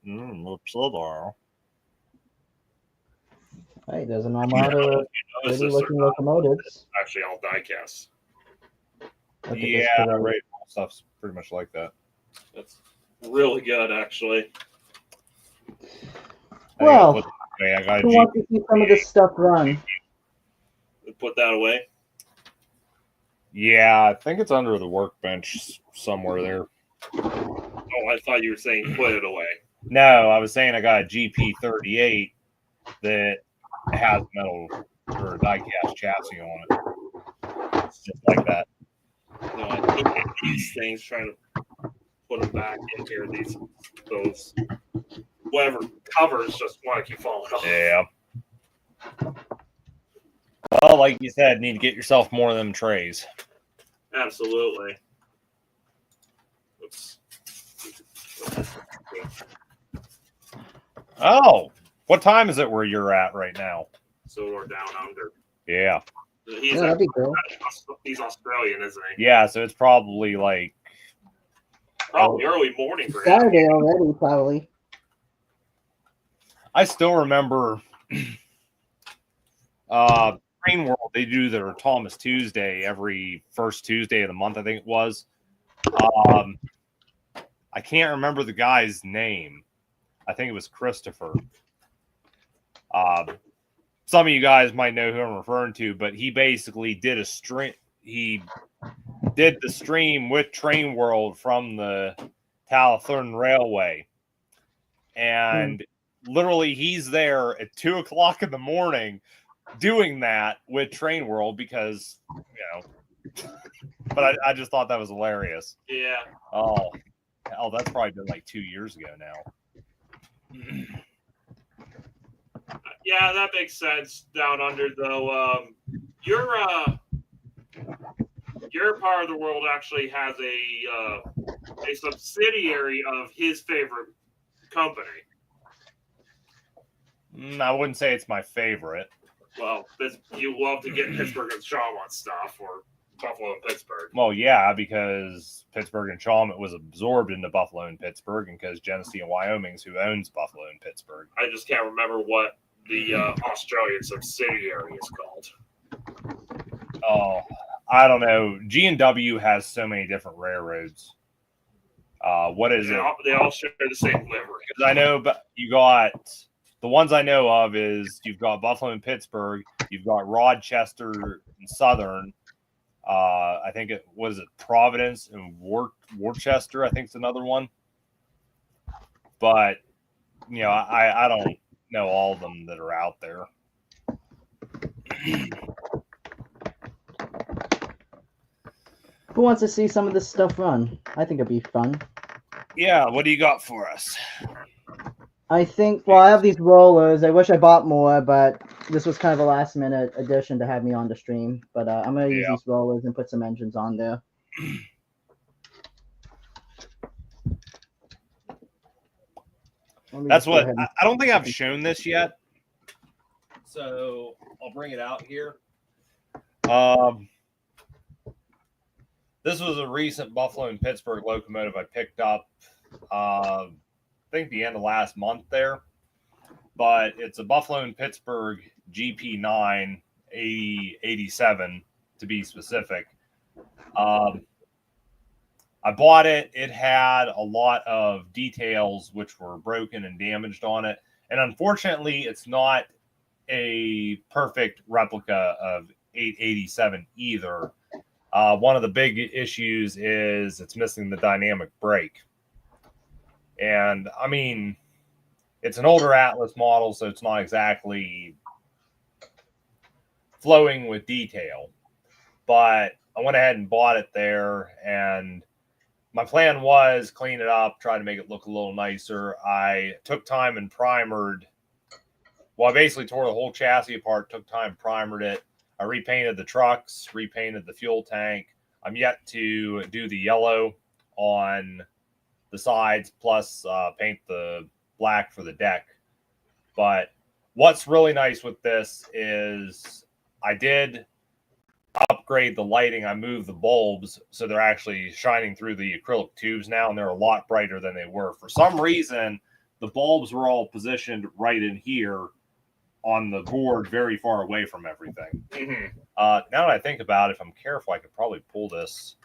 Speaker 3: Hey, there's an armada of pretty-looking locomotives.
Speaker 2: Actually, all diecast.
Speaker 1: Yeah, right. Stuff's pretty much like that.
Speaker 2: That's really good, actually.
Speaker 3: Well, who wants to see some of this stuff run?
Speaker 2: Put that away.
Speaker 1: Yeah, I think it's under the workbench somewhere there.
Speaker 2: Oh, I thought you were saying put it away.
Speaker 1: No, I was saying I got a GP38 that has metal or die-cast chassis on it. It's just like that.
Speaker 2: No, I think these things, trying to put them back in here, those whatever covers just want to keep falling off.
Speaker 1: Yeah. Well, like you said, need to get yourself more of them trays.
Speaker 2: Absolutely. Oops.
Speaker 1: Oh, what time is it where you're at right now?
Speaker 2: So we're down under.
Speaker 1: Yeah.
Speaker 3: That'd be cool.
Speaker 2: He's Australian, isn't he?
Speaker 1: Yeah, so it's probably like
Speaker 2: early morning for him.
Speaker 3: Saturday already, probably.
Speaker 1: I still remember Train World, they do their Thomas Tuesday every first Tuesday of the month, I think it was. I can't remember the guy's name. I think it was Christopher. Some of you guys might know who I'm referring to, but he basically did a stream. He did the stream with Train World from the Talathurn Railway. And literally he's there at 2:00 in the morning doing that with Train World because, but I just thought that was hilarious.
Speaker 2: Yeah.
Speaker 1: Oh, that's probably been like 2 years ago now.
Speaker 2: Yeah, that makes sense. Down under, though, your part of the world actually has a subsidiary of his favorite company.
Speaker 1: I wouldn't say it's my favorite.
Speaker 2: Well, you love to get Pittsburgh and Shaw on stuff, or Buffalo and Pittsburgh.
Speaker 1: Well, yeah, because Pittsburgh and Chalmette was absorbed into Buffalo and Pittsburgh, and because Genesee and Wyoming's who owns Buffalo and Pittsburgh.
Speaker 2: I just can't remember what the Australian subsidiary is called.
Speaker 1: Oh, I don't know. G&W has so many different railroads. What is it?
Speaker 2: They all share the same livery.
Speaker 1: Because I know, but you got the ones I know of is you've got Buffalo and Pittsburgh, you've got Rochester and Southern. I think it was Providence and Worcester. I think it's another one. But you know, I don't know all of them that are out there.
Speaker 3: Who wants to see some of this stuff run? I think it'd be fun.
Speaker 1: Yeah, what do you got for us?
Speaker 3: I think, well, I have these rollers. I wish I bought more, but this was kind of a last minute addition to have me on the stream. But I'm going to use these rollers and put some engines on there.
Speaker 1: That's what I don't think I've shown this yet. So I'll bring it out here. This was a recent Buffalo and Pittsburgh locomotive I picked up, I think the end of last month there. But it's a Buffalo and Pittsburgh GP9 8087 to be specific. I bought it. It had a lot of details which were broken and damaged on it. And unfortunately, it's not a perfect replica of 887 either. One of the big issues is it's missing the dynamic brake. And I mean, it's an older Atlas model, so it's not exactly flowing with detail. But I went ahead and bought it there, and my plan was clean it up, try to make it look a little nicer. I took time and primered. Well, I basically tore the whole chassis apart, took time, primered it. I repainted the trucks, repainted the fuel tank. I'm yet to do the yellow on the sides, plus paint the black for the deck. But what's really nice with this is I did upgrade the lighting. I moved the bulbs so they're actually shining through the acrylic tubes now, and they're a lot brighter than they were. For some reason, the bulbs were all positioned right in here on the board, very far away from everything.
Speaker 2: Mm-hmm.
Speaker 1: Now that I think about it, if I'm careful, I could probably pull this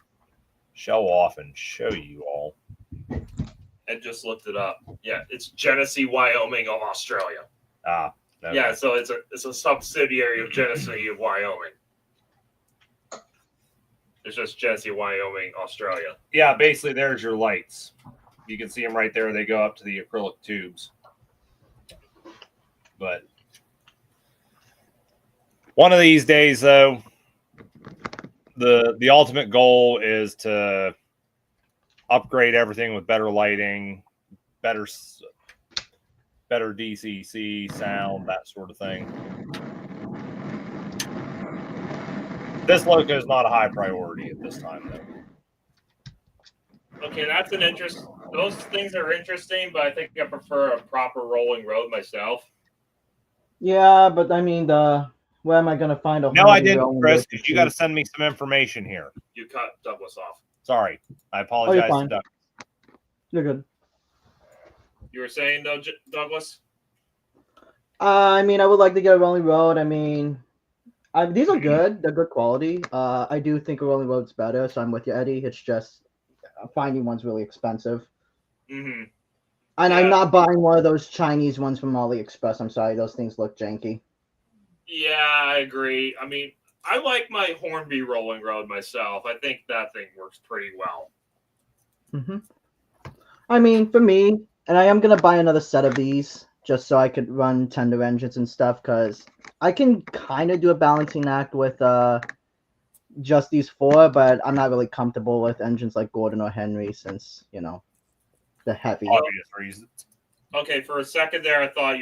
Speaker 1: shell off and show you all.
Speaker 2: I just looked it up. Yeah, it's Genesee, Wyoming of Australia.
Speaker 1: Okay.
Speaker 2: Yeah, so it's a subsidiary of Genesee of Wyoming. It's just Genesee, Wyoming, Australia.
Speaker 1: Yeah, basically there's your lights. You can see them right there. They go up to the acrylic tubes. But one of these days, though, the ultimate goal is to upgrade everything with better lighting, better DCC sound, that sort of thing. This loco is not a high priority at this time, though.
Speaker 2: Okay, that's an interest. Those things are interesting, but I think I prefer a proper rolling road myself.
Speaker 3: Yeah, but I mean, where am I going to find a?
Speaker 1: No, I didn't, Chris. You got to send me some information here.
Speaker 2: You cut Douglas off.
Speaker 1: Sorry, I apologize.
Speaker 3: Oh,
Speaker 1: to
Speaker 3: you're good.
Speaker 2: You were saying though, Douglas?
Speaker 3: I mean, I would like to get a rolling road. I mean, these are good. They're good quality. I do think a rolling road's better, so I'm with you, Eddie. It's just finding one's really expensive.
Speaker 2: Mm-hmm.
Speaker 3: And I'm not buying one of those Chinese ones from AliExpress. I'm sorry, those things look janky.
Speaker 2: Yeah, I agree. I mean, I like my Hornby rolling road myself. I think that thing works pretty well.
Speaker 3: Mm-hmm. I mean, for me, and I am going to buy another set of these just so I could run tender engines and stuff, because I can kind of do a balancing act with just these four, but I'm not really comfortable with engines like Gordon or Henry since, you know, they're heavy.
Speaker 1: obvious reasons.
Speaker 2: Okay, for a second there, I thought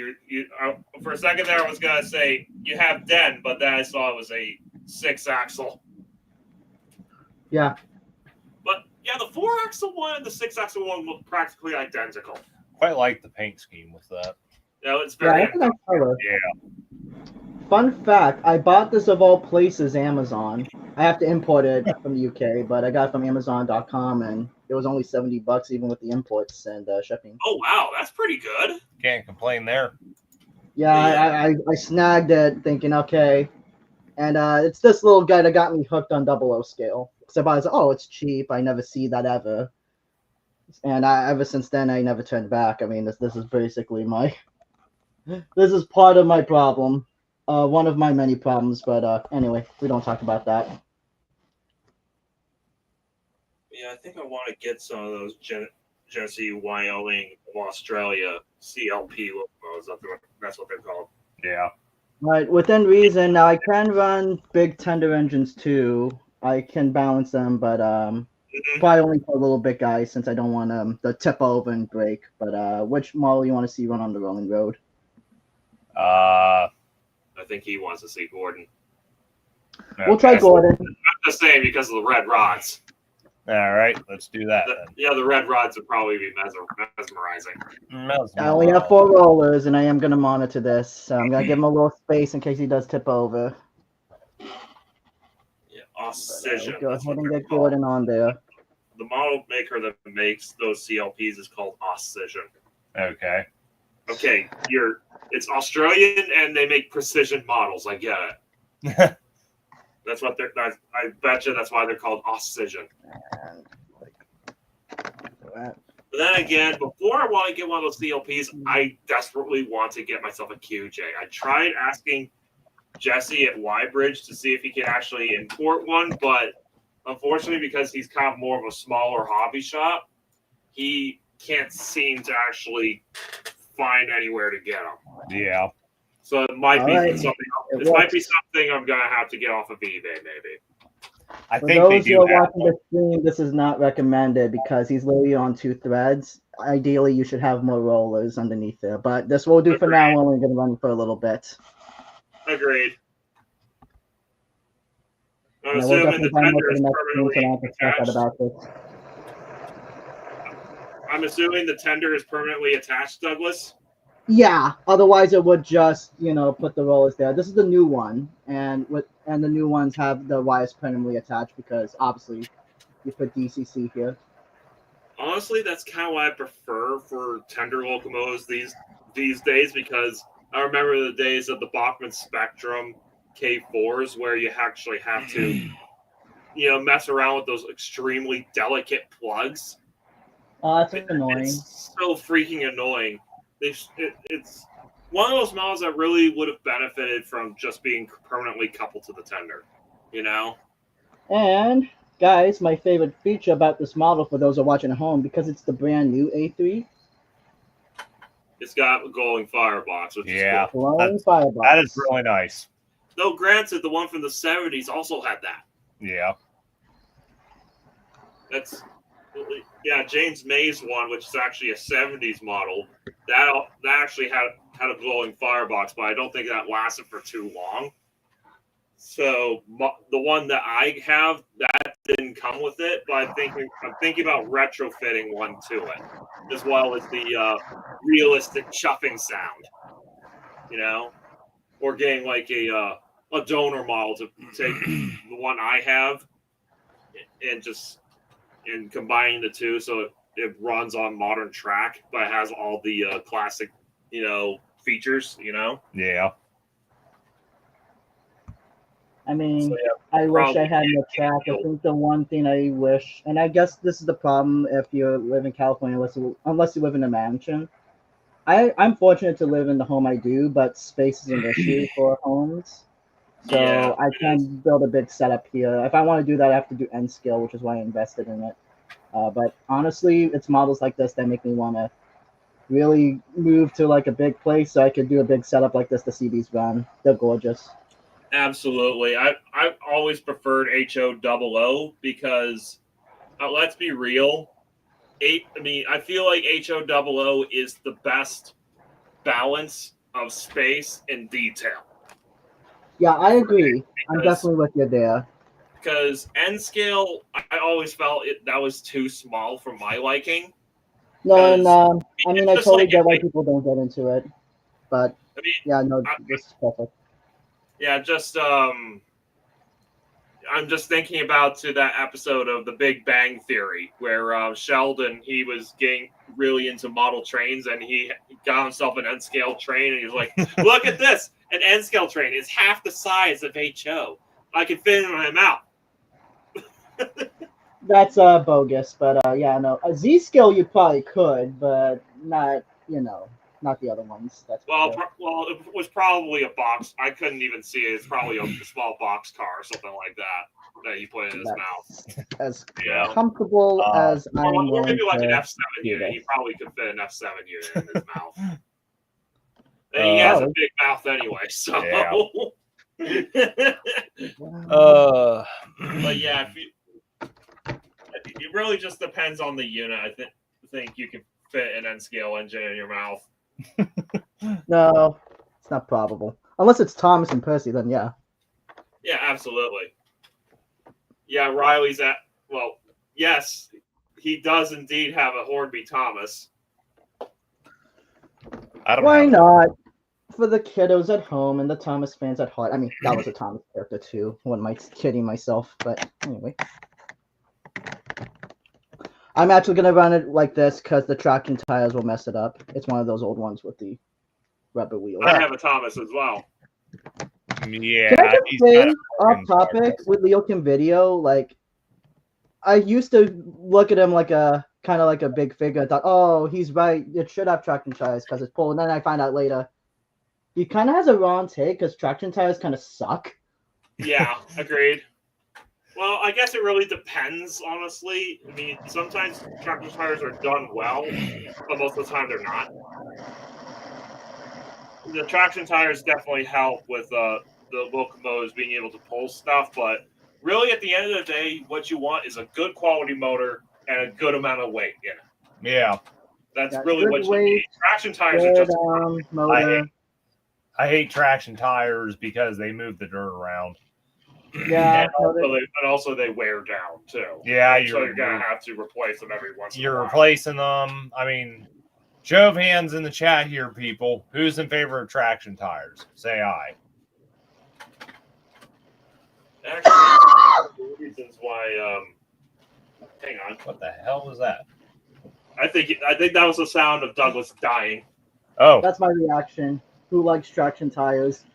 Speaker 2: for a second there, I was gonna say you have Den, but then I saw it was a 6-axle.
Speaker 3: Yeah.
Speaker 2: But yeah, the 4-axle one and the 6-axle one look practically identical.
Speaker 1: Quite like the paint scheme with that.
Speaker 2: Yeah, it's very.
Speaker 3: Yeah,
Speaker 1: Yeah.
Speaker 3: Fun fact, I bought this of all places, Amazon. I have to import it from the UK, but I got it from Amazon.com, and it was only $70 even with the imports and shipping.
Speaker 2: Oh wow, that's pretty good.
Speaker 1: Can't complain there.
Speaker 3: Yeah, I snagged it thinking, okay. And it's this little guy that got me hooked on 00 scale. So I was like, oh, it's cheap. I never see that ever. And ever since then, I never turned back. I mean, this is basically my... This is part of my problem. One of my many problems. But anyway, we don't talk about that.
Speaker 2: Yeah, I think I want to get some of those Genesee, Wyoming, Australia CLP logos. That's what they're called.
Speaker 1: Yeah.
Speaker 3: Right, within reason. Now I can run big tender engines too. I can balance them, but probably only for little bit guys since I don't want them to tip over and break. But which model you want to see run on the rolling road?
Speaker 1: Uh,
Speaker 2: I think he wants to see Gordon.
Speaker 3: We'll try Gordon.
Speaker 2: I'm just saying because of the red rods.
Speaker 1: All right, let's do that then.
Speaker 2: The red rods would probably be mesmerizing.
Speaker 3: I only have 4 rollers, and I am going to monitor this. So I'm going to give him a little space in case he does tip over.
Speaker 2: Yeah, Ossision.
Speaker 3: Go ahead and get Gordon on there.
Speaker 2: The model maker that makes those CLPs is called Ossision.
Speaker 1: Okay.
Speaker 2: Okay, it's Australian and they make precision models. I get it. That's what they're. I bet you that's why they're called Ossision. But then again, before I want to get one of those CLPs, I desperately want to get myself a QJ. I tried asking Jesse at Y-Bridge to see if he could actually import one, but unfortunately, because he's kind of more of a smaller hobby shop, he can't seem to actually find anywhere to get them.
Speaker 1: Yeah.
Speaker 2: So it might be something.
Speaker 3: It
Speaker 2: might be something I'm gonna have to get off of eBay, maybe.
Speaker 1: I
Speaker 3: For
Speaker 1: think they
Speaker 3: those
Speaker 1: do
Speaker 3: who are
Speaker 1: have
Speaker 3: watching the stream, this is not recommended because he's literally on 2 threads. Ideally, you should have more rollers underneath there, but this will do for now. We're only going to run for a little bit.
Speaker 2: Agreed. I'm
Speaker 3: And we'll
Speaker 2: assuming
Speaker 3: definitely
Speaker 2: the
Speaker 3: find out
Speaker 2: tender
Speaker 3: for
Speaker 2: is
Speaker 3: the next stream so I
Speaker 2: permanently
Speaker 3: don't have to stress out
Speaker 2: attached.
Speaker 3: about this.
Speaker 2: I'm assuming the tender is permanently attached, Douglas.
Speaker 3: Yeah, otherwise it would just, put the rollers there. This is the new one, and the new ones have the wires permanently attached because obviously you put DCC here.
Speaker 2: Honestly, that's kind of what I prefer for tender locomotives these days because I remember the days of the Bachmann Spectrum K4s where you actually have to, mess around with those extremely delicate plugs.
Speaker 3: Oh, that's annoying.
Speaker 2: It's so freaking annoying. It's one of those models that really would have benefited from just being permanently coupled to the tender,
Speaker 3: And guys, my favorite feature about this model for those who are watching at home, because it's the brand new A3.
Speaker 2: It's got a glowing firebox, which is cool.
Speaker 3: Glowing firebox.
Speaker 1: That is really nice.
Speaker 2: Though granted, the one from the 70s also had that.
Speaker 1: Yeah.
Speaker 2: James May's one, which is actually a 70s model, that actually had a glowing firebox, but I don't think that lasted for too long. So the one that I have, that didn't come with it, but I'm thinking about retrofitting one to it, as well as the realistic chuffing sound, or getting like a donor model to take the one I have and combining the two so it runs on modern track, but it has all the classic, features,
Speaker 1: Yeah.
Speaker 3: I mean,
Speaker 2: So,
Speaker 3: I wish I had more track. I think the one thing I wish, and I guess this is the problem if you live in California, unless you live in a mansion. I'm fortunate to live in the home I do, but space is an issue for homes. So
Speaker 2: Yeah,
Speaker 3: I can build a big setup here. If I want to do that, I have to do N scale, which is why I invested in it. But honestly, it's models like this that make me want to really move to like a big place so I could do a big setup like this to see these run. They're gorgeous.
Speaker 2: absolutely. I've always preferred HO00 because let's be real. I feel like HO00 is the best balance of space and detail.
Speaker 3: Yeah, I agree. I'm definitely with you there.
Speaker 2: Because N scale, I always felt that was too small for my liking.
Speaker 3: No, I mean, I
Speaker 2: just
Speaker 3: totally
Speaker 2: like
Speaker 3: get why people don't get into it. But yeah, no, this is perfect.
Speaker 2: Yeah, just I'm just thinking about to that episode of The Big Bang Theory where Sheldon, he was getting really into model trains and he got himself an N-scale train and he's like, look at this, an N-scale train is half the size of HO. I can fit it in my mouth.
Speaker 3: That's bogus, but yeah, no. A Z scale you probably could, but not, not the other ones. That's
Speaker 2: Well,
Speaker 3: sure.
Speaker 2: it was probably a box. I couldn't even see it. It's probably a small box car or something like that he put in his mouth.
Speaker 3: As
Speaker 2: Yeah.
Speaker 3: comfortable as I'm
Speaker 2: or
Speaker 3: willing
Speaker 2: maybe like an
Speaker 3: to
Speaker 2: F7
Speaker 3: do
Speaker 2: unit.
Speaker 3: this.
Speaker 2: He probably could fit an F7 unit in his mouth. And he has a big mouth anyway, so.
Speaker 1: Yeah.
Speaker 2: But yeah, it really just depends on the unit. I think you can fit an N-scale engine in your mouth.
Speaker 3: No, it's not probable. Unless it's Thomas and Percy, then yeah.
Speaker 2: Yeah, absolutely. Yeah, Riley's yes, he does indeed have a Hornby Thomas.
Speaker 3: Why not? For the kiddos at home and the Thomas fans at heart. I mean, that was a Thomas character too. What am I kidding myself? But anyway. I'm actually going to run it like this because the traction tires will mess it up. It's one of those old ones with the rubber wheels.
Speaker 2: I have a Thomas as well.
Speaker 1: Yeah.
Speaker 3: Can I just say, off topic, with Leo Kim Video, like, I used to look at him like a kind of like a big figure. I thought, oh, he's right. It should have traction tires because it's pulled. And then I find out later, he kind of has a wrong take because traction tires kind of suck.
Speaker 2: Yeah, agreed. Well, I guess it really depends, honestly. I mean, sometimes traction tires are done well, but most of the time they're not. The traction tires definitely help with the locomotives being able to pull stuff, but really at the end of the day, what you want is a good quality motor and a good amount of weight in it.
Speaker 1: Yeah.
Speaker 2: That's really what you need. Traction tires are just
Speaker 3: motor.
Speaker 1: I hate traction tires because they move the dirt around.
Speaker 3: Yeah,
Speaker 2: and also they wear down too.
Speaker 1: Yeah,
Speaker 2: so you're gonna have to replace them every once in a while.
Speaker 1: You're replacing them. I mean, show of hands in the chat here, people. Who's in favor of traction tires? Say aye.
Speaker 2: Actually, reasons why. Hang on.
Speaker 1: What the hell was that?
Speaker 2: I think that was the sound of Douglas dying.
Speaker 1: Oh,
Speaker 3: that's my reaction. Who likes traction tires?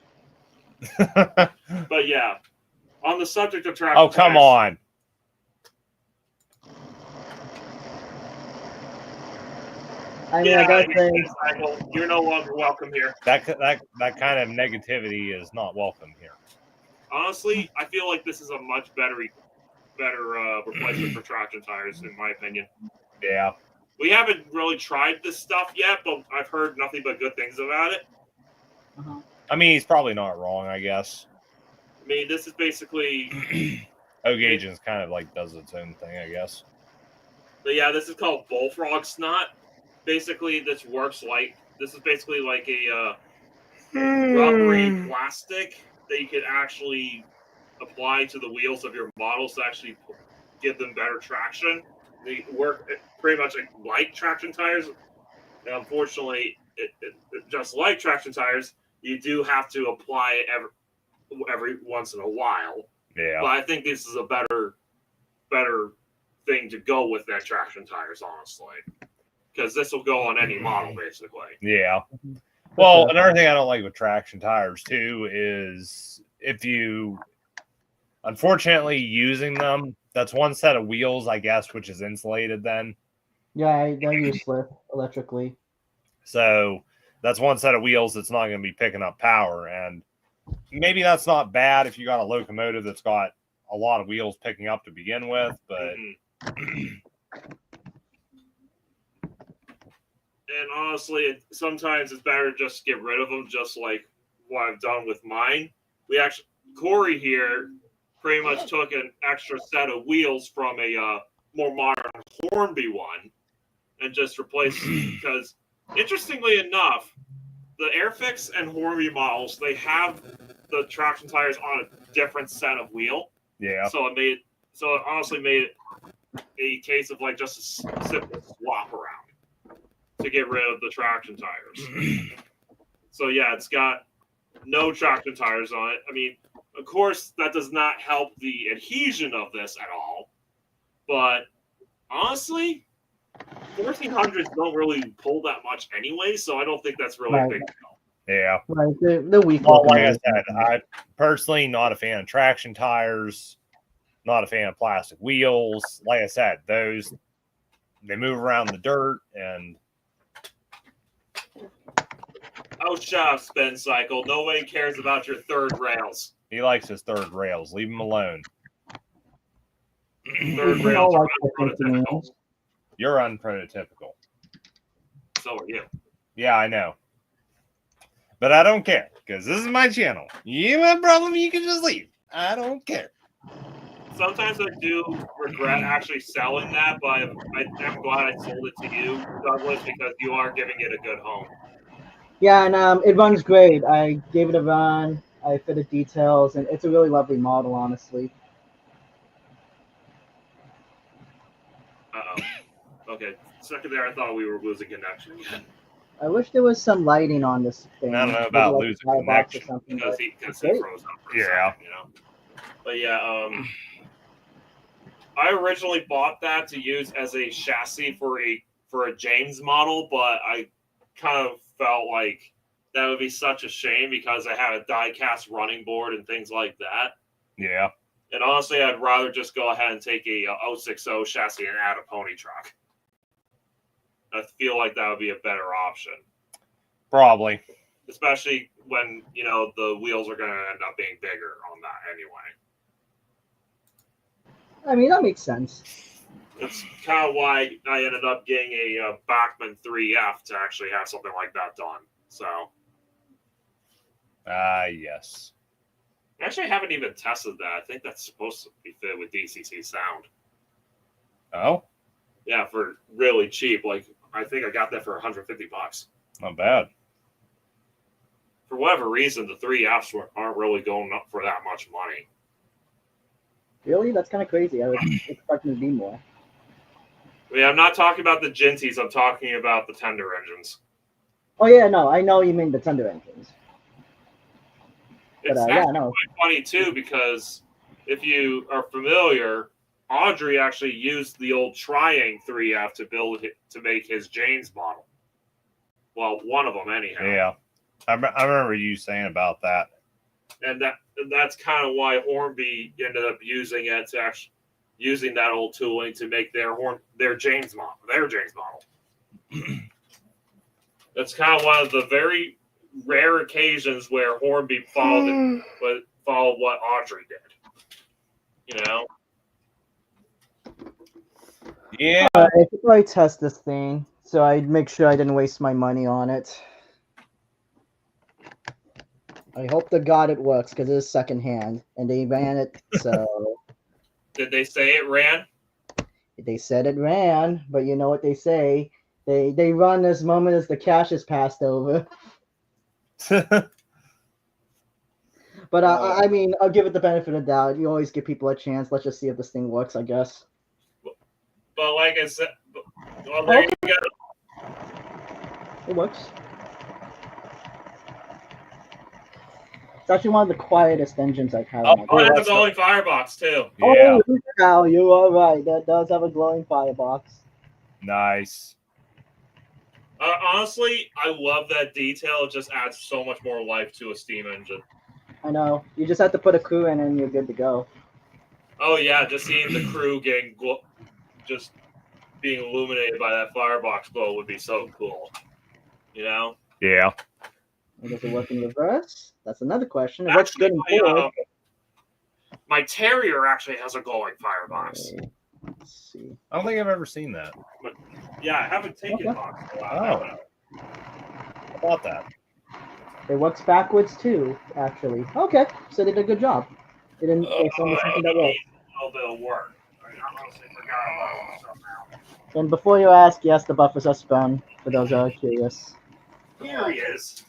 Speaker 2: But yeah. On the subject of traction tires.
Speaker 1: Oh, come on.
Speaker 3: I mean, I gotta say,
Speaker 2: you're no longer welcome here.
Speaker 1: That kind of negativity is not welcome here.
Speaker 2: Honestly, I feel like this is a much better replacement for traction tires, in my opinion.
Speaker 1: Yeah.
Speaker 2: We haven't really tried this stuff yet, but I've heard nothing but good things about it.
Speaker 3: Uh-huh.
Speaker 1: I mean, he's probably not wrong, I guess.
Speaker 2: I mean, this is basically...
Speaker 1: O-Gauge kind of like does its own thing, I guess.
Speaker 2: But yeah, this is called bullfrog snot. Basically, this is basically like a rubbery plastic that you could actually apply to the wheels of your models to actually give them better traction. They work pretty much like traction tires. And unfortunately, just like traction tires, you do have to apply it every once in a while.
Speaker 1: Yeah.
Speaker 2: But I think this is a better thing to go with than traction tires, honestly. Because this will go on any model, basically.
Speaker 1: Yeah. Well, another thing I don't like with traction tires, too, is if you, unfortunately, using them, that's one set of wheels, I guess, which is insulated then.
Speaker 3: Yeah, they're useless electrically.
Speaker 1: So that's one set of wheels that's not going to be picking up power. And maybe that's not bad if you got a locomotive that's got a lot of wheels picking up to begin with, but...
Speaker 2: And honestly, sometimes it's better to just get rid of them, just like what I've done with mine. Corey here pretty much took an extra set of wheels from a more modern Hornby one and just replaced because, interestingly enough, the Airfix and Hornby models, they have the traction tires on a different set of wheel.
Speaker 1: Yeah.
Speaker 2: So it honestly made it a case of like just a simple swap around to get rid of the traction tires. So yeah, it's got no traction tires on it. I mean, Of course, that does not help the adhesion of this at all. But honestly, 1400s don't really pull that much anyway, so I don't think that's really a big deal.
Speaker 1: Yeah.
Speaker 3: Right, the weak.
Speaker 1: Well, like I said, I personally not a fan of traction tires, not a fan of plastic wheels. Like I said, those they move around the dirt and.
Speaker 2: Oh, shut up, Spin Cycle. Nobody cares about your third rails.
Speaker 1: He likes his third rails. Leave him alone.
Speaker 2: Third
Speaker 3: We
Speaker 2: rails
Speaker 3: all
Speaker 2: are
Speaker 3: like the
Speaker 2: unprototypical.
Speaker 3: names.
Speaker 1: You're unprototypical.
Speaker 2: So are you.
Speaker 1: Yeah, I know. But I don't care because this is my channel. You have a problem, you can just leave. I don't care.
Speaker 2: Sometimes I do regret actually selling that, but I'm glad I sold it to you, Douglas, because you are giving it a good home.
Speaker 3: Yeah, and it runs great. I gave it a run. I fitted details, and it's a really lovely model, honestly.
Speaker 2: Uh-oh. Okay. Second there, I thought we were losing connection again.
Speaker 3: I wish there was some lighting on this thing.
Speaker 1: I don't know
Speaker 3: Maybe
Speaker 1: about
Speaker 3: like a
Speaker 1: losing
Speaker 3: firebox
Speaker 1: connection.
Speaker 3: or something,
Speaker 2: Because
Speaker 3: but
Speaker 2: he
Speaker 3: it's great.
Speaker 2: froze up for a
Speaker 1: Yeah.
Speaker 2: second, you know. But yeah, I originally bought that to use as a chassis for a James model, but I kind of felt like that would be such a shame because I had a die-cast running board and things like that.
Speaker 1: Yeah.
Speaker 2: And honestly, I'd rather just go ahead and take a 060 chassis and add a pony truck. I feel like that would be a better option.
Speaker 1: Probably.
Speaker 2: Especially when, the wheels are going to end up being bigger on that anyway.
Speaker 3: I mean, that makes sense.
Speaker 2: That's kind of why I ended up getting a Bachmann 3F to actually have something like that done. So.
Speaker 1: Yes.
Speaker 2: Actually, I haven't even tested that. I think that's supposed to be fit with DCC sound.
Speaker 1: Oh?
Speaker 2: Yeah, for really cheap. Like, I think I got that for $150.
Speaker 1: Not bad.
Speaker 2: For whatever reason, the 3Fs aren't really going up for that much money.
Speaker 3: Really? That's kind of crazy. I was expecting to be more.
Speaker 2: I mean, I'm not talking about the Ginties. I'm talking about the tender engines.
Speaker 3: Oh, yeah, no. I know you mean the Thunder engines.
Speaker 2: It's
Speaker 3: But,
Speaker 2: actually
Speaker 3: yeah, no.
Speaker 2: quite funny, too, because if you are familiar, Audrey actually used the old Triang 3F to make his James model. Well, one of them, anyhow.
Speaker 1: Yeah. I remember you saying about that.
Speaker 2: And that's kind of why Hornby ended up using it to actually using that old tooling to make their James model. That's kind of one of the very rare occasions where Hornby followed what Audrey did.
Speaker 1: Yeah.
Speaker 3: I could probably test this thing, so I'd make sure I didn't waste my money on it. I hope to God it works, because it is secondhand, and they ran it, so...
Speaker 2: Did they say it ran?
Speaker 3: They said it ran, but you know what they say. They run as moment as the cash is passed over. But I mean, I'll give it the benefit of the doubt. You always give people a chance. Let's just see if this thing works, I guess.
Speaker 2: But like I said, well, there you go.
Speaker 3: It works. It's actually one of the quietest engines I've had.
Speaker 1: Oh,
Speaker 2: Oh, it has a glowing firebox too.
Speaker 1: Yeah.
Speaker 3: Oh, now you are right. That does have a glowing firebox.
Speaker 1: Nice.
Speaker 2: Honestly, I love that detail. It just adds so much more life to a steam engine.
Speaker 3: I know. You just have to put a crew in and you're good to go.
Speaker 2: Oh yeah, just seeing the crew getting just being illuminated by that firebox glow would be so cool.
Speaker 1: Yeah.
Speaker 3: And does it work in reverse? That's another question. It works good in forward.
Speaker 2: My Terrier actually has a glowing firebox.
Speaker 3: Let's see.
Speaker 1: I don't think I've ever seen that.
Speaker 2: But yeah, I haven't taken it off in a while.
Speaker 1: Oh. How about that?
Speaker 3: It works backwards too, actually. Okay, so they did a good job. They didn't say something that worked.
Speaker 2: A little bit of work. I honestly forgot about all this stuff now.
Speaker 3: And before you ask, yes, the buffers are spun, for those who are curious.
Speaker 2: Here he is.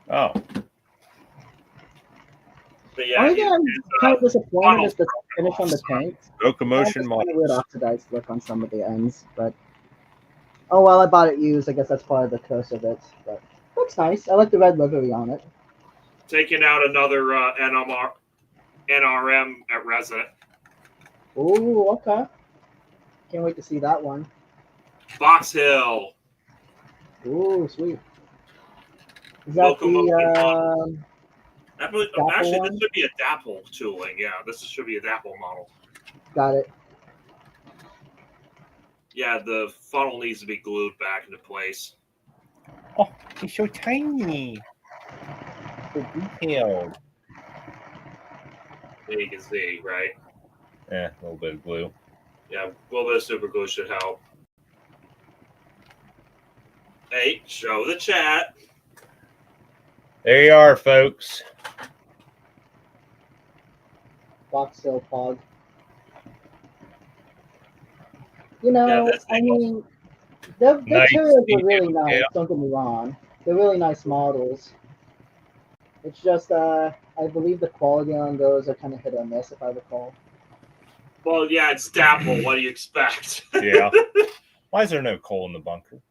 Speaker 1: Oh.
Speaker 2: But yeah,
Speaker 3: Only thing I'm kind of disappointed is the finish on the
Speaker 2: funnels.
Speaker 3: tank.
Speaker 1: Locomotion
Speaker 3: Kind of weird
Speaker 1: models.
Speaker 3: oxidized look on some of the ends, but oh well, I bought it used. I guess that's part of the curse of it. But looks nice. I like the red livery on it.
Speaker 2: taking out another NRM at Resident.
Speaker 3: Ooh, okay. Can't wait to see that one.
Speaker 2: Box Hill.
Speaker 3: Ooh, sweet. Is that
Speaker 2: Locomotive
Speaker 3: the
Speaker 2: actually,
Speaker 3: one?
Speaker 2: this should be a Dapple tooling. Yeah, this should be a Dapple model.
Speaker 3: Got it.
Speaker 2: Yeah, the funnel needs to be glued back into place.
Speaker 1: Oh, it's so tiny. So detailed.
Speaker 2: There you can see, right?
Speaker 1: Yeah, a little bit of glue.
Speaker 2: Yeah, a little bit of super glue should help. Hey, show the chat.
Speaker 1: There you are, folks.
Speaker 3: Box Hill Pog. You know,
Speaker 2: Yeah,
Speaker 3: I mean, their
Speaker 1: Nice.
Speaker 3: turrets are really nice.
Speaker 1: Yeah.
Speaker 3: Don't get me wrong; they're really nice models. It's just, I believe the quality on those are kind of hit or miss, if I recall.
Speaker 2: Well, yeah, it's Dapple. What do you expect?
Speaker 1: Yeah. Why is there no coal in the bunker?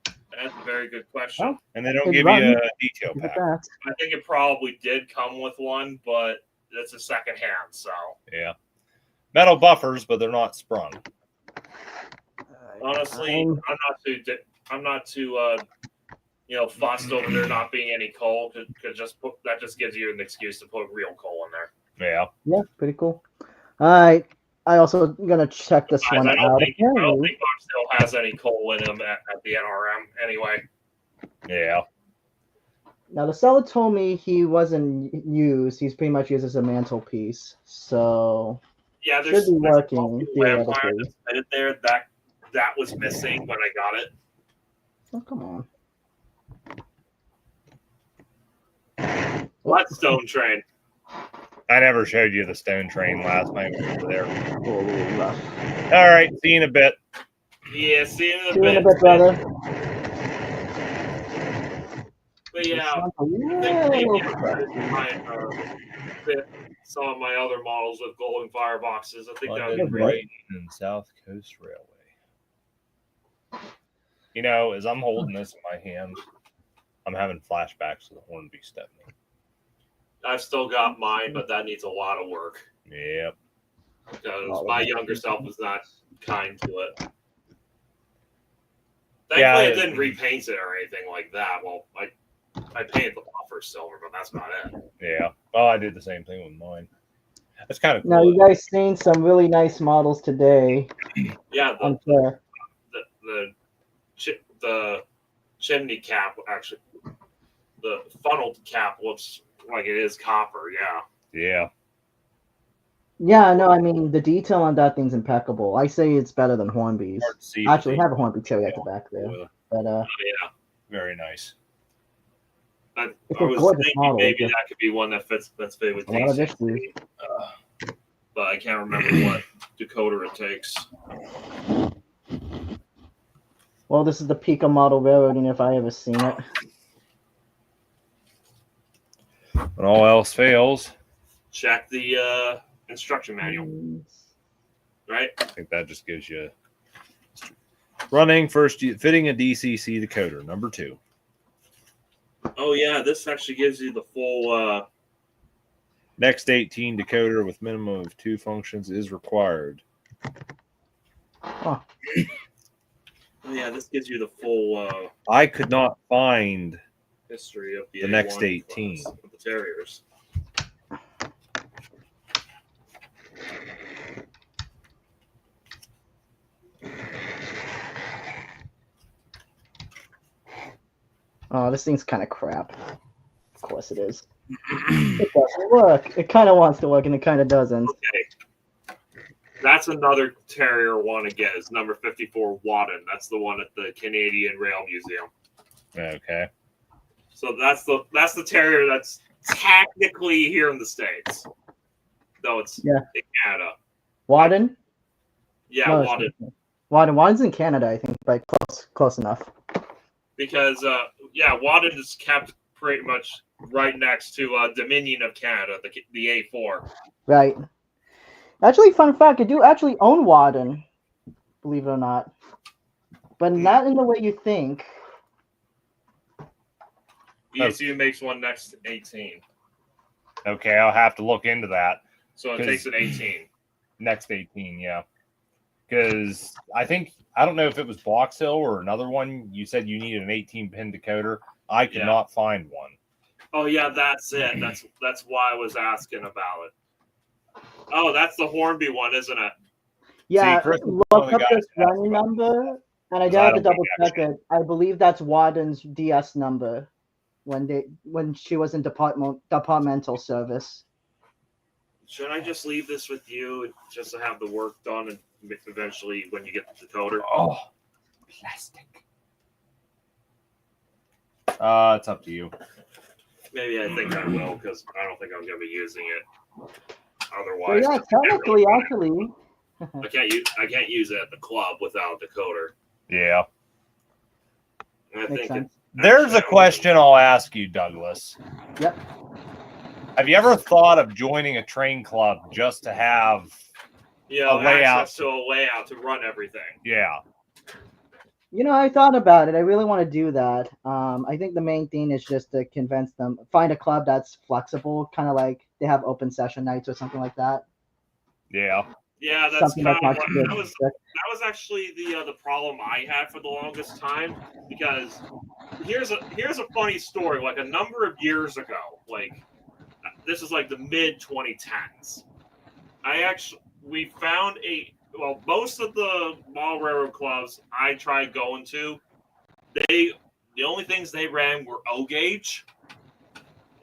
Speaker 2: That's a very good question.
Speaker 3: Oh,
Speaker 1: And they don't
Speaker 3: Good
Speaker 1: give
Speaker 3: run.
Speaker 1: you a detail
Speaker 3: Look at
Speaker 1: pack.
Speaker 3: that.
Speaker 2: I think it probably did come with one, but it's a second hand, so
Speaker 1: Yeah. Metal buffers, but they're not sprung.
Speaker 2: honestly, I'm not too fussed over there not being any coal. Could that just gives you an excuse to put real coal in there.
Speaker 1: Yeah.
Speaker 3: Yeah, pretty cool. All right. I also gonna check this
Speaker 2: Guys,
Speaker 3: one
Speaker 2: I
Speaker 3: out.
Speaker 2: don't think
Speaker 3: Apparently,
Speaker 2: Bob still has any coal in him at the NRM anyway.
Speaker 1: Yeah.
Speaker 3: now the seller told me he wasn't used. He's pretty much used as a mantelpiece. So
Speaker 2: Yeah,
Speaker 3: should be working
Speaker 2: a vampire
Speaker 3: theoretically.
Speaker 2: that's been there that was missing when I got it.
Speaker 3: Oh, come on.
Speaker 2: Bloodstone train.
Speaker 1: I never showed you the stone train last night when we were there.
Speaker 3: Oh, rough.
Speaker 1: All right. See you in a bit.
Speaker 2: Yeah, see you in a
Speaker 3: See you in a
Speaker 2: bit.
Speaker 3: bit, brother.
Speaker 2: But yeah,
Speaker 3: Yeah,
Speaker 2: I think some of my other models with golden fireboxes. I think that would be
Speaker 1: London,
Speaker 2: great.
Speaker 1: Brighton, and South Coast Railway. You know, as I'm holding this in my hand, I'm having flashbacks to the Hornby Stepney.
Speaker 2: I've still got mine, but that needs a lot of work
Speaker 1: Yep.
Speaker 2: because my younger self was not kind to it. Thankfully,
Speaker 1: Yeah,
Speaker 2: I didn't repaint it or anything like that. Well, I painted the buffer silver, but that's about it.
Speaker 1: Yeah. Oh, I did the same thing with mine. That's kind of cool.
Speaker 3: Now you guys seen some really nice models today.
Speaker 2: Yeah,
Speaker 3: I'm sure.
Speaker 2: the chimney cap actually, the funnel cap looks like it is copper. Yeah.
Speaker 1: Yeah.
Speaker 3: Yeah, no, I mean the detail on that thing's impeccable. I say it's better than Hornby's.
Speaker 1: Hard to see,
Speaker 3: I actually
Speaker 1: but
Speaker 3: have a Hornby cherry at the back there, but
Speaker 2: Oh, yeah.
Speaker 1: very nice.
Speaker 2: I
Speaker 3: It's a
Speaker 2: was
Speaker 3: gorgeous
Speaker 2: thinking
Speaker 3: model.
Speaker 2: maybe
Speaker 3: Just
Speaker 2: that could be one that fits with
Speaker 3: a lot of issues.
Speaker 2: but I can't remember what decoder it takes.
Speaker 3: Well, this is the Pika model railroading if I ever seen it.
Speaker 1: When all else fails,
Speaker 2: Check the instruction manual, right?
Speaker 1: I think that just gives you running first, fitting a DCC decoder, number 2.
Speaker 2: Oh yeah, this actually gives you the full.
Speaker 1: Next 18 decoder with minimum of 2 functions is required.
Speaker 3: Huh.
Speaker 2: Oh yeah, this gives you the full
Speaker 1: I could not find
Speaker 2: history of the
Speaker 1: the next
Speaker 2: A1
Speaker 1: 18
Speaker 2: class of the Terriers.
Speaker 3: Oh, this thing's kind of crap. Of course it is. It doesn't work. It kind of wants to work and it kind of doesn't.
Speaker 2: Okay. That's another Terrier I want to get. Is number 54 Wadden. That's the one at the Canadian Rail Museum.
Speaker 1: Okay.
Speaker 2: So that's the Terrier that's technically here in the States, though it's
Speaker 3: Yeah.
Speaker 2: in Canada.
Speaker 3: Wadden?
Speaker 2: Yeah,
Speaker 3: No,
Speaker 2: Wadden.
Speaker 3: Wadden's in Canada, I think, but close enough.
Speaker 2: Because Wadden is kept pretty much right next to Dominion of Canada, the A4.
Speaker 3: Right. Actually, fun fact, I do actually own Wadden, believe it or not. But not in the way you think.
Speaker 2: ECU makes one next 18.
Speaker 1: Okay, I'll have to look into that.
Speaker 2: So it takes an 18.
Speaker 1: Next 18, yeah. Because I don't know if it was Box Hill or another one. You said you needed an 18-pin decoder. I could not find one.
Speaker 2: Oh yeah, that's it. That's why I was asking about it. Oh, that's the Hornby one, isn't it?
Speaker 3: Yeah,
Speaker 1: Chris is
Speaker 3: look
Speaker 1: one of the
Speaker 3: up
Speaker 1: guys
Speaker 3: this
Speaker 1: that asked
Speaker 3: running
Speaker 1: about
Speaker 3: number, and I
Speaker 1: Because
Speaker 3: did
Speaker 1: I
Speaker 3: have to
Speaker 1: don't
Speaker 3: double
Speaker 1: think
Speaker 3: check it. I believe that's Warden's DS number when she was in departmental service.
Speaker 2: Should I just leave this with you just to have the work done and eventually when you get the decoder?
Speaker 1: Oh, plastic. It's up to you.
Speaker 2: Maybe I think I will because I don't think I'm going to be using it.
Speaker 3: So
Speaker 2: Otherwise,
Speaker 3: yeah, technically, actually,
Speaker 2: I can't use it at the club without a decoder.
Speaker 1: Yeah.
Speaker 2: And I
Speaker 3: makes
Speaker 2: think
Speaker 3: sense.
Speaker 1: There's a question I'll ask you, Douglas.
Speaker 3: Yep.
Speaker 1: Have you ever thought of joining a train club just to have
Speaker 2: a
Speaker 1: layout?
Speaker 2: access to a layout to run everything?
Speaker 1: Yeah.
Speaker 3: You know, I thought about it. I really want to do that. I think the main thing is just to convince them, find a club that's flexible, kind of like they have open session nights or something like that.
Speaker 1: Yeah.
Speaker 2: Yeah, that's
Speaker 3: Something
Speaker 2: kind
Speaker 3: like
Speaker 2: of
Speaker 3: that.
Speaker 2: that was actually the problem I had for the longest time because here's a funny story. Like a number of years ago, like this is like the mid 2010s. We found most of the model railroad clubs I tried going to, the only things they ran were O gauge,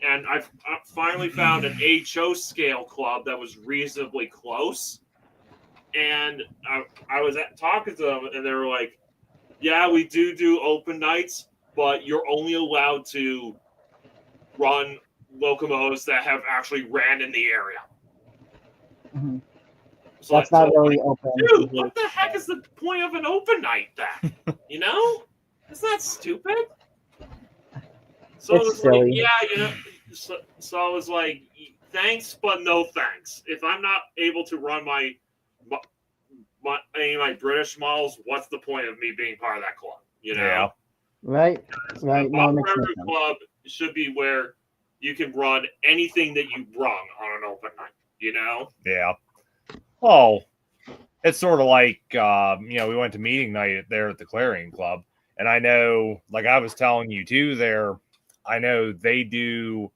Speaker 2: and I finally found an HO scale club that was reasonably close. And I was talking to them, and they were like, "Yeah, we do open nights, but you're only allowed to run locomotives that have actually ran in the area."
Speaker 3: Mhm.
Speaker 2: So
Speaker 3: That's not really open.
Speaker 2: Dude, what the heck is the point of an open night then? You know, isn't that stupid? So
Speaker 3: It's
Speaker 2: it was
Speaker 3: silly.
Speaker 2: like, yeah, you know. So I was like, thanks, but no thanks. If I'm not able to run any of my British models, what's the point of me being part of that club? You know,
Speaker 1: Yeah.
Speaker 3: Right. Right. No, it makes
Speaker 2: Railroad
Speaker 3: sense.
Speaker 2: club should be where you can run anything that you brung on an open night. You know.
Speaker 1: Yeah. Oh, it's sort of like we went to meeting night there at the Clarion Club, and I know, like I was telling you too, there, I know they do.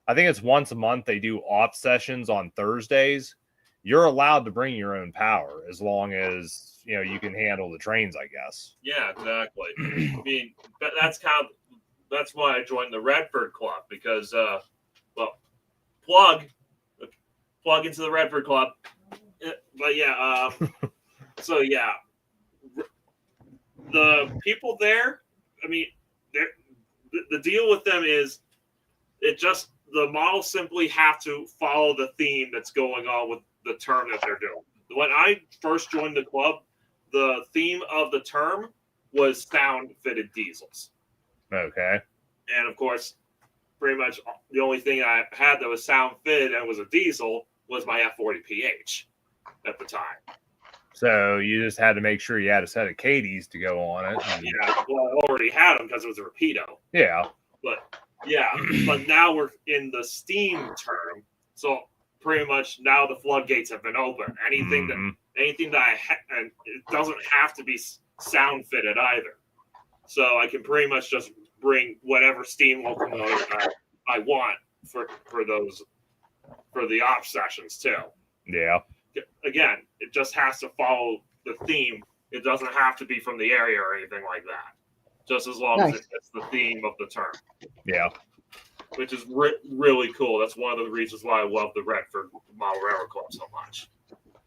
Speaker 1: I think it's once a month they do off sessions on Thursdays. You're allowed to bring your own power as long as you can handle the trains, I guess.
Speaker 2: Yeah, exactly. I mean, but that's why I joined the Redford Club because, plug into the Redford Club. But yeah, so yeah, the people there. I mean, the deal with them is the models simply have to follow the theme that's going on with the term that they're doing. When I first joined the club, the theme of the term was sound-fitted diesels.
Speaker 1: Okay.
Speaker 2: And of course, pretty much the only thing I had that was sound-fitted and was a diesel was my F40PH at the time.
Speaker 1: So you just had to make sure you had a set of Katie's to go on it.
Speaker 2: Yeah, well, I already had them because it was a Rapido.
Speaker 1: Yeah.
Speaker 2: But yeah, but now we're in the steam term, so pretty much now the floodgates have been open. Anything that and it doesn't have to be sound fitted either. So I can pretty much just bring whatever steam locomotive I want for the off sessions too.
Speaker 1: Yeah.
Speaker 2: Again, it just has to follow the theme. It doesn't have to be from the area or anything like that. Just as long as it fits the theme of the term.
Speaker 1: Yeah.
Speaker 2: Which is really cool. That's one of the reasons why I love the Redford Model Railroad Club so much.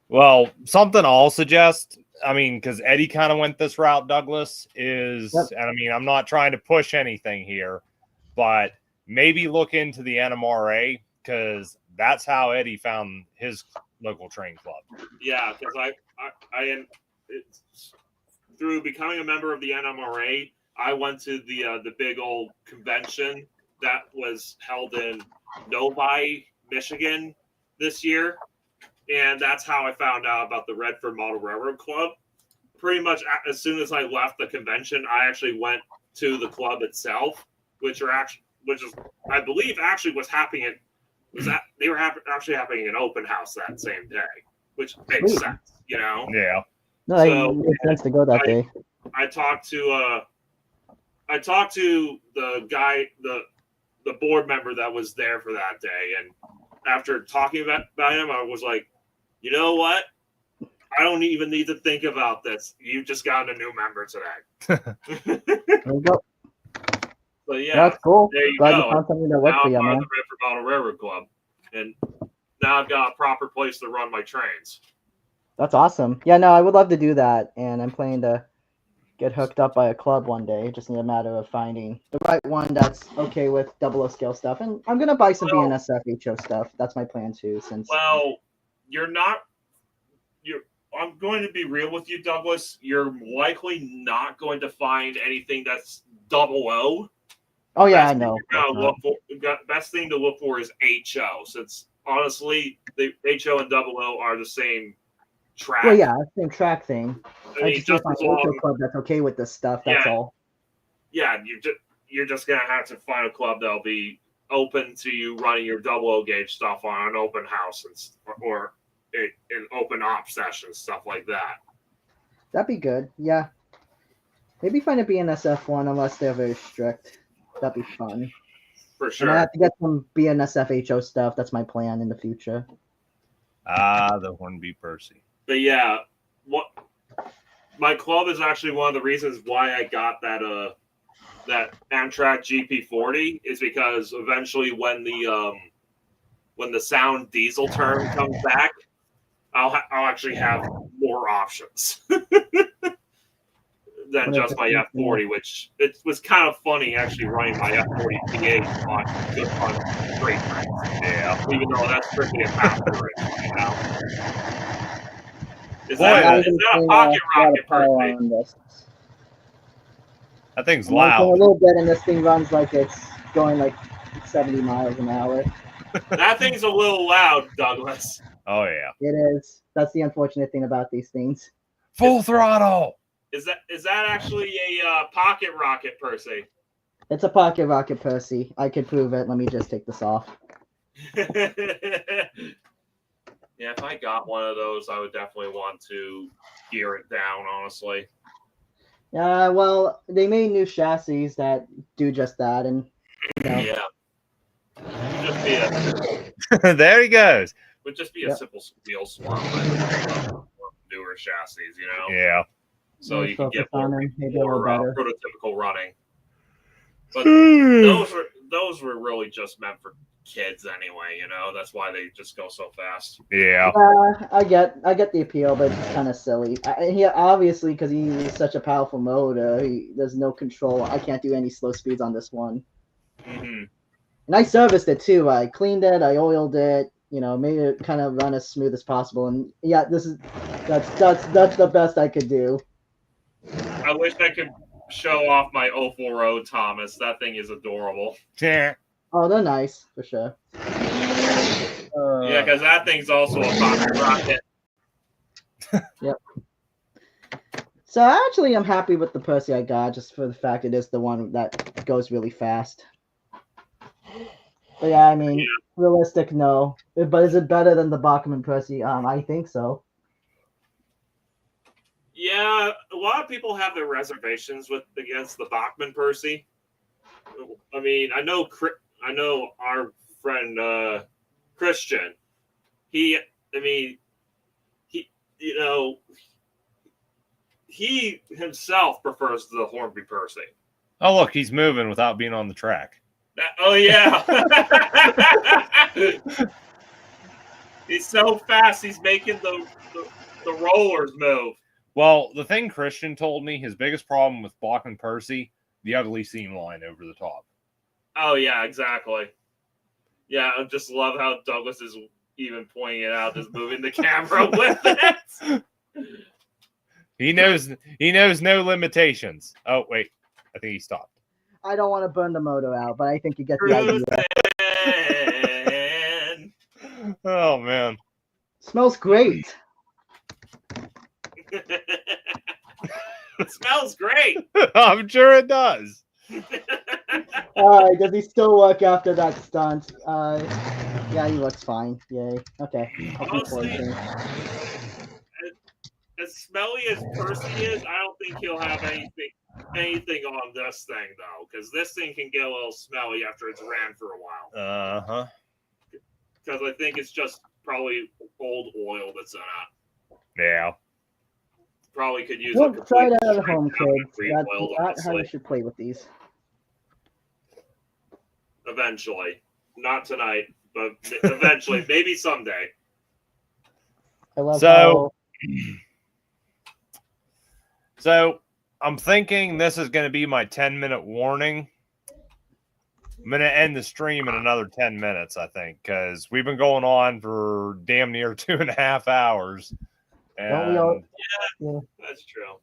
Speaker 1: Well, something I'll suggest, I mean, because Eddie kind of went this route, Douglas, and I mean, I'm not trying to push anything here, but maybe look into the NMRA, because that's how Eddie found his local train club.
Speaker 2: Yeah, because through becoming a member of the NMRA, I went to the big old convention that was held in Novi, Michigan this year. And that's how I found out about the Redford Model Railroad Club. Pretty much as soon as I left the convention, I actually went to the club itself which is I believe actually was happening they were actually having an open house that same day, which makes
Speaker 3: Sweet.
Speaker 2: sense, you know.
Speaker 1: Yeah.
Speaker 3: No,
Speaker 2: So,
Speaker 3: it makes sense to go that day.
Speaker 2: I talked to the guy, the board member that was there for that day, and after talking about him, I was like, you know what? I don't even need to think about this. You just got a new member today.
Speaker 3: There you go.
Speaker 2: So yeah,
Speaker 3: That's cool.
Speaker 2: there you
Speaker 3: Glad
Speaker 2: go.
Speaker 3: you found something that worked
Speaker 2: Now
Speaker 3: for
Speaker 2: I'm
Speaker 3: you,
Speaker 2: part of
Speaker 3: man.
Speaker 2: the Redford Mountain Railroad Club, and now I've got a proper place to run my trains.
Speaker 3: That's awesome. Yeah, no, I would love to do that, and I'm planning to get hooked up by a club one day. Just need a matter of finding the right one that's okay with 00 scale stuff, and I'm gonna buy some BNSF HO stuff. That's my plan too.
Speaker 2: Well, I'm going to be real with you, Douglas. You're likely not going to find anything that's 00.
Speaker 3: Oh yeah, I know.
Speaker 2: Best thing to look for is HO, since honestly, the HO and 00 are the same track.
Speaker 3: Well, yeah, same track thing.
Speaker 2: I mean,
Speaker 3: just need to find an HO club that's okay with this stuff. That's all.
Speaker 2: Yeah, you're just gonna have to find a club that'll be open to you running your 00 gauge stuff on an open house or in open op sessions, stuff like that.
Speaker 3: That'd be good. Yeah. Maybe find a BNSF one unless they're very strict. That'd be fun.
Speaker 2: For sure.
Speaker 3: And I have to get some BNSF HO stuff. That's my plan in the future.
Speaker 1: The Hornby Percy.
Speaker 2: But yeah, my club is actually one of the reasons why I got that Amtrak GP40 is because eventually when the sound diesel term comes back, I'll actually have more options than just my F40, which it was kind of funny actually running my F40 P8 on straight tracks. Yeah, even though that's strictly a passenger engine, you know. Is that a pocket rocket per se?
Speaker 1: That thing's
Speaker 3: I'm
Speaker 1: loud.
Speaker 3: a little bit, and this thing runs like it's going like 70 miles an hour.
Speaker 2: That thing's a little loud, Douglas.
Speaker 1: Oh yeah,
Speaker 3: it is. That's the unfortunate thing about these things.
Speaker 1: Full throttle.
Speaker 2: Is that actually a pocket rocket, Percy?
Speaker 3: It's a pocket rocket, Percy. I could prove it. Let me just take this off.
Speaker 2: Yeah, if I got one of those, I would definitely want to gear it down, honestly.
Speaker 3: Well, they made new chassis that do just that, and
Speaker 2: Yeah. Just be
Speaker 1: there he goes.
Speaker 2: Would just be a simple wheel swap. Newer chassis, you know.
Speaker 1: Yeah.
Speaker 2: So you can get more prototypical running. But those were really just meant for kids anyway, you know. That's why they just go so fast.
Speaker 1: Yeah.
Speaker 3: I get the appeal, but it's kind of silly. Obviously, because he's such a powerful motor, there's no control. I can't do any slow speeds on this one.
Speaker 2: Mm-hmm.
Speaker 3: And I serviced it too. I cleaned it, I oiled it, made it kind of run as smooth as possible. And yeah, that's the best I could do.
Speaker 2: I wish I could show off my 040 Thomas. That thing is adorable.
Speaker 1: Yeah.
Speaker 3: Oh, they're nice for sure.
Speaker 2: Yeah, because that thing's also a pocket rocket.
Speaker 3: Yep. So actually, I'm happy with the Percy I got, just for the fact it is the one that goes really fast. But yeah, I mean, realistic, no. But is it better than the Bachmann Percy? I think so.
Speaker 2: Yeah, a lot of people have their reservations against the Bachmann Percy. I mean, I know our friend Christian. He himself prefers the Hornby Percy.
Speaker 1: Oh look, he's moving without being on the track.
Speaker 2: Oh yeah. He's so fast. He's making the rollers move.
Speaker 1: Well, the thing Christian told me, his biggest problem with Bachmann Percy, the ugly seam line over the top.
Speaker 2: Oh yeah, exactly. Yeah, I just love how Douglas is even pointing it out, just moving the camera with it.
Speaker 1: He knows no limitations. Oh wait, I think he stopped.
Speaker 3: I don't want to burn the motor out, but I think you get the
Speaker 2: idea.
Speaker 1: Oh man,
Speaker 3: smells great.
Speaker 2: It smells great.
Speaker 1: I'm sure it does.
Speaker 3: All right, does he still work after that stunt? Yeah, he looks fine. Yay. Okay. Let's move forward,
Speaker 2: Honestly,
Speaker 3: James.
Speaker 2: as smelly as Percy is, I don't think he'll have anything on this thing though, because this thing can get a little smelly after it's ran for a while.
Speaker 1: Uh-huh.
Speaker 2: Because I think it's just probably old oil that's in it.
Speaker 1: Yeah.
Speaker 2: Probably could use a
Speaker 3: We'll try
Speaker 2: complete
Speaker 3: it out at home,
Speaker 2: breakdown
Speaker 3: kids.
Speaker 2: and
Speaker 3: That's
Speaker 2: re-oiled,
Speaker 3: not how
Speaker 2: honestly.
Speaker 3: you should play with these.
Speaker 2: Eventually, not tonight, but eventually, maybe someday.
Speaker 3: I love
Speaker 1: So I'm thinking this is going to be my 10-minute warning. I'm going to end the stream in another 10 minutes, I think, because we've been going on for damn near 2.5 hours.
Speaker 3: Don't we all?
Speaker 1: And
Speaker 3: Yeah.
Speaker 2: That's true.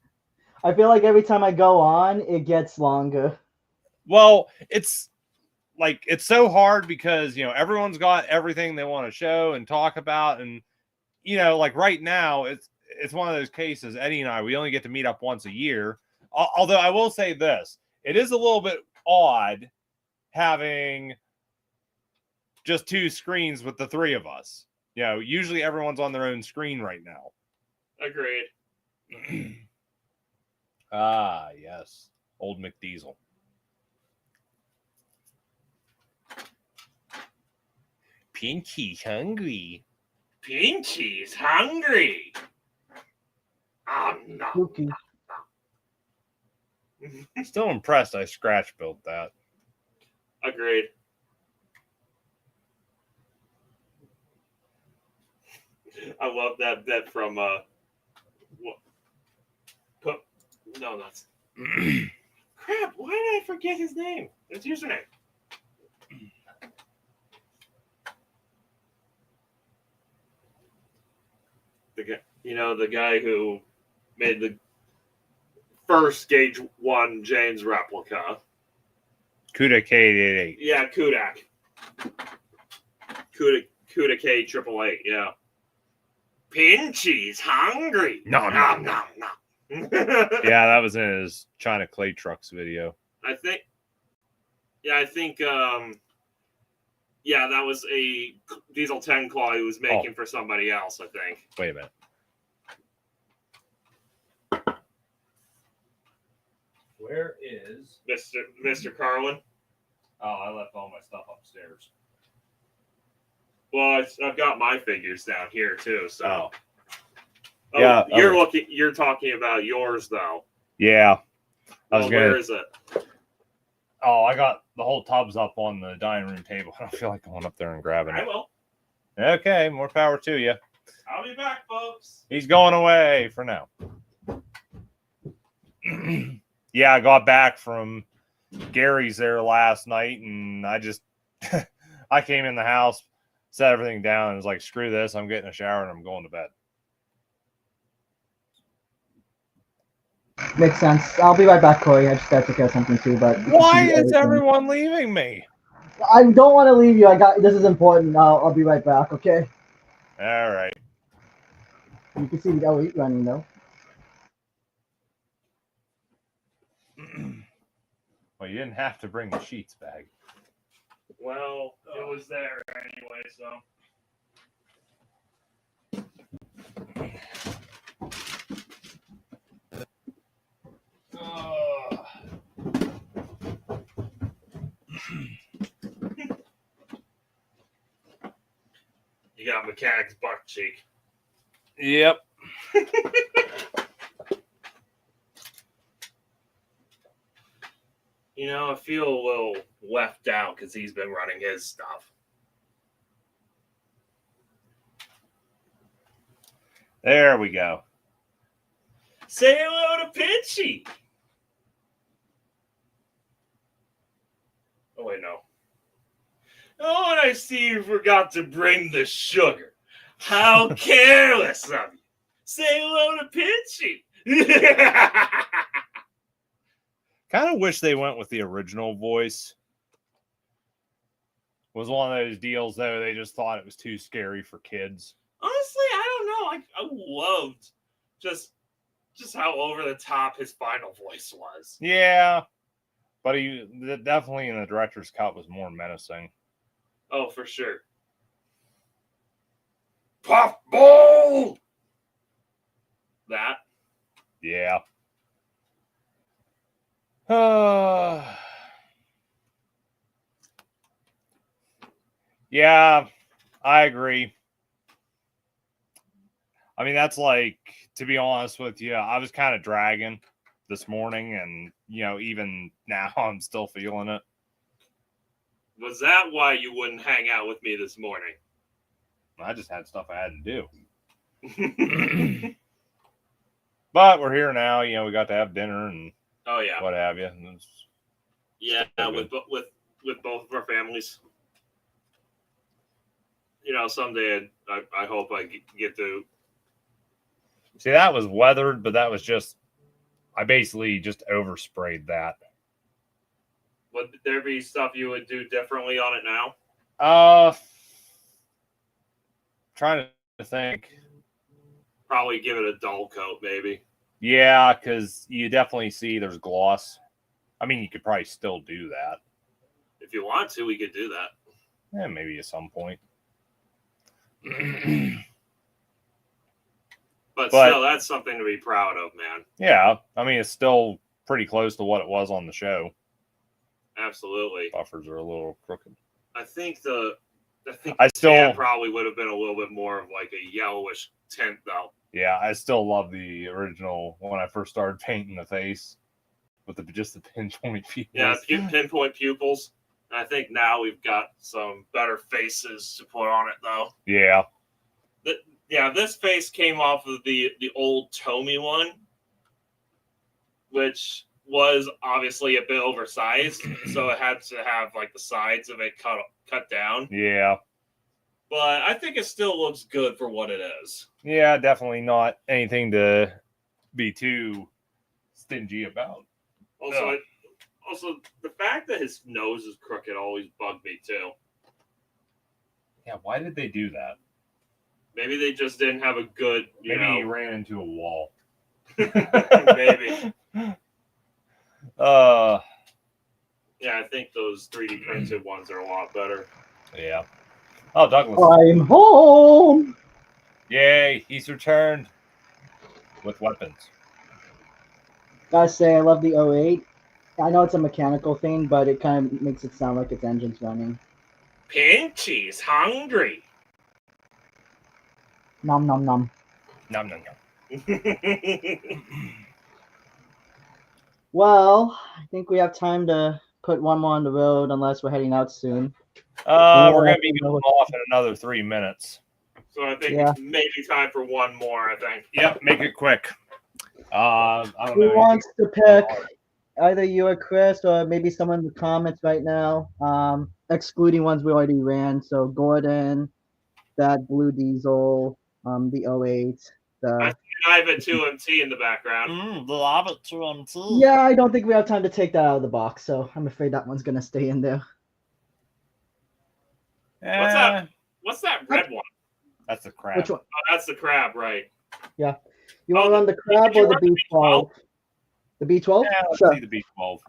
Speaker 3: I feel like every time I go on, it gets longer.
Speaker 1: well, it's like it's so hard because everyone's got everything they want to show and talk about, and like right now it's one of those cases. Eddie and we only get to meet up once a year. Although I will say this, it is a little bit odd having just two screens with the three of us. Usually everyone's on their own screen right now.
Speaker 2: Agreed.
Speaker 1: Ah, yes. Old McDiesel. Pinchy's hungry.
Speaker 2: Pinchy's hungry. No.
Speaker 3: Spooky.
Speaker 1: Still impressed I scratch built that.
Speaker 2: Agreed. I love that bit from no, that's crap. Why did I forget his name? His username. The guy who made the first Gauge 1 James replica.
Speaker 1: Kuda K88.
Speaker 2: Yeah, Kudak. Kuda K 888, yeah. Pinchy's hungry.
Speaker 1: No. Yeah, that was in his China Clay Trucks video.
Speaker 2: I think that was a Diesel 10 Claw he was making for somebody else, I think.
Speaker 1: Wait a minute. Where is
Speaker 2: Mr. Carlin?
Speaker 1: Oh, I left all my stuff upstairs.
Speaker 2: Well, I've got my figures down here too, so.
Speaker 1: Oh, yeah,
Speaker 2: you're talking about yours though.
Speaker 1: Yeah.
Speaker 2: Where is it?
Speaker 1: Oh, I got the whole tubs up on the dining room table. I don't feel like going up there and grabbing it.
Speaker 2: I will.
Speaker 1: Okay, more power to you.
Speaker 2: I'll be back, folks.
Speaker 1: He's going away for now. Yeah, I got back from Gary's there last night, and I came in the house, set everything down, and was like, screw this, I'm getting a shower and I'm going to bed.
Speaker 3: Makes sense. I'll be right back, Corey. I just got to take care of something too, but
Speaker 1: Why is everyone leaving me?
Speaker 3: I don't want to leave you. This is important. I'll be right back, okay?
Speaker 1: All right.
Speaker 3: You can see the L8 running though.
Speaker 1: Well, you didn't have to bring the sheets back.
Speaker 2: Well, it was there anyway, so. You got mechanic's butt cheek.
Speaker 1: Yep.
Speaker 2: I feel a little left out because he's been running his stuff.
Speaker 1: There we go.
Speaker 2: Say hello to Pinchy. Oh, wait, no. Oh, and I see you forgot to bring the sugar. How careless of you. Say hello to Pinchy.
Speaker 1: Kind of wish they went with the original voice. Was one of those deals, though, they just thought it was too scary for kids.
Speaker 2: Honestly, I don't know. I loved just how over the top his final voice was.
Speaker 1: Yeah. But he definitely in the director's cut was more menacing.
Speaker 2: Oh, for sure. Puffball! That.
Speaker 1: Yeah. Yeah, I agree. I mean, that's like, to be honest with you, I was kind of dragging this morning, and, even now I'm still feeling it.
Speaker 2: Was that why you wouldn't hang out with me this morning?
Speaker 1: I just had stuff I had to do. But we're here now. We got to have dinner and
Speaker 2: Oh yeah,
Speaker 1: what have you.
Speaker 2: yeah, with both of our families. Someday I hope I get to.
Speaker 1: See, that was weathered, but that was just, I basically just oversprayed that.
Speaker 2: Would there be stuff you would do differently on it now?
Speaker 1: Trying to think.
Speaker 2: Probably give it a dull coat, maybe.
Speaker 1: Yeah, because you definitely see there's gloss. I mean, you could probably still do that.
Speaker 2: If you want to, we could do that.
Speaker 1: Yeah, maybe at some point.
Speaker 2: But still, that's something to be proud of, man.
Speaker 1: Yeah, I mean, it's still pretty close to what it was on the show.
Speaker 2: Absolutely.
Speaker 1: Buffers are a little crooked.
Speaker 2: I think
Speaker 1: tan
Speaker 2: probably would have been a little bit more of like a yellowish tint, though.
Speaker 1: Yeah, I still love the original when I first started painting the face with just the pinpoint pupils.
Speaker 2: Yeah, pinpoint pupils. I think now we've got some better faces to put on it, though.
Speaker 1: Yeah.
Speaker 2: Yeah, this face came off of the old Tomy one, which was obviously a bit oversized, so it had to have like the sides of it cut down.
Speaker 1: Yeah.
Speaker 2: But I think it still looks good for what it is.
Speaker 1: Yeah, definitely not anything to be too stingy about.
Speaker 2: Also, the fact that his nose is crooked always bugged me too.
Speaker 1: Yeah, why did they do that?
Speaker 2: Maybe they just didn't have a good.
Speaker 1: Maybe he ran into a wall.
Speaker 2: Maybe. Yeah, I think those 3D printed ones are a lot better.
Speaker 1: Yeah. Oh, Douglas.
Speaker 3: I'm home.
Speaker 1: Yay, he's returned with weapons.
Speaker 3: Gotta say, I love the 08. I know it's a mechanical thing, but it kind of makes it sound like its engine's running.
Speaker 2: Pinchy's hungry.
Speaker 3: Nom nom nom.
Speaker 1: Nom nom nom.
Speaker 3: Well, I think we have time to put one more on the road, unless we're heading out soon.
Speaker 1: We're gonna be going off in another 3 minutes.
Speaker 2: So I think it's maybe time for one more. I think.
Speaker 1: Yep, make it quick. I don't know.
Speaker 3: Who wants to pick? Either you or Chris, or maybe someone in the comments right now. Excluding ones we already ran. So Gordon, that blue diesel, the 08.
Speaker 2: I have a 2MT in the background.
Speaker 1: The Lava 2MT.
Speaker 3: Yeah, I don't think we have time to take that out of the box, so I'm afraid that one's gonna stay in there.
Speaker 2: What's that red one?
Speaker 1: That's the crab.
Speaker 3: Which one?
Speaker 2: Oh, that's the crab, right?
Speaker 3: Yeah. You want to run the crab or the B12? The B12?
Speaker 1: Yeah, let's
Speaker 3: sure.
Speaker 1: see the B12.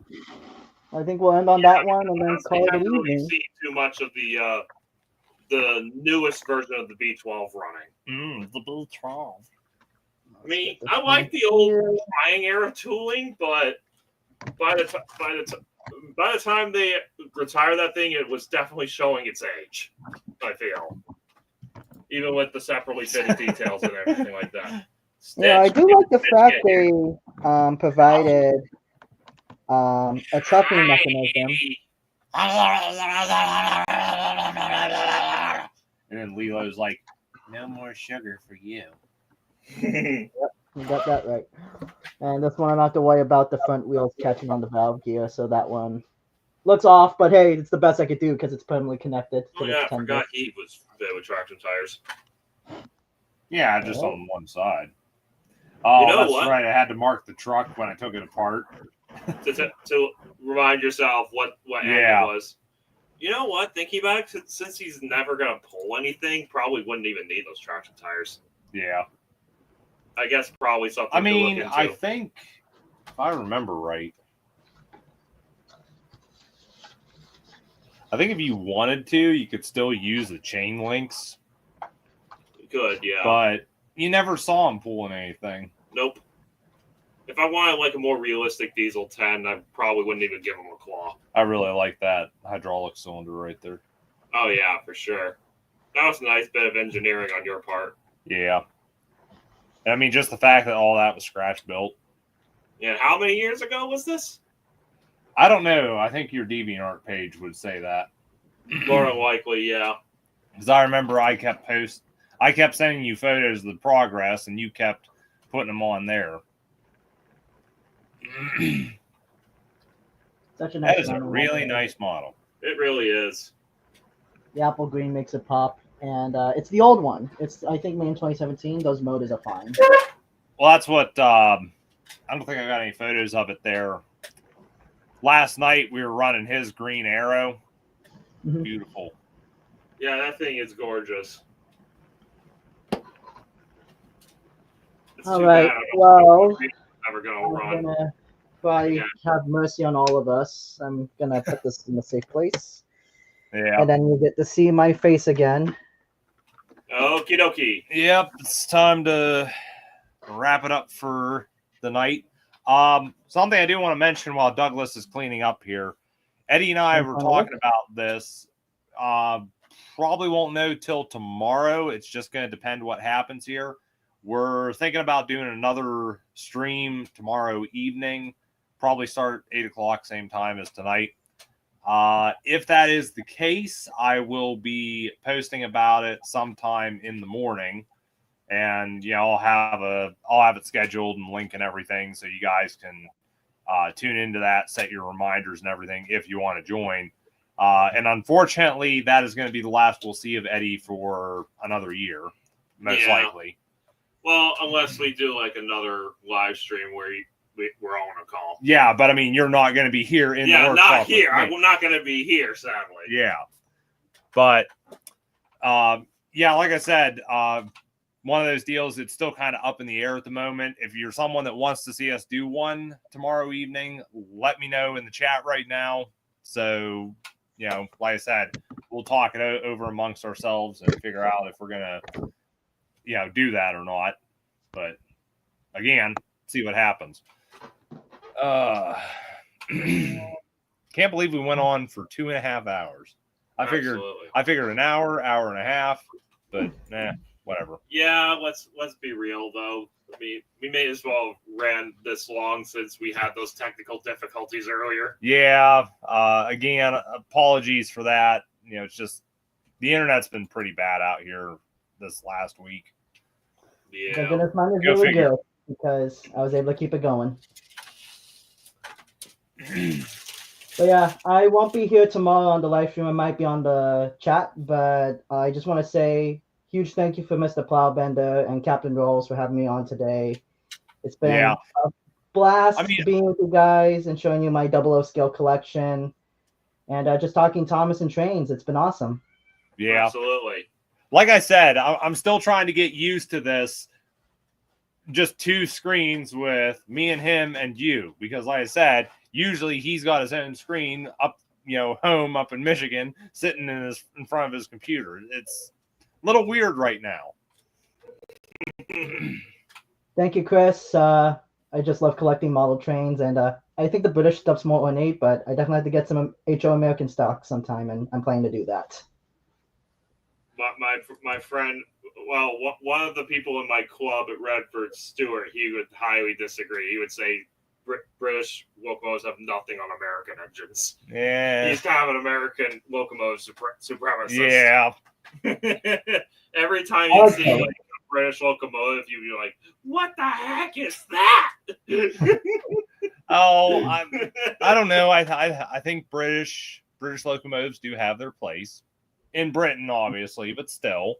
Speaker 3: I think we'll end on that one and then call it an evening.
Speaker 2: Really seen too much of the newest version of the B12 running.
Speaker 1: The B12.
Speaker 2: I mean, I like the old flying era tooling, but by the time they retire that thing, it was definitely showing its age. I feel, even with the separately fitted details and everything like that.
Speaker 3: Yeah, I do like the fact they provided a trucking mechanism.
Speaker 1: And then Lilo's like, no more sugar for you.
Speaker 3: Yep, you got that right. And this one I don't have to worry about the front wheels catching on the valve gear, so that one looks off, but hey, it's the best I could do because it's permanently connected.
Speaker 2: Oh yeah, I forgot he was fit with traction tires.
Speaker 1: Yeah, just on one side. Oh, that's
Speaker 2: what?
Speaker 1: right. I had to mark the truck when I took it apart.
Speaker 2: to remind yourself what it was. You know what? Thinking about it, since he's never going to pull anything, probably wouldn't even need those traction tires.
Speaker 1: Yeah.
Speaker 2: I guess probably something
Speaker 1: I mean,
Speaker 2: to look into.
Speaker 1: I think, if I remember right, I think if you wanted to, you could still use the chain links,
Speaker 2: Good, yeah.
Speaker 1: but you never saw him pulling anything.
Speaker 2: Nope. If I wanted like a more realistic Diesel 10, I probably wouldn't even give him a claw.
Speaker 1: I really like that hydraulic cylinder right there.
Speaker 2: Oh yeah, for sure. That was a nice bit of engineering on your part.
Speaker 1: Yeah. I mean, just the fact that all that was scratch built.
Speaker 2: Yeah, how many years ago was this?
Speaker 1: I don't know. I think your DeviantArt page would say that.
Speaker 2: More than likely, yeah.
Speaker 1: Because I remember I kept sending you photos of the progress, and you kept putting them on there.
Speaker 3: Such a nice
Speaker 1: That is a
Speaker 3: model.
Speaker 1: really nice model.
Speaker 2: It really is.
Speaker 3: The apple green makes it pop, and it's the old one. It's I think made in 2017. Those motors are fine.
Speaker 1: Well, that's what I don't think I got any photos of it there. Last night we were running his green arrow.
Speaker 3: Mhm.
Speaker 1: Beautiful.
Speaker 2: Yeah, that thing is gorgeous. It's
Speaker 3: All
Speaker 2: too
Speaker 3: right,
Speaker 2: bad I don't
Speaker 3: well,
Speaker 2: think it's ever gonna
Speaker 3: I'm
Speaker 2: run.
Speaker 3: gonna probably
Speaker 2: Yeah.
Speaker 3: have mercy on all of us. I'm gonna put this in a safe place,
Speaker 1: Yeah.
Speaker 3: and then you get to see my face again.
Speaker 2: Okie dokie.
Speaker 1: Yep, it's time to wrap it up for the night. Something I do want to mention while Douglas is cleaning up here. Eddie and I were talking about this. Probably won't know till tomorrow. It's just going to depend what happens here. We're thinking about doing another stream tomorrow evening. Probably start at 8 o'clock, same time as tonight. If that is the case, I will be posting about it sometime in the morning. And I'll have it scheduled and link and everything, so you guys can tune into that, set your reminders and everything if you want to join. And unfortunately, that is going to be the last we'll see of Eddie for another year, most likely.
Speaker 2: Well, unless we do like another live stream where we're all on a call.
Speaker 1: Yeah, but I mean, you're not going to be here in the workshop.
Speaker 2: Yeah, not here. I'm not going to be here, sadly.
Speaker 1: Yeah, but yeah, like I said, one of those deals, it's still kind of up in the air at the moment. If you're someone that wants to see us do one tomorrow evening, let me know in the chat right now. So, like I said, we'll talk it over amongst ourselves and figure out if we're going to, do that or not. But again, see what happens. Can't believe we went on for 2.5 hours. I figured an hour and a half, but whatever.
Speaker 2: Yeah, let's be real though. I mean, we may as well have ran this long since we had those technical difficulties earlier.
Speaker 1: Yeah. Again, apologies for that. It's just the internet's been pretty bad out here this last week.
Speaker 2: Yeah.
Speaker 3: Thank goodness mine is really good because I was able to keep it going. But yeah, I won't be here tomorrow on the live stream. I might be on the chat, but I just want to say huge thank you for Mr. Plowbender and Captain Rolls for having me on today. It's been a blast being with you guys and showing you my 00 skill collection and just talking Thomas and trains. It's been awesome.
Speaker 1: Yeah,
Speaker 2: absolutely.
Speaker 1: Like I said, I'm still trying to get used to this. Just 2 screens with me and him and you, because like I said, usually he's got his own screen up, home up in Michigan, sitting in front of his computer. It's a little weird right now.
Speaker 3: Thank you, Chris. I just love collecting model trains, and I think the British stuff's more ornate, but I definitely have to get some HO American stock sometime, and I'm planning to do that.
Speaker 2: My friend, well, one of the people in my club at Redford, Stewart, he would highly disagree. He would say British locomotives have nothing on American engines.
Speaker 1: Yeah.
Speaker 2: He's kind of an American locomotive supremacist.
Speaker 1: Yeah.
Speaker 2: Every time you see like a British locomotive, you'd be like, what the heck is that?
Speaker 1: I don't know. I think British locomotives do have their place. In Britain, obviously, but still.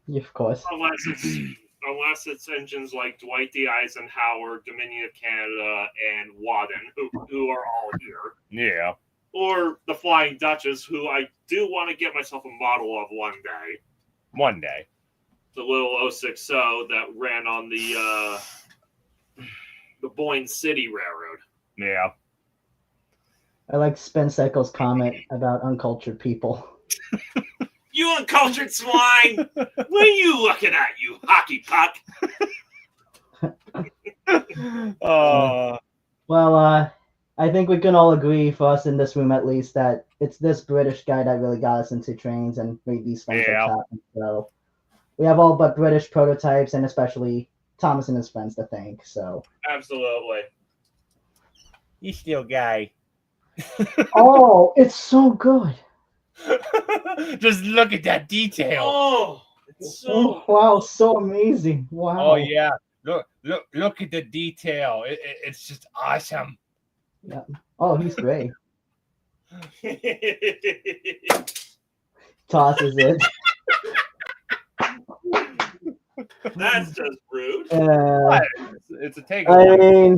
Speaker 3: Yeah, of course.
Speaker 2: Unless it's engines like Dwight D. Eisenhower, Dominion of Canada, and Wadden, who are all here.
Speaker 1: Yeah.
Speaker 2: Or the Flying Dutchess, who I do want to get myself a model of one day.
Speaker 1: One day.
Speaker 2: The little 060 that ran on the Boyne City Railroad.
Speaker 1: Yeah.
Speaker 3: I like Spin Cycle's comment about uncultured people.
Speaker 2: You uncultured swine! What are you looking at, you hockey puck?
Speaker 3: Well, I think we can all agree, for us in this room at least, that it's this British guy that really got us into trains and made these fun trips happen. So we have all but British prototypes, and especially Thomas and his friends to thank. So
Speaker 2: Absolutely.
Speaker 1: You still gay.
Speaker 3: oh, it's so good.
Speaker 1: Just look at that detail.
Speaker 2: Oh, it's so
Speaker 3: Oh, wow, so amazing. Wow.
Speaker 1: Oh yeah. Look at the detail. It's just awesome.
Speaker 3: Yeah. Oh, he's great. Tosses it.
Speaker 2: That's just rude.
Speaker 1: It's a take.
Speaker 3: I mean,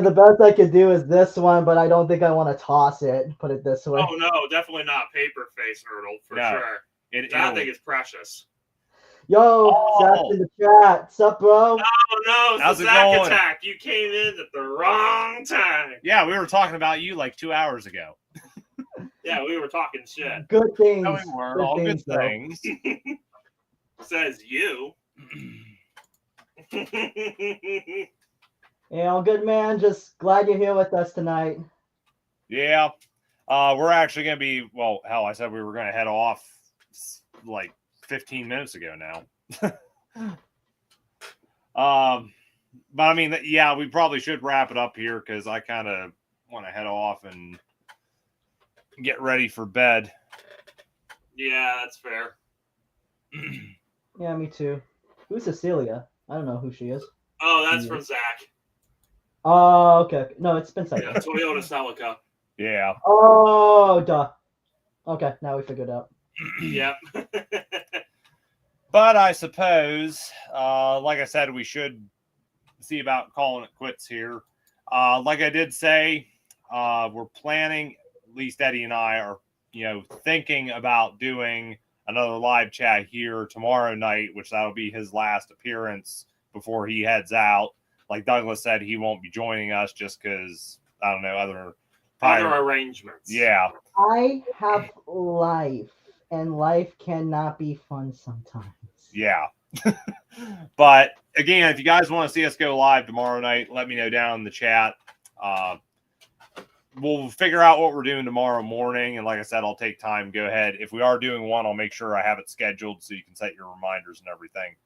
Speaker 3: the best I could do is this one, but I don't think I want to toss it. Put it this way.
Speaker 2: Oh no, definitely not paper face hurdle for sure. I think it's precious.
Speaker 3: Yo, Zach in the chat. Sup, bro?
Speaker 2: Oh no,
Speaker 1: How's
Speaker 2: it's
Speaker 1: it
Speaker 2: a Zach
Speaker 1: going?
Speaker 2: attack. You came in at the wrong time.
Speaker 1: Yeah, we were talking about you like 2 hours ago.
Speaker 2: Yeah, we were talking shit.
Speaker 3: Good things.
Speaker 1: No, we weren't. All good things.
Speaker 2: Says you.
Speaker 3: You know, good man. Just glad you're here with us tonight.
Speaker 1: Yeah. We're actually going to be, well, hell, I said we were going to head off like 15 minutes ago now. But I mean, yeah, we probably should wrap it up here because I kind of want to head off and get ready for bed.
Speaker 2: Yeah, that's fair.
Speaker 3: Yeah, me too. Who's Cecilia? I don't know who she is.
Speaker 2: Oh, that's from Zach.
Speaker 3: Oh, okay. No, it's been Cycle.
Speaker 2: Yeah, Toyota Celica.
Speaker 1: Yeah.
Speaker 3: Oh, duh. Okay, now we figured it out.
Speaker 2: Yep.
Speaker 1: But I suppose, like I said, we should see about calling it quits here. Like I did say, we're planning, at least Eddie and I are, thinking about doing another live chat here tomorrow night, which that'll be his last appearance before he heads out. Like Douglas said, he won't be joining us just because, I don't know, other
Speaker 2: arrangements.
Speaker 1: Yeah.
Speaker 3: I have life, and life cannot be fun sometimes.
Speaker 1: Yeah. But again, if you guys want to see us go live tomorrow night, let me know down in the chat. We'll figure out what we're doing tomorrow morning. And like I said, I'll take time. Go ahead. If we are doing one, I'll make sure I have it scheduled so you can set your reminders and everything.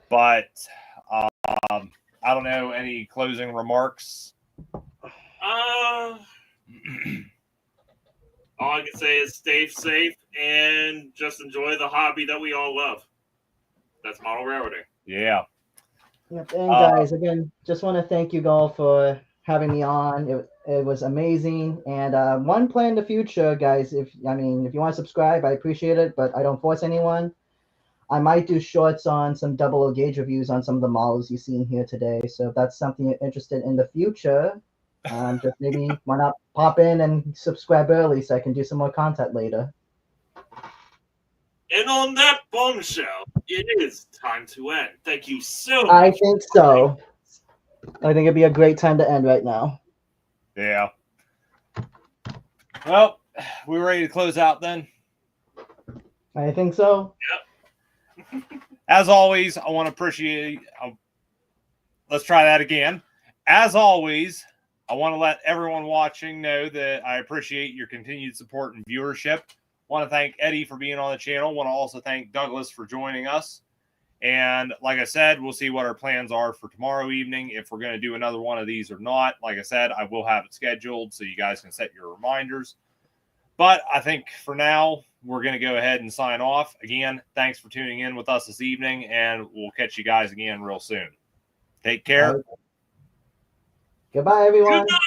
Speaker 1: But I don't know, any closing remarks?
Speaker 2: All I can say is stay safe and just enjoy the hobby that we all love. That's model railroading.
Speaker 1: Yeah.
Speaker 3: Yep. And guys, again, just want to thank you all for having me on. It was amazing. And one plan in the future, guys, if you want to subscribe, I appreciate it, but I don't force anyone. I might do shorts on some double O gauge reviews on some of the models you've seen here today. So if that's something you're interested in the future, just maybe why not pop in and subscribe early so I can do some more content later.
Speaker 2: And on that bombshell, it is time to end. Thank you so much.
Speaker 3: I think so. I think it'd be a great time to end right now.
Speaker 1: Yeah. Well, we ready to close out then?
Speaker 3: I think so.
Speaker 2: Yep.
Speaker 1: As always, I want to appreciate. Let's try that again. As always, I want to let everyone watching know that I appreciate your continued support and viewership. Want to thank Eddie for being on the channel. Want to also thank Douglas for joining us. And like I said, we'll see what our plans are for tomorrow evening, if we're going to do another one of these or not. Like I said, I will have it scheduled so you guys can set your reminders. But I think for now, we're going to go ahead and sign off. Again, thanks for tuning in with us this evening, and we'll catch you guys again real soon. Take care.
Speaker 3: Goodbye, everyone.
Speaker 2: Goodbye.